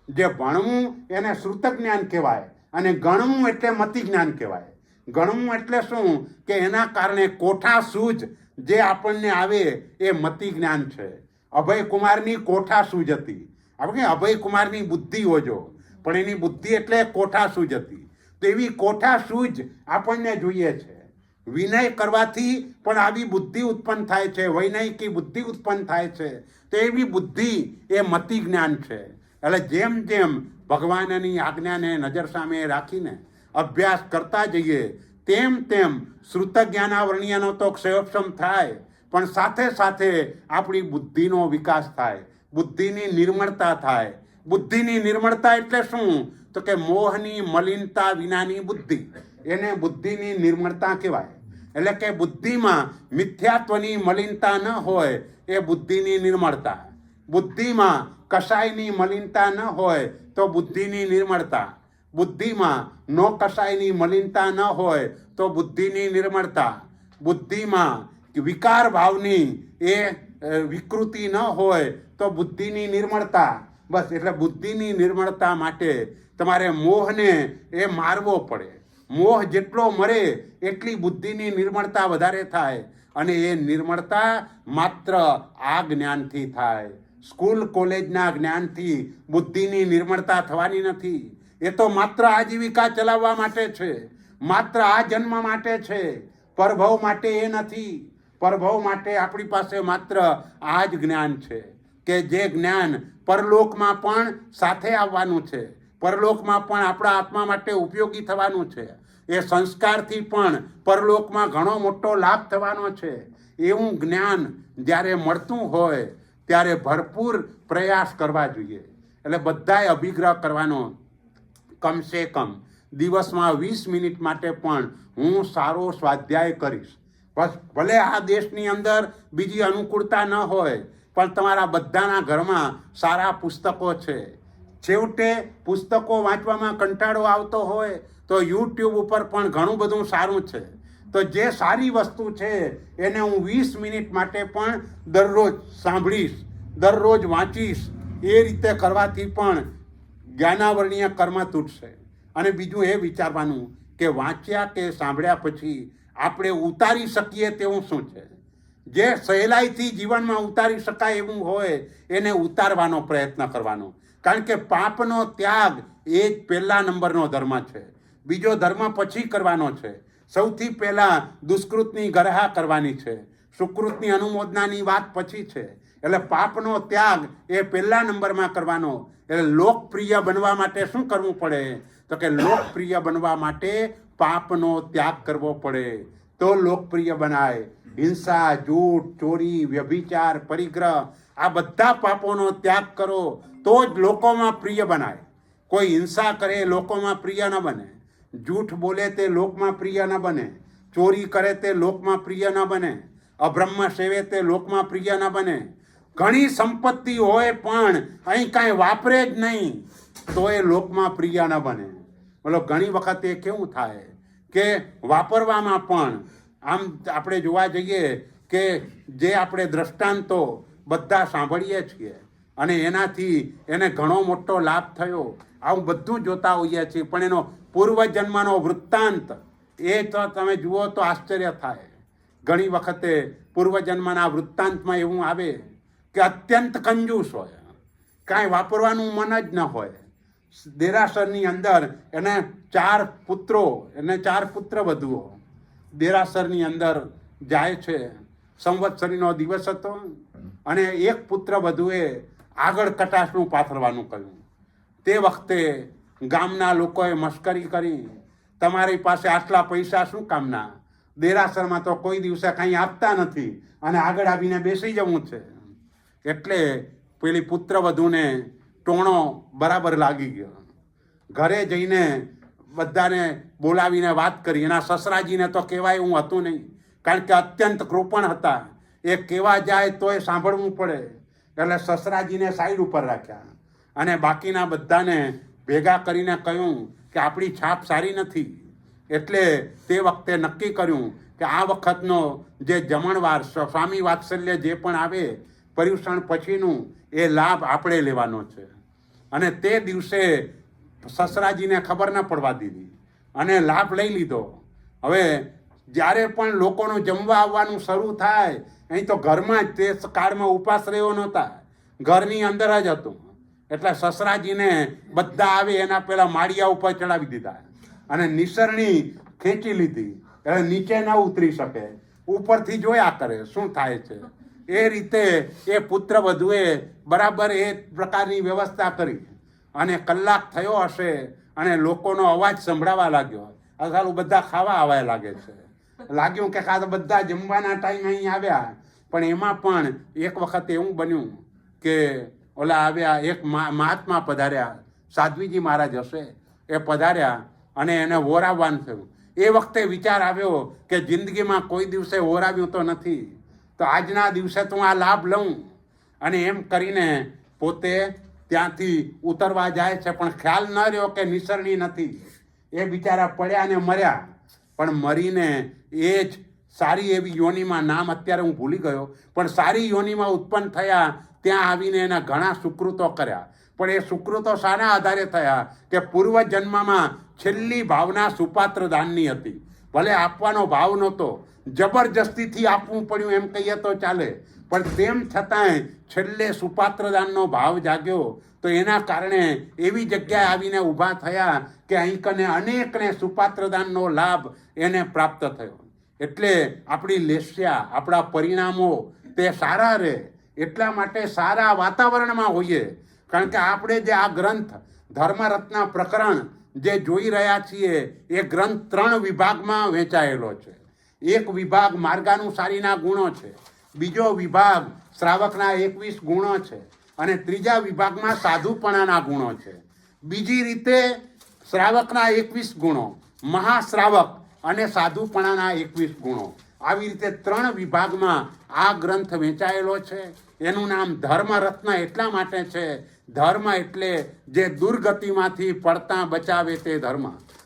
જે ભણવું એને શ્રુત જ્ઞાન કહેવાય અને ગણવું એટલે મતિ જ્ઞાન કહેવાય. ગણવું એટલે શું કે એના કારણે કોઠા સૂઝ જે આપણને આવે એ મતિ જ્ઞાન છે. અભયકુમારની કોઠા સૂઝ હતી. આપણે અભયકુમારની બુદ્ધિ હોજો, પણ એની બુદ્ધિ એટલે કોઠા સૂઝ હતી. તો એવી કોઠા સૂઝ આપણને જોઈએ છે. વિનય કરવાથી પણ આવી બુદ્ધિ ઉત્પન્ન થાય છે, વૈનયિકી બુદ્ધિ ઉત્પન્ન થાય છે. તો એવી બુદ્ધિ એ મતિ જ્ઞાન છે. એટલે જેમ જેમ ભગવાનની આજ્ઞાને નજર સામે રાખીને અભ્યાસ કરતા જઈએ તેમ તેમ શ્રુત જ્ઞાનાવરણીયનો તો ક્ષયોક્ષમ થાય, પણ સાથે સાથે આપણી બુદ્ધિનો વિકાસ થાય, બુદ્ધિની નિર્મળતા થાય. બુદ્ધિની નિર્મળતા એટલે શું તો કે મોહની મલિનતા વિનાની બુદ્ધિ, એને બુદ્ધિની નિર્મળતા કહેવાય. એટલે કે બુદ્ધિમાં મિથ્યાત્વની મલિનતા ન હોય એ બુદ્ધિની નિર્મળતા. બુદ્ધિમાં કશાયની મલિનતા ન હોય તો બુદ્ધિની નિર્મળતા. બુદ્ધિમાં નો કશાયની મલિનતા ન હોય તો બુદ્ધિની નિર્મળતા. બુદ્ધિમાં વિકાર ભાવની એ વિકૃતિ ન હોય તો બુદ્ધિની નિર્મળતા. બસ એટલે બુદ્ધિની નિર્મળતા માટે તમારે મોહને એ મારવો પડે. મોહ જેટલો મરે એટલી બુદ્ધિની નિર્મળતા વધારે થાય. અને એ નિર્મળતા માત્ર આ જ્ઞાનથી થાય. સ્કૂલ કોલેજના જ્ઞાનથી બુદ્ધિની નિર્મળતા થવાની નથી. એ તો માત્ર આજીવિકા ચલાવવા માટે છે, માત્ર આ જન્મ માટે છે. પરભવ માટે એ નથી. પરભવ માટે આપણી પાસે માત્ર આ જ જ્ઞાન છે કે જે જ્ઞાન પરલોકમાં પણ સાથે આવવાનું છે, પરલોકમાં પણ આપણા આત્મા માટે ઉપયોગી થવાનું છે. એ સંસ્કારથી પણ પરલોકમાં ઘણો મોટો લાભ થવાનો છે. એવું જ્ઞાન જ્યારે મળતું હોય ત્યારે ભરપૂર પ્રયાસ કરવા જોઈએ. એટલે બધાએ અભિગ્રહ કરવાનો. કમસે કમ દિવસમાં 20 મિનિટ માટે પણ હું સારો સ્વાધ્યાય કરીશ. બસ ભલે આ દેશની અંદર બીજી અનુકૂળતા ન હોય, પણ તમારા બધાના ઘરમાં સારા પુસ્તકો છે. છેવટે પુસ્તકો વાંચવામાં કંટાળો આવતો હોય તો યુટ્યુબ ઉપર પણ ઘણું બધું સારું છે. તો જે સારી વસ્તુ છે એને હું 20 મિનિટ માટે પણ દરરોજ સાંભળીશ, દરરોજ વાંચીશ. એ રીતે કરવાથી પણ જ્ઞાનાવરણીય કર્મ તૂટશે. અને બીજું એ વિચારવાનું કે વાંચ્યા કે સાંભળ્યા પછી આપણે ઉતારી શકીએ તેવું શું છે. જે સહેલાઈથી જીવનમાં ઉતારી શકાય એવું હોય એને ઉતારવાનો પ્રયત્ન કરવાનો. કારણ કે પાપનો ત્યાગ એ જ પહેલા નંબરનો ધર્મ છે. બીજો ધર્મ પછી કરવાનો છે. સૌથી પહેલાં દુષ્કૃતની ગરહા કરવાની છે, સુકૃતની અનુમોદનાની વાત પછી છે. એટલે પાપનો ત્યાગ એ પહેલા નંબરમાં કરવાનો. એટલે લોકપ્રિય બનવા માટે શું કરવું પડે તો કે લોકપ્રિય બનવા માટે પાપનો ત્યાગ કરવો પડે તો લોકપ્રિય બનાય. હિંસા, જૂઠ, ચોરી, વ્યભિચાર, પરિગ્રહ આ બધા પાપોનો ત્યાગ કરો તો જ લોકોમાં પ્રિય બનાય. કોઈ હિંસા કરે લોકોમાં પ્રિય ન બને, જૂઠ બોલે તે લોકમાં પ્રિય ન બને, ચોરી કરે તે લોકમાં પ્રિય ન બને, અબ્રહ્મ સેવે તે લોકમાં પ્રિય ન બને. ઘણી સંપત્તિ હોય પણ અહીં કાંઈ વાપરે જ નહીં તો એ લોકમાં પ્રિય ન બને. બોલો ઘણી વખત એ કેવું થાય કે વાપરવામાં પણ આમ આપણે જોવા જઈએ કે જે આપણે દ્રષ્ટાંતો બધા સાંભળીએ છીએ અને એનાથી એને ઘણો મોટો લાભ થયો આવું બધું જોતા હોઈએ છીએ, પણ એનો પૂર્વજન્મનો વૃત્તાંત એ તો તમે જુઓ તો આશ્ચર્ય થાય. ઘણી વખતે પૂર્વજન્મના વૃત્તાંતમાં એવું આવે કે અત્યંત કંજૂસ હોય, કાંઈ વાપરવાનું મન જ ન હોય, દેરાસરની અંદર એને 4 પુત્રો, એને 4 પુત્ર વધુઓ દેરાસરની અંદર જાય છે. સંવત્સરીનો દિવસ હતો અને એક પુત્ર વધુએ આગળ કટાશનું પાથરવાનું કહ્યું. તે વખતે ગામના લોકોએ મશ્કરી કરી, તમારી પાસે આટલા પૈસા શું કામના? દેરાસરમાં તો કોઈ દિવસે કંઈ આપતા નથી અને આગળ આવીને બેસી જવું છે. એટલે પેલી પુત્રવધૂને ટોણો બરાબર લાગી ગયો. ઘરે જઈને બધાને બોલાવીને વાત કરી. એના સસરાજીને તો કહેવાય એવું હતું નહીં, કારણ કે અત્યંત કૃપણ હતા. એ કહેવા જાય તોય સાંભળવું પડે. એટલે સસરાજીને સાઈડ ઉપર રાખ્યા અને બાકીના બધાને ભેગા કરીને કહ્યું કે આપણી છાપ સારી નથી. એટલે તે વખતે નક્કી કર્યું કે આ વખતનો જે જમણવાર, સ્વામી વાત્સલ્ય જે પણ આવે પર્યુષણ પછીનું, એ લાભ આપણે લેવાનો છે. અને તે દિવસે સસરાજીને ખબર ન પડવા દીધી અને લાભ લઈ લીધો. હવે જ્યારે પણ લોકોનું જમવા આવવાનું શરૂ થાય, અહીં તો ઘરમાં જ તે કાળમાં ઉપાસ રહ્યો નહોતા, ઘરની અંદર જ હતું. એટલે સસરાજીને બધા આવે એના પેલા માળિયા ઉપર ચડાવી દીધા અને નિસરણી ખેંચી લીધી. એટલે નીચે ન ઉતરી શકે, ઉપરથી જોયા કરે શું થાય છે. એ રીતે એ પુત્ર વધુએ બરાબર એ પ્રકારની વ્યવસ્થા કરી અને કલાક થયો હશે અને લોકોનો અવાજ સંભળાવા લાગ્યો. આ સારું બધા ખાવા આવવા લાગે છે. લાગ્યું કે કાં તો બધા જમવાના ટાઈમ અહીં આવ્યા, પણ એમાં પણ એક વખત એવું બન્યું કે ઓલા આવ્યા, એક મહાત્મા પધાર્યા, સાધ્વીજી મહારાજ હશે, એ પધાર્યા અને એને ઓરાવવાનું થયું. એ વખતે વિચાર આવ્યો કે જિંદગીમાં કોઈ દિવસે ઓરાવ્યું તો નથી, તો આજના દિવસે તો આ લાભ લઉં. અને એમ કરીને પોતે ત્યાંથી ઉતરવા જાય છે, પણ ખ્યાલ ન રહ્યો કે નિસરણી નથી. એ બિચારા પડ્યા ને મર્યા. પણ મરીને એ જ સારી એવી યોનિમાં, નામ અત્યારે હું ભૂલી ગયો, પણ સારી યોનિમાં ઉત્પન્ન થયા. ત્યાં આવીને એના ઘણા સુકૃતો કર્યા. પણ એ સુકૃતો શાના આધારે થયા કે પૂર્વજન્મમાં છેલ્લી ભાવના સુપાત્ર દાનની હતી. ભલે આપવાનો ભાવ નહોતો, જબરજસ્તીથી આપવું પડ્યું એમ કહીએ તો ચાલે, પણ તેમ છતાંય છેલ્લે સુપાત્ર દાનનો ભાવ જાગ્યો. તો એના કારણે એવી જગ્યાએ આવીને ઊભા થયા કે અહીં કને અનેકને સુપાત્ર દાનનો લાભ એને પ્રાપ્ત થયો. એટલે આપણી લેસ્યા, આપણા પરિણામો તે સારા રહે એટલા માટે સારા વાતાવરણમાં હોઈએ. કારણ કે આપણે જે આ ગ્રંથ ધર્મરત્ન પ્રકરણ જે જોઈ રહ્યા છીએ, એ ગ્રંથ 3 વિભાગમાં વહેંચાયેલો છે. એક વિભાગ માર્ગાનુસારીના ગુણો છે, બીજો વિભાગ શ્રાવકના 21 ગુણો છે અને ત્રીજા વિભાગમાં સાધુપણાના ગુણો છે. બીજી રીતે શ્રાવકના 21 ગુણો, મહાશ્રાવક અને સાધુપણાના 21 ગુણો, આવી રીતે 3 વિભાગમાં આ ગ્રંથ વહેંચાયેલો છે. એનું નામ ધર્મરત્ન એટલા માટે છે, ધર્મ એટલે જે દુર્ગતિમાંથી પડતા બચાવે તે ધર્મ.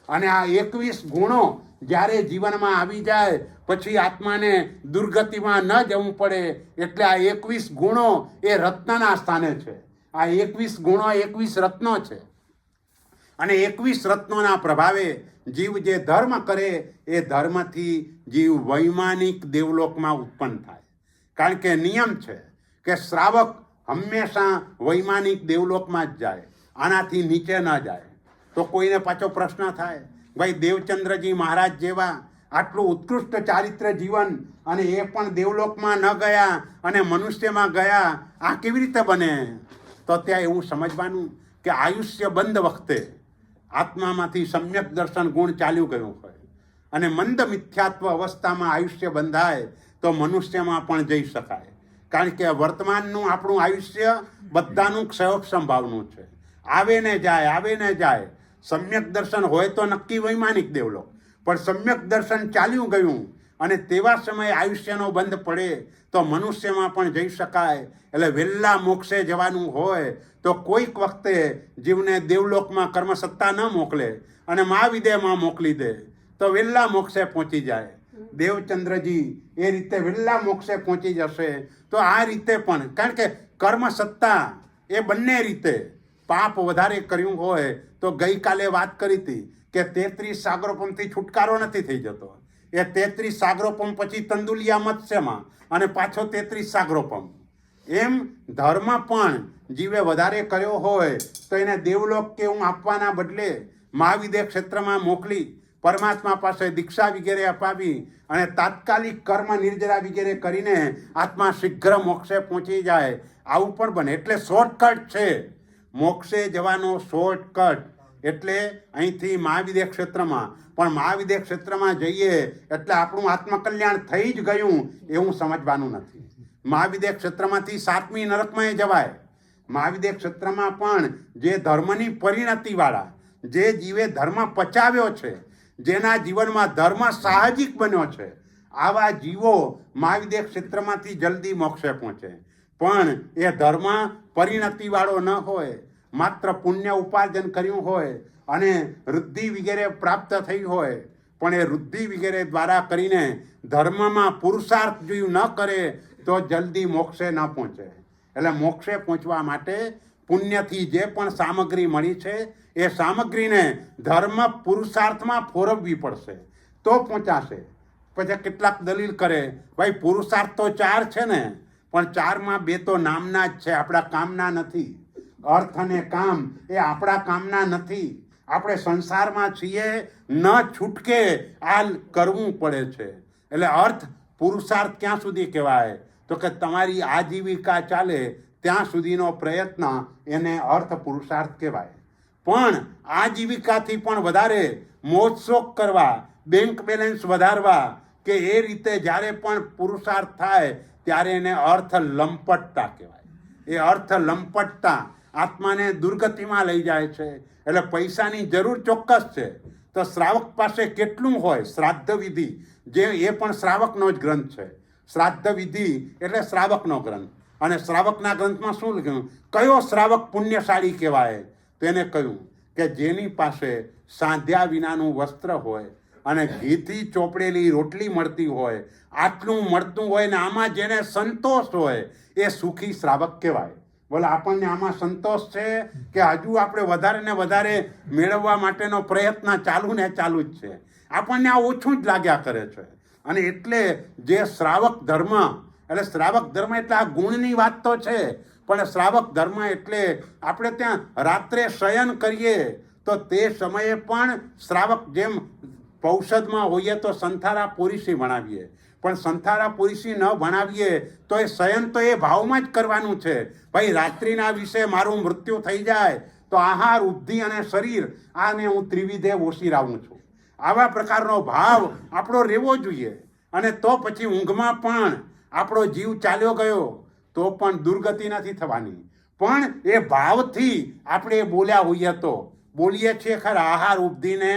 અને આ 21 ગુણો જ્યારે જીવનમાં આવી જાય પછી આત્માને દુર્ગતિમાં ન જવું પડે. એટલે આ 21 ગુણો એ રત્નના સ્થાને છે. આ 21 ગુણો 21 રત્નો છે અને 21 રત્નોના પ્રભાવે જીવ જે ધર્મ કરે એ ધર્મથી જીવ વૈમાનિક દેવલોકમાં ઉત્પન્ન થાય. કારણ કે નિયમ છે કે શ્રાવક હંમેશા વૈમાનિક દેવલોકમાં જ જાય, આનાથી નીચે ન જાય. તો કોઈને પાછો પ્રશ્ન થાય, ભાઈ દેવચંદ્રજી મહારાજ જેવા આટલું ઉત્કૃષ્ટ ચારિત્ર જીવન અને એ પણ દેવલોકમાં ન ગયા અને મનુષ્યમાં ગયા, આ કેવી રીતે બને? તો ત્યાં એવું સમજવાનું કે આયુષ્ય બંધ વખતે આત્મામાંથી સમ્યક દર્શન ગુણ ચાલ્યું ગયું હોય અને મંદ મિથ્યાત્વ અવસ્થામાં આયુષ્ય બંધાય તો મનુષ્યમાં પણ જઈ શકાય. કારણ કે વર્તમાનનું આપણું આયુષ્ય બધાનું ક્ષયોક્ષમભાવનું છે, આવે ને જાય, આવે ને જાય. સમ્યક દર્શન હોય તો નક્કી વૈમાનિક દેવલોક, પણ સમ્યક દર્શન ચાલ્યું ગયું અને તેવા સમયે આયુષ્યનો બંધ પડે તો મનુષ્યમાં પણ જઈ શકાય. એટલે વહેલા મોક્ષે જવાનું હોય તો કોઈક વખતે જીવને દેવલોકમાં કર્મસત્તા ન મોકલે અને મહાવિદેહમાં મોકલી દે તો વહેલા મોક્ષે પહોંચી જાય. દેવચંદ્રજી એ રીતે વહેલા મોક્ષે પહોંચી જશે. તો આ રીતે પણ, કારણ કે કર્મસત્તા એ બંને રીતે, પાપ વધારે કર્યું હોય તો ગઈકાલે વાત કરી હતી કે 33 સાગરોપમથી છુટકારો નથી થઈ જતો. એ 33 સાગરોપમ પછી તંદુલિયા મત્સ્યમાં અને પાછો 33 સાગરોપમ. એમ ધર્મ પણ જીવે વધારે કર્યો હોય તો એને દેવલોક કે હું આપવાના બદલે મહાવિદ્ય ક્ષેત્રમાં મોકલી પરમાત્મા પાસે દીક્ષા વગેરે અપાવી અને તાત્કાલિક કર્મ નિર્જરા વગેરે કરીને આત્મા શીઘ્ર મોક્ષે પહોંચી જાય, આવું પણ બને. એટલે શોર્ટકટ છે મોક્ષે જવાનો, શોર્ટકટ. એટલે અહીંથી મહાવિદ્ય ક્ષેત્રમાં, પણ મહાવિદ્ય ક્ષેત્રમાં જઈએ એટલે આપણું આત્મકલ્યાણ થઈ જ ગયું એવું સમજવાનું નથી. મહાવિદ્ય ક્ષેત્રમાંથી 7મી નરકમાં જવાય. મહાવિદ્ય ક્ષેત્રમાં પણ જે ધર્મની પરિણતિવાળા, જે જીવે ધર્મ પચાવ્યો છે, જેના જીવનમાં ધર્મ સાહજિક બન્યો છે, આવા જીવો મહાવિદ્ય ક્ષેત્રમાંથી જલ્દી મોક્ષે પહોંચે. પણ એ ધર્મ પરિણતિવાળો ન હોય, માત્ર પુણ્ય ઉપાર્જન કર્યું હોય અને વૃદ્ધિ વગેરે પ્રાપ્ત થઈ હોય, પણ એ વૃદ્ધિ વગેરે દ્વારા કરીને ધર્મમાં પુરુષાર્થ જો ન કરે તો જલ્દી મોક્ષે ન પહોંચે. એટલે મોક્ષે પહોંચવા માટે પુણ્યથી જે પણ સામગ્રી મળી છે એ સામગ્રીને ધર્મ પુરુષાર્થમાં ફોરવવી પડશે તો પહોંચાશે. પછી કેટલાક દલીલ કરે, ભાઈ પુરુષાર્થ તો 4 છે ને, પણ 4માં 2 તો નામના જ છે, આપણા કામના નથી. અર્થ અને કામ એ આપણા કામના નથી. આપણે સંસારમાં છીએ, ન છૂટકે આ કરવું પડે છે. એટલે અર્થ પુરુષાર્થ ક્યાં સુધી કહેવાય તો કે તમારી આજીવિકા ચાલે ત્યાં સુધીનો પ્રયત્ન, એને અર્થ પુરુષાર્થ કહેવાય. પણ આજીવિકાથી પણ વધારે મોજશોખ કરવા, બેંક બેલેન્સ વધારવા કે એ રીતે જ્યારે પણ પુરુષાર્થ થાય ત્યારે એને અર્થ લંપટતા કહેવાય. એ અર્થ લંપટતા આત્માને દુર્ગતિમાં લઈ જાય છે. એટલે પૈસાની જરૂર ચોક્કસ છે. તો શ્રાવક પાસે કેટલું હોય? શ્રાદ્ધ વિધિ, જે એ પણ શ્રાવકનો જ ગ્રંથ છે. શ્રાદ્ધ વિધિ એટલે શ્રાવકનો ગ્રંથ. અને શ્રાવકના ગ્રંથમાં શું લખ્યું? કયો શ્રાવક પુણ્યશાળી કહેવાય? તેને કહ્યું કે જેની પાસે સાંધ્યા વિનાનું વસ્ત્ર હોય અને ઘીથી ચોપડેલી રોટલી મળતી હોય, આટલું મળતું હોય ને આમાં જેને સંતોષ હોય એ સુખી શ્રાવક કહેવાય. બોલે આપણને આમાં સંતોષ છે કે હજુ આપણે વધારે ને વધારે મેળવવા માટેનો પ્રયત્ન ચાલુ ને ચાલુ જ છે? આપણને આ ઓછું જ લાગ્યા કરે છે. અને એટલે જે શ્રાવક ધર્મ, એટલે શ્રાવક ધર્મ એટલે આ ગુણની વાત તો છે, પણ શ્રાવક ધર્મ એટલે આપણે ત્યાં રાત્રે શયન કરીએ તો તે સમયે પણ શ્રાવક, જેમ પૌષદમાં હોઈએ તો સંથારા પુરીસી ભણાવીએ, પણ સંથારા પુરીસી ન ભણાવીએ તો એ શયન તો એ ભાવમાં જ કરવાનું છે. ભાઈ રાત્રિના વિશે મારું મૃત્યુ થઈ જાય તો આહાર, બુદ્ધિ અને શરીર આને હું ત્રિવિધે ઓસીરાવું છું, આવા પ્રકારનો ભાવ આપણો રહેવો જોઈએ. અને તો પછી ઊંઘમાં પણ આપણો જીવ ચાલ્યો ગયો તો પણ દુર્ગતિ નથી થવાની. પણ એ ભાવથી આપણે બોલ્યા હોઈએ તો બોલીએ છીએ ખરા, આહાર ઉપધીને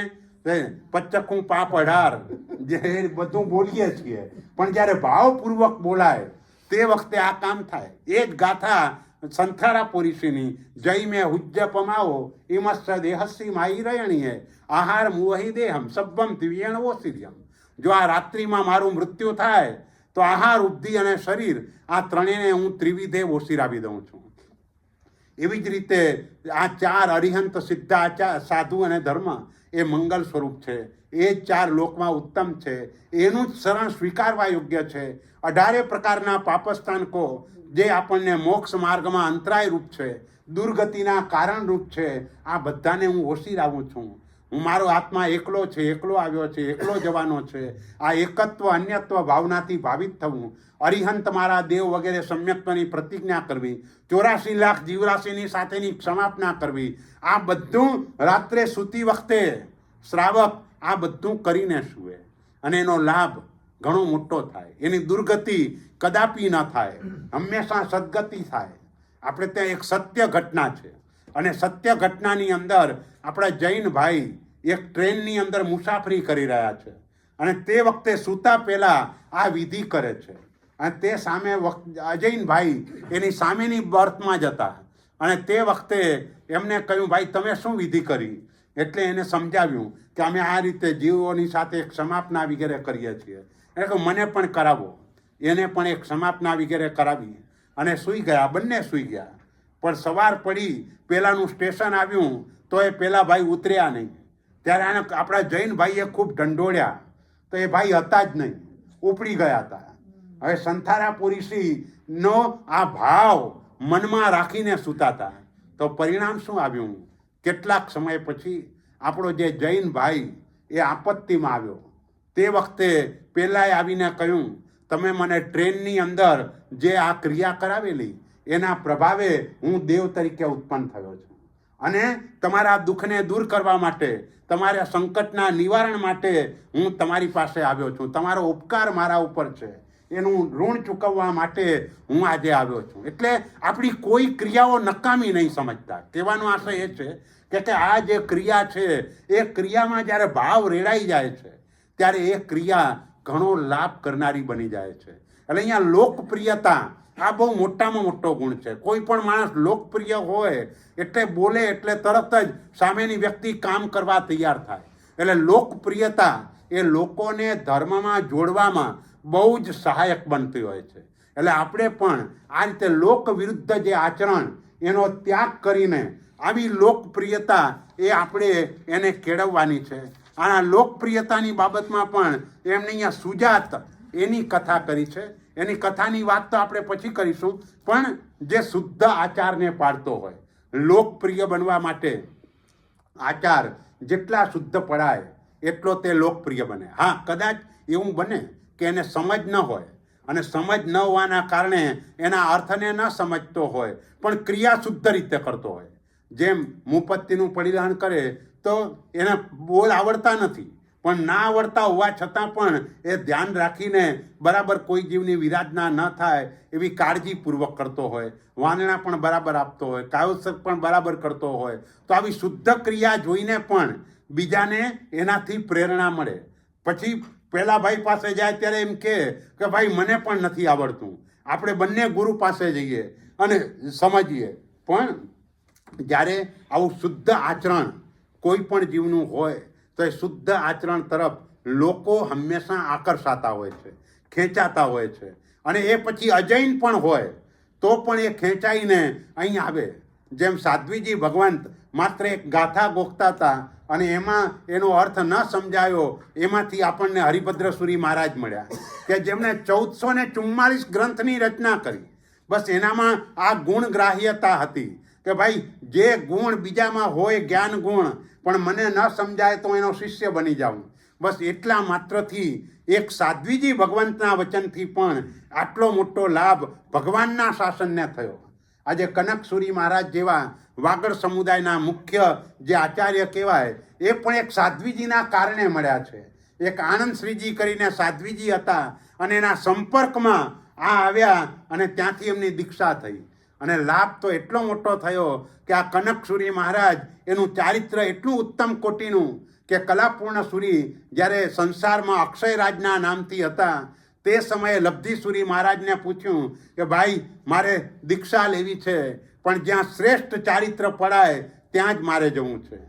પચકું પાપ 18, જે બધું બોલીએ છીએ, પણ જ્યારે ભાવપૂર્વક બોલાય તે વખતે આ કામ થાય. એ જ ગાથા સંથારા પુરીષીની, જય મેં હુજ્જ પમાવો ઇમસ્સ દેહસ્સી માઈ રયણીએ આહાર મુવહી દેહમ સબ્બમ દિવ્યેણ ઓસિર્યમ. જો આ રાત્રિમાં મારું મૃત્યુ થાય તો આહાર, ઉપધિ અને શરીર આ ત્રણેયને હું ત્રિવિધે ઓસિરાવી દઉં છું. એવી જ રીતે આ 4 અરિહંત સિદ્ધ સાધુ અને ધર્મ એ મંગલ સ્વરૂપ છે. એ જ 4 લોકમાં ઉત્તમ છે. એનું જ શરણ સ્વીકારવા યોગ્ય છે. 18 પ્રકારના પાપસ્થાનકો જે આપણને મોક્ષ માર્ગમાં અંતરાય રૂપ છે, દુર્ગતિના કારણ રૂપ છે, આ બધાને હું ઓસિરાવું છું. હું મારો આત્મા એકલો છે, એકલો આવ્યો છે, એકલો જવાનો છે. આ એકત્વ અન્યત્વ ભાવનાથી ભાવિત થવું, અરિહંત મારા દેવ વગેરે સમ્યક્ત્વની પ્રતિજ્ઞા કરવી, 84 લાખ જીવરાશિની સાથેની ક્ષમાપના કરવી, આ બધું રાત્રે સૂતી વખતે શ્રાવક આ બધું કરીને સૂવે અને એનો લાભ ઘણો મોટો થાય. એની દુર્ગતિ કદાપી ન થાય, હંમેશા સદગતિ થાય. આપણે ત્યાં એક સત્ય ઘટના છે, અને સત્ય ઘટનાની અંદર આપણા જૈન ભાઈ એક ટ્રેનની અંદર મુસાફરી કરી રહ્યા છે અને તે વખતે સૂતા પહેલાં આ વિધિ કરે છે. અને તે સામે અજૈન ભાઈ એની સામેની બર્થમાં જ હતા અને તે વખતે એમને કહ્યું, ભાઈ તમે શું વિધિ કરી? એટલે એને સમજાવ્યું કે અમે આ રીતે જીવોની સાથે એક સમાપના વગેરે કરીએ છીએ. એટલે કે મને પણ કરાવો. એને પણ એક સમાપના વગેરે કરાવી અને સૂઈ ગયા. બંને સૂઈ ગયા. પણ સવાર પડી, પહેલાંનું સ્ટેશન આવ્યું તો એ પેલા ભાઈ ઉતર્યા નહીં. ત્યારે આને આપણા જૈન ભાઈએ ખૂબ ઢંઢોળ્યા તો એ ભાઈ હતા જ નહીં, ઉપડી ગયા હતા. હવે સંથારાપુરી શ્રીનો આ ભાવ મનમાં રાખીને સૂતા હતા. તો પરિણામ શું આવ્યું? કેટલાક સમય પછી આપણો જે જૈન ભાઈ એ આપત્તિમાં આવ્યો. તે વખતે પહેલાંય આવીને કહ્યું, તમે મને ટ્રેનની અંદર જે આ ક્રિયા કરાવેલી એના પ્રભાવે હું દેવ તરીકે ઉત્પન્ન થયો છું અને તમારા દુઃખને દૂર કરવા માટે, તમારા સંકટના નિવારણ માટે હું તમારી પાસે આવ્યો છું. તમારો ઉપકાર મારા ઉપર છે, એનું ઋણ ચૂકવવા માટે હું આજે આવ્યો છું. એટલે આપણી કોઈ ક્રિયાઓ નકામી નહીં સમજતા. કહેવાનો આશય એ છે કે આ જે ક્રિયા છે એ ક્રિયામાં જ્યારે ભાવ રેડાઈ જાય છે ત્યારે એ ક્રિયા ઘણો લાભ કરનારી બની જાય છે. એટલે અહીંયા લોકપ્રિયતા આ બહુ મોટામાં મોટો ગુણ છે. કોઈ પણ માણસ લોકપ્રિય હોય એટલે બોલે એટલે તરત જ સામેની વ્યક્તિ કામ કરવા તૈયાર થાય. એટલે લોકપ્રિયતા એ લોકોને ધર્મમાં જોડવામાં બહુ જ સહાયક બનતી હોય છે. એટલે આપણે પણ આ રીતે લોક વિરુદ્ધ જે આચરણ એનો ત્યાગ કરીને આવી લોકપ્રિયતા એ આપણે એને કેળવવાની છે. આ લોકપ્રિયતાની બાબતમાં પણ એમને અહીંયા સુજાત એની કથા કરી છે. એની કથાની વાત તો આપણે પછી કરીશું. પણ જે શુદ્ધ આચારને પાળતો હોય, લોકપ્રિય બનવા માટે આચાર જેટલા શુદ્ધ પડાય એટલો તે લોકપ્રિય બને. હા, કદાચ એવું બને કે એને સમજ ન હોય અને સમજ ન હોવાના કારણે એના અર્થને ન સમજતો હોય પણ ક્રિયા શુદ્ધ રીતે કરતો હોય. જેમ મુપત્તિનું પરિવહન કરે તો એને બોલ આવડતા નથી, પણ ના આવડતા હોવા છતાં પણ એ ધ્યાન રાખીને બરાબર કોઈ જીવની વિરાધના ન થાય એવી કાળજીપૂર્વક કરતો હોય. વાંદણા પણ બરાબર આપતો હોય, કાયોત્સક પણ બરાબર કરતો હોય. તો આવી શુદ્ધ ક્રિયા જોઈને પણ બીજાને એનાથી પ્રેરણા મળે. પછી પેલા ભાઈ પાસે જાય ત્યારે એમ કે ભાઈ મને પણ નથી આવડતું. આપણે બંને ગુરુ પાસે જઈએ અને સમજીએ. પણ જ્યારે આવું શુદ્ધ આચરણ કોઈ પણ જીવનું હોય તો એ શુદ્ધ આચરણ તરફ લોકો હંમેશા આકર્ષાતા હોય છે, ખેંચાતા હોય છે. અને એ પછી અજૈન પણ હોય તો પણ એ ખેંચાઈને અહીં આવે. જેમ સાધ્વીજી ભગવંત માત્ર એક ગાથા ગોખતા હતા અને એમાં એનો અર્થ ન સમજાયો, એમાંથી આપણને હરિભદ્રસુરી મહારાજ મળ્યા કે જેમણે 1444 ગ્રંથની રચના કરી. બસ એનામાં આ ગુણગ્રાહ્યતા હતી કે ભાઈ જે ગુણ બીજામાં હોય, જ્ઞાન ગુણ, પણ મને ન સમજાય તો એનો શિષ્ય બની જાઉં. બસ એટલા માત્રથી એક સાધ્વીજી ભગવંતના વચનથી પણ આટલો મોટો લાભ ભગવાનના શાસનને થયો. આજે કનકસુરી મહારાજ જેવા વાગડ સમુદાયના મુખ્ય જે આચાર્ય કહેવાય એ પણ એક સાધ્વીજીના કારણે મળ્યા છે. એક આનંદ શ્રીજી કરીને સાધ્વીજી હતા અને એના સંપર્કમાં આ આવ્યા અને ત્યાંથી એમની દીક્ષા થઈ. અને લાભ તો એટલો મોટો થયો કે આ કનકસુરી મહારાજ એનું ચારિત્ર એટલું ઉત્તમ કોટીનું કે કલાપૂર્ણ સુરી જ્યારે સંસારમાં અક્ષયરાજના નામથી હતા તે સમયે લબ્ધિસુરી મહારાજને પૂછ્યું કે ભાઈ મારે દીક્ષા લેવી છે, પણ જ્યાં શ્રેષ્ઠ ચારિત્ર પડાય ત્યાં જ મારે જવું છે.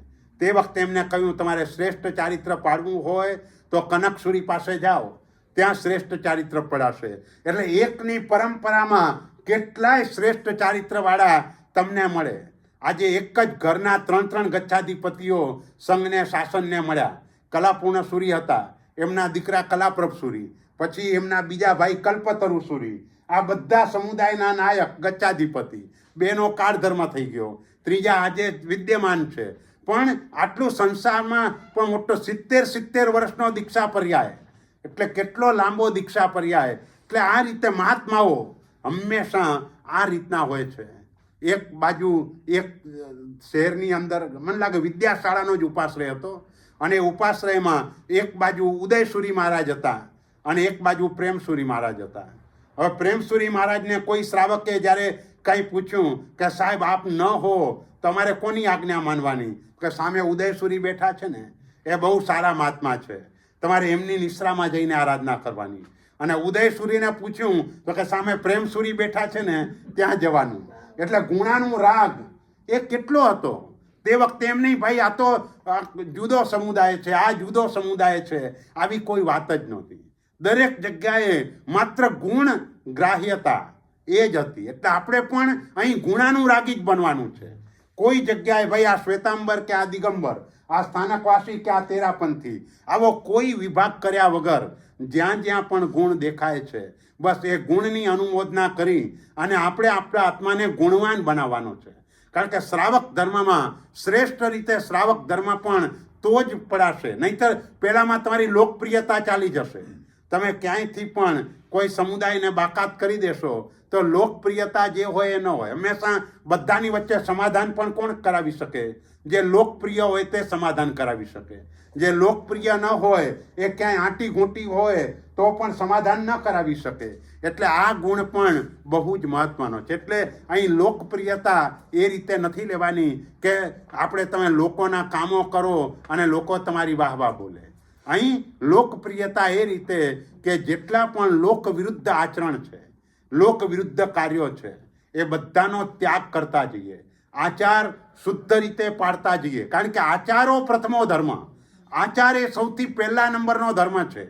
તે વખતે એમને કહ્યું તમારે શ્રેષ્ઠ ચારિત્ર પાડવું હોય તો કનકસુરી પાસે જાઓ, ત્યાં શ્રેષ્ઠ ચારિત્ર પડાશે. એટલે એકની પરંપરામાં કેટલાય શ્રેષ્ઠ ચારિત્રવાળા તમને મળે. આજે એક જ ઘરના 3 ગચ્છાધિપતિઓ સંઘને શાસનને મળ્યા. કલાપૂર્ણ સુરી હતા, એમના દીકરા કલાપ્રભ સુરી, પછી એમના બીજા ભાઈ કલ્પતરુ સુરી. આ બધા સમુદાયના નાયક ગચ્છાધિપતિ. બેનો કાળધર્મ થઈ ગયો, ત્રીજા આજે વિદ્યમાન છે. પણ આટલું સંસારમાં પણ મોટો 70 વર્ષનો દીક્ષા પર્યાય, એટલે કેટલો લાંબો દીક્ષા પર્યાય. એટલે આ રીતે મહાત્માઓ હંમેશા આ રીતના હોય છે. એક બાજુ એક શહેરની અંદર મને લાગે વિદ્યાશાળાનો જ ઉપાશ્રય હતો અને ઉપાશ્રયમાં એક બાજુ ઉદયસુરી મહારાજ હતા અને એક બાજુ પ્રેમસુરી મહારાજ હતા. હવે પ્રેમસુરી મહારાજને કોઈ શ્રાવકે જ્યારે કંઈ પૂછ્યું કે સાહેબ આપ ન હો તમારે કોની આજ્ઞા માનવાની, કે સામે ઉદયસુરી બેઠા છે ને એ બહુ સારા મહાત્મા છે, તમારે એમની નિશ્રામાં જઈને આરાધના કરવાની. અને ઉદયસુરીને પૂછ્યું તો કે સામે પ્રેમસુરી બેઠા છે ને ત્યાં જવાનું. એટલે ગુણાનું રાગ એ કેટલો હતો તે વખતે. એમ નહીં ભાઈ આ તો જુદો સમુદાય છે, આ જુદો સમુદાય છે, આવી કોઈ વાત જ નહોતી. દરેક જગ્યાએ માત્ર ગુણ ગ્રાહ્યતા એ જ હતી. એટલે આપણે પણ અહીં ગુણાનું રાગી જ બનવાનું છે. કોઈ જગ્યાએ ભાઈ આ શ્વેતાંબર કે આ દિગંબર, આ સ્થાનકવાસી કે આ તેરાપંથી, આવો કોઈ વિભાગ કર્યા વગર જ્યાં જ્યાં પણ ગુણ દેખાય છે બસ એ ગુણની અનુમોદના કરી અને આપણે આપણા આત્માને ગુણવાન બનાવવાનો છે. કારણ કે શ્રાવક ધર્મમાં શ્રેષ્ઠ રીતે શ્રાવક ધર્મ પણ તો જ પડાશે, નહીંતર પહેલામાં તમારી લોકપ્રિયતા ચાલી જશે. તમે ક્યાંયથી પણ કોઈ સમુદાયને બાકાત કરી દેશો તો લોકપ્રિયતા જે હોય એ ન હોય. હંમેશા બધાની વચ્ચે સમાધાન પણ કોણ કરાવી શકે? જે લોકપ્રિય હોય તે સમાધાન કરાવી શકે. જે લોકપ્રિય ન હોય એ ક્યાંય આંટી ઘૂંટી હોય તો પણ સમાધાન ન કરાવી શકે. એટલે આ ગુણ પણ બહુ જ મહત્વનો છે. એટલે અહીં લોકપ્રિયતા એ રીતે નથી લેવાની કે આપણે તમે લોકોના કામો કરો અને લોકો તમારી વાહવા બોલે. અહીં લોકપ્રિયતા એ રીતે કે જેટલા પણ લોક વિરુદ્ધ આચરણ છે, લોક વિરુદ્ધ કાર્યો છે, એ બધાનો ત્યાગ કરતા જઈએ, આચાર શુદ્ધ રીતે પાડતા જઈએ. કારણ કે આચારો પ્રથમો ધર્મ. આચાર એ સૌથી પહેલા નંબરનો ધર્મ છે.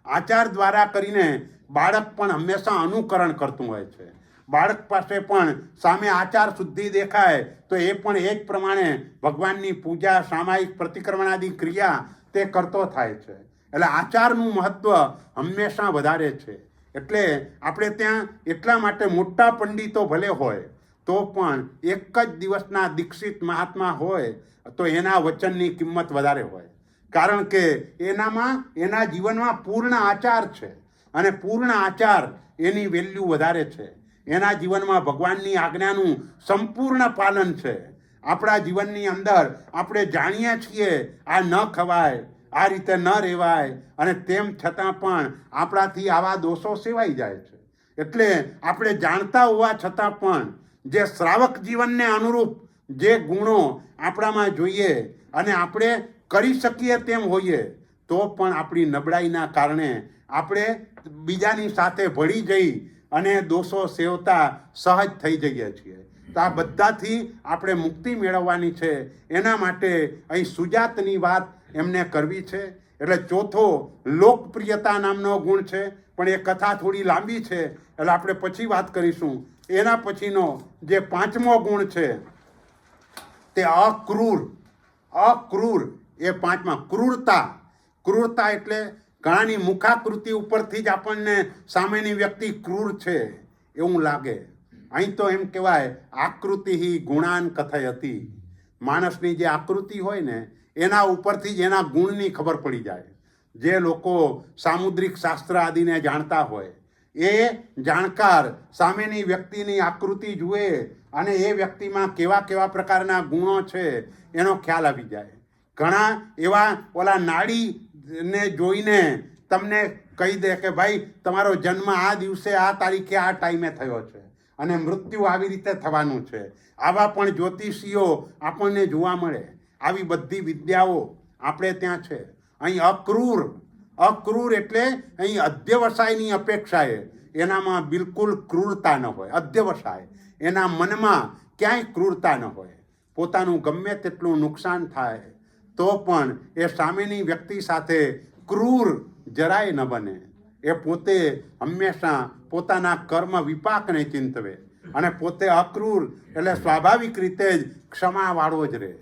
આચાર દ્વારા કરીને બાળક પણ હંમેશા અનુકરણ કરતું હોય છે. બાળક પાસે પણ સામે આચાર શુદ્ધિ દેખાય તો એ પણ એ જ પ્રમાણે ભગવાનની પૂજા, સામાયિક પ્રતિક્રમણાદી ક્રિયા તે કરતો થાય છે. એટલે આચારનું મહત્વ હંમેશા વધારે છે. એટલે આપણે ત્યાં એટલા માટે મોટા પંડિતો ભલે હોય તો પણ એક જ દિવસના દીક્ષિત મહાત્મા હોય તો એના વચનની કિંમત વધારે હોય. કારણ કે એના જીવનમાં પૂર્ણ આચાર છે અને પૂર્ણ આચાર એની વેલ્યુ વધારે છે. એના જીવનમાં ભગવાનની આજ્ઞાનું સંપૂર્ણ પાલન છે. આપણા જીવનની અંદર આપણે જાણીએ છીએ આ ન ખવાય, આ રીતે ન રહેવાય, અને તેમ છતાં પણ આપણાથી આવા દોષો સેવાઈ જાય છે. એટલે આપણે જાણતા હોવા છતાં પણ જે શ્રાવક જીવનને અનુરૂપ જે ગુણો આપણામાં જોઈએ અને આપણે કરી શકીએ તેમ હોઈએ તો પણ આપણી નબળાઈના કારણે આપણે બીજાની સાથે ભળી જઈ અને દોષો સેવતા સહજ થઈ જઈએ છીએ. તો આ બધાથી આપણે મુક્તિ મેળવવાની છે. એના માટે અહીં સુજાતની વાત એમને કરવી છે. એટલે ચોથો લોકપ્રિયતા નામનો ગુણ છે, પણ એ કથા થોડી લાંબી છે એટલે આપણે પછી વાત કરીશું. એના પછીનો જે પાંચમો ગુણ છે તે અક્રૂર. અક્રૂર એ પાંચમા. ક્રૂરતા. ક્રૂરતા એટલે ઘણાની મુખાકૃતિ ઉપરથી જ આપણને સામેની વ્યક્તિ ક્રૂર છે એવું લાગે. અહીં તો એમ કહેવાય આકૃતિ ગુણાન કથયતી. માણસની જે આકૃતિ હોય ને એના ઉપરથી જ એના ગુણની ખબર પડી જાય. જે લોકો સામુદ્રિક શાસ્ત્ર આદિને જાણતા હોય એ જાણકાર સામેની વ્યક્તિની આકૃતિ જુએ અને એ વ્યક્તિમાં કેવા કેવા પ્રકારના ગુણો છે એનો ખ્યાલ આવી જાય. ઘણા એવા ઓલા નાડીને જોઈને તમને કહી દે કે ભાઈ તમારો જન્મ આ દિવસે આ તારીખે આ ટાઈમે થયો છે અને મૃત્યુ આવી રીતે થવાનું છે. આવા પણ જ્યોતિષીઓ આપણને જોવા મળે. આવી બધી વિદ્યાઓ આપણે ત્યાં છે. અહીં અક્રૂર. અક્રૂર એટલે અહીં અધ્યવસાયની અપેક્ષાએ એનામાં બિલકુલ ક્રૂરતા ન હોય. અધ્યવસાય એના મનમાં ક્યાંય ક્રૂરતા ન હોય. પોતાનું ગમે તેટલું નુકસાન થાય તો પણ એ સામેની વ્યક્તિ સાથે ક્રૂર જરાય ન બને. એ પોતે હંમેશા પોતાના કર્મ વિપાકને ચિંતવે અને પોતે અક્રૂર એટલે સ્વાભાવિક રીતે જ ક્ષમાવાળો જ રહે.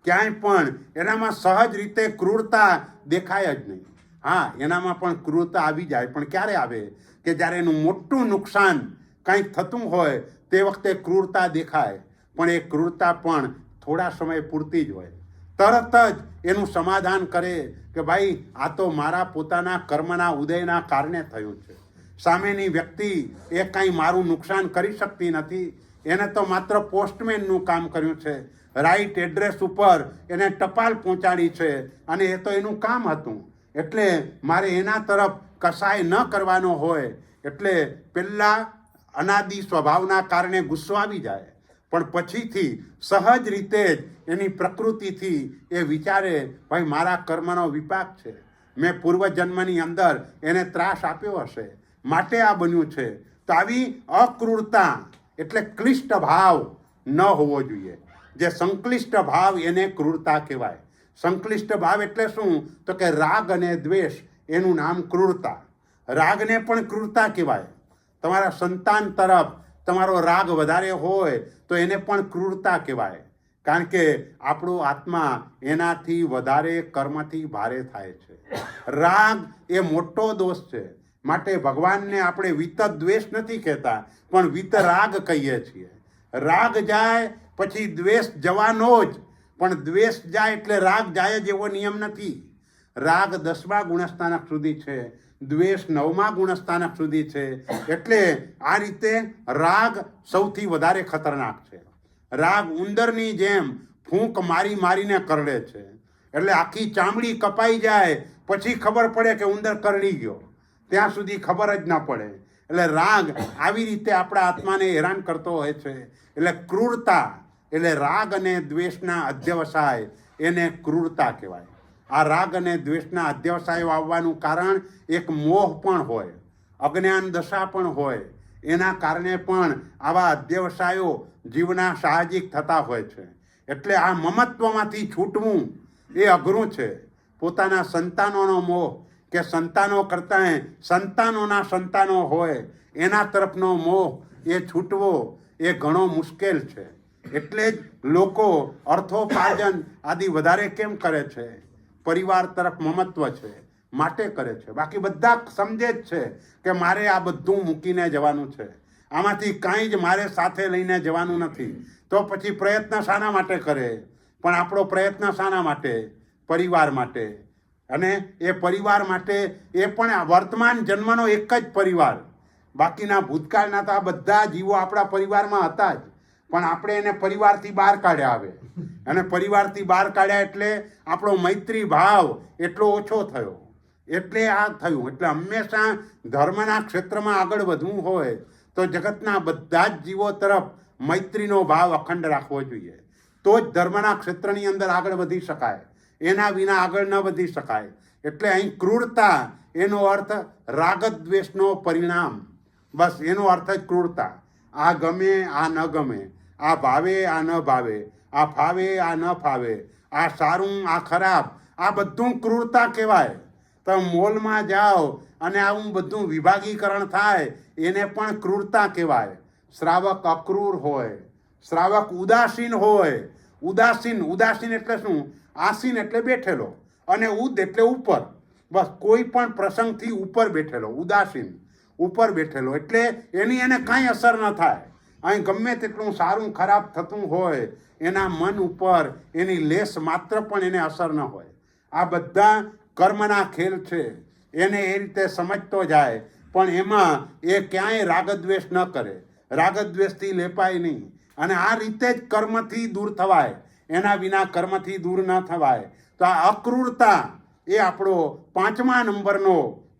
ક્યાંય પણ એનામાં સહજ રીતે ક્રૂરતા દેખાય જ નહીં. હા, એનામાં પણ ક્રૂરતા આવી જાય, પણ ક્યારે આવે કે જ્યારે એનું મોટું નુકસાન કંઈક થતું હોય તે વખતે ક્રૂરતા દેખાય. પણ એ ક્રૂરતા પણ થોડા સમય પૂરતી જ હોય. તરત જ એનું સમાધાન કરે કે ભાઈ આ તો મારા પોતાના કર્મના ઉદયના કારણે થયું છે. સામેની વ્યક્તિ એ કાંઈ મારું નુકસાન કરી શકતી નથી. એને તો માત્ર પોસ્ટમેનનું કામ કર્યું છે. રાઈટ એડ્રેસ ઉપર એને ટપાલ પહોંચાડી છે અને એ તો એનું કામ હતું. એટલે મારે એના તરફ કસાય ન કરવાનો હોય. એટલે પહેલાં અનાદિ સ્વભાવના કારણે ગુસ્સો આવી જાય, પણ પછીથી સહજ રીતે જ એની પ્રકૃતિથી એ વિચારે ભાઈ મારા કર્મનો વિપાક છે, મેં પૂર્વજન્મની અંદર એને ત્રાસ આપ્યો હશે માટે આ બન્યું છે. તો આવી અક્રૂરતા એટલે ક્લિષ્ટ ભાવ ન હોવો જોઈએ. જે સંક્લિષ્ટ ભાવ એને ક્રૂરતા કહેવાય. સંક્લિષ્ટ ભાવ એટલે શું? તો કે રાગ અને દ્વેષ એનું નામ ક્રૂરતા. રાગને પણ ક્રૂરતા કહેવાય. તમારા સંતાન તરફ તમારો રાગ વધારે હોય તો એને પણ ક્રૂરતા કહેવાય. કારણ કે આપણો આત્મા એનાથી વધારે કર્મથી ભારે થાય છે. રાગ એ મોટો દોષ છે. માટે ભગવાનને આપણે વિત દ્વેષ નથી કહેતા, પણ વિતરાગ કહીએ છીએ. રાગ જાય પછી દ્વેષ જવાનો જ, પણ દ્વેષ જાય એટલે રાગ જાય જ એવો નિયમ નથી. રાગ 10મા ગુણસ્થાનક સુધી છે, દ્વેષ 9મા ગુણસ્થાનક સુધી છે. એટલે આ રીતે રાગ સૌથી વધારે ખતરનાક છે. રાગ ઉંદરની જેમ ફૂંક મારી મારીને કરડે છે. એટલે આખી ચામડી કપાઈ જાય પછી ખબર પડે કે ઉંદર કરડી ગયો, ત્યાં સુધી ખબર જ ન પડે. એટલે રાગ આવી રીતે આપણા આત્માને હેરાન કરતો હોય છે. એટલે ક્રૂરતા, એટલે રાગ અને દ્વેષના અધ્યવસાય, એને ક્રૂરતા કહેવાય. આ રાગ અને દ્વેષના અધ્યવસાયો આવવાનું કારણ એક મોહ પણ હોય, અજ્ઞાન દશા પણ હોય. એના કારણે પણ આવા અધ્યવસાયો જીવના સાહજિક થતા હોય છે. એટલે આ મમત્વમાંથી છૂટવું એ અઘરું છે. પોતાના સંતાનોનો મોહ કે સંતાનો કરતાં સંતાનોના સંતાનો હોય એના તરફનો મોહ એ છૂટવો એ ઘણો મુશ્કેલ છે. એટલે જ લોકો અર્થોપાર્જન આદિ વધારે કેમ કરે છે? પરિવાર તરફ મમત્વ છે માટે કરે છે. બાકી બધા સમજે જ છે કે મારે આ બધું મૂકીને જવાનું છે, આમાંથી કાંઈ જ મારે સાથે લઈને જવાનું નથી. તો પછી પ્રયત્ન શાના માટે કરે? પણ આપણો પ્રયત્ન શાના માટે? પરિવાર માટે. અને એ પરિવાર માટે એ પણ આ વર્તમાન જન્મનો એક જ પરિવાર. બાકીના ભૂતકાળના તો આ બધા જીવો આપણા પરિવારમાં હતા જ, પણ આપણે એને પરિવારથી બહાર કાઢ્યા. આવે અને પરિવારથી બહાર કાઢ્યા એટલે આપણો મૈત્રી ભાવ એટલો ઓછો થયો, એટલે આ થયું. એટલે હંમેશા ધર્મના ક્ષેત્રમાં આગળ વધવું હોય તો જગતના બધા જ જીવો તરફ મૈત્રીનો ભાવ અખંડ રાખવો જોઈએ. તો જ ધર્મના ક્ષેત્રની અંદર આગળ વધી શકાય, એના વિના આગળ ન વધી શકાય. એટલે અહીં ક્રૂરતા એનો અર્થ રાગદ્વેષનો પરિણામ, બસ એનો અર્થ જ ક્રૂરતા. આ ગમે આ ન ગમે, આ ભાવે આ ન ભાવે, આ ફાવે આ ન ફાવે, આ સારું આ ખરાબ, આ બધું ક્રૂરતા કહેવાય. તો મોલમાં જાઓ અને આવું બધું વિભાગીકરણ થાય એને પણ ક્રૂરતા કહેવાય. શ્રાવક અક્રૂર હોય, શ્રાવક ઉદાસીન હોય. ઉદાસીન એટલે શું? આસીન એટલે બેઠેલો, અને ઉદ એટલે ઉપર. બસ કોઈ પણ પ્રસંગથી ઉપર બેઠેલો, ઉદાસીન, ઉપર બેઠેલો. એટલે એની એને કાંઈ અસર ન થાય. અહીં ગમે તેટલું સારું ખરાબ થતું હોય, એના મન ઉપર એની લેશ માત્ર પણ એને અસર ન હોય. આ બધા કર્મના ખેલ છે, એને એ રીતે સમજતો જાય. પણ એમાં એ ક્યાંય રાગદ્વેષ ન કરે, રાગદ્વેષથી લેપાય નહીં. અને આ રીતે જ કર્મથી દૂર થવાય, એના વિના કર્મથી દૂર ન થવાય. તો આ અક્રૂરતા એ આપણો 5મા નંબરનો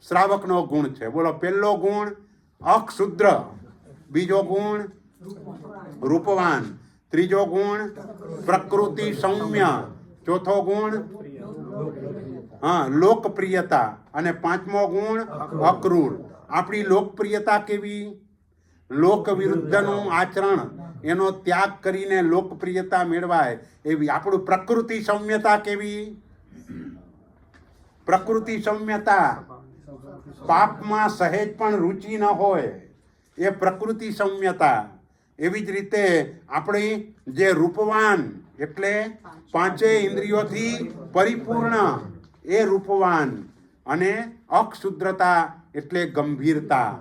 શ્રાવકનો ગુણ છે. બોલો, પહેલો ગુણ અક્ષુદ્ર, બીજો ગુણ રૂપવાન, ત્રીજો ગુણ પ્રકૃતિ સૌમ્ય, ચોથો ગુણ લોકપ્રિયતા, અને 5મો ગુણ અક્રૂર. આપણી લોકપ્રિયતા કેવી? લોક વિરુદ્ધનું આચરણ, એનો ત્યાગ કરીને લોકપ્રિયતા મેળવાય એવી. આપણું પ્રકૃતિ સૌમ્યતા કેવી? પ્રકૃતિ સૌમ્યતા, પાપમાં સહેજ પણ રુચિ ન હોય, એ પ્રકૃતિ સૌમ્યતા. એવી જ રીતે આપણી જે રૂપવાન એટલે 5 ઇન્દ્રિયોથી પરિપૂર્ણ, એ રૂપવાન. અને અક્ષુદ્રતા એટલે ગંભીરતા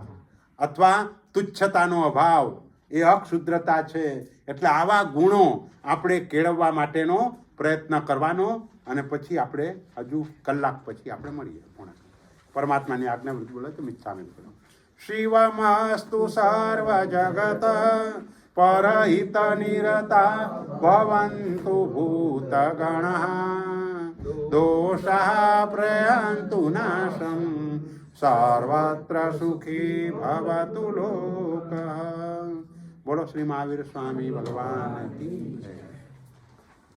અથવા તુચ્છતાનો અભાવ, એ અક્ષુદ્રતા છે. એટલે આવા ગુણો આપણે કેળવવા માટેનો પ્રયત્ન કરવાનો. અને પછી આપણે હજુ કલાક પછી આપણે મળીએ. પરમાત્માની આજ્ઞા બોલે તો મિચ્છામિ કરો. શિવમસ્તુ સર્વ જગત પરહિત નિરતા ભવન્તુ ભૂતગણઃ દોષા પ્રયન્તુ નાશમ સર્વત્ર સુખી ભવતુ લોકઃ. બોલો શ્રી મહાવીર સ્વામી ભગવાન કી જય.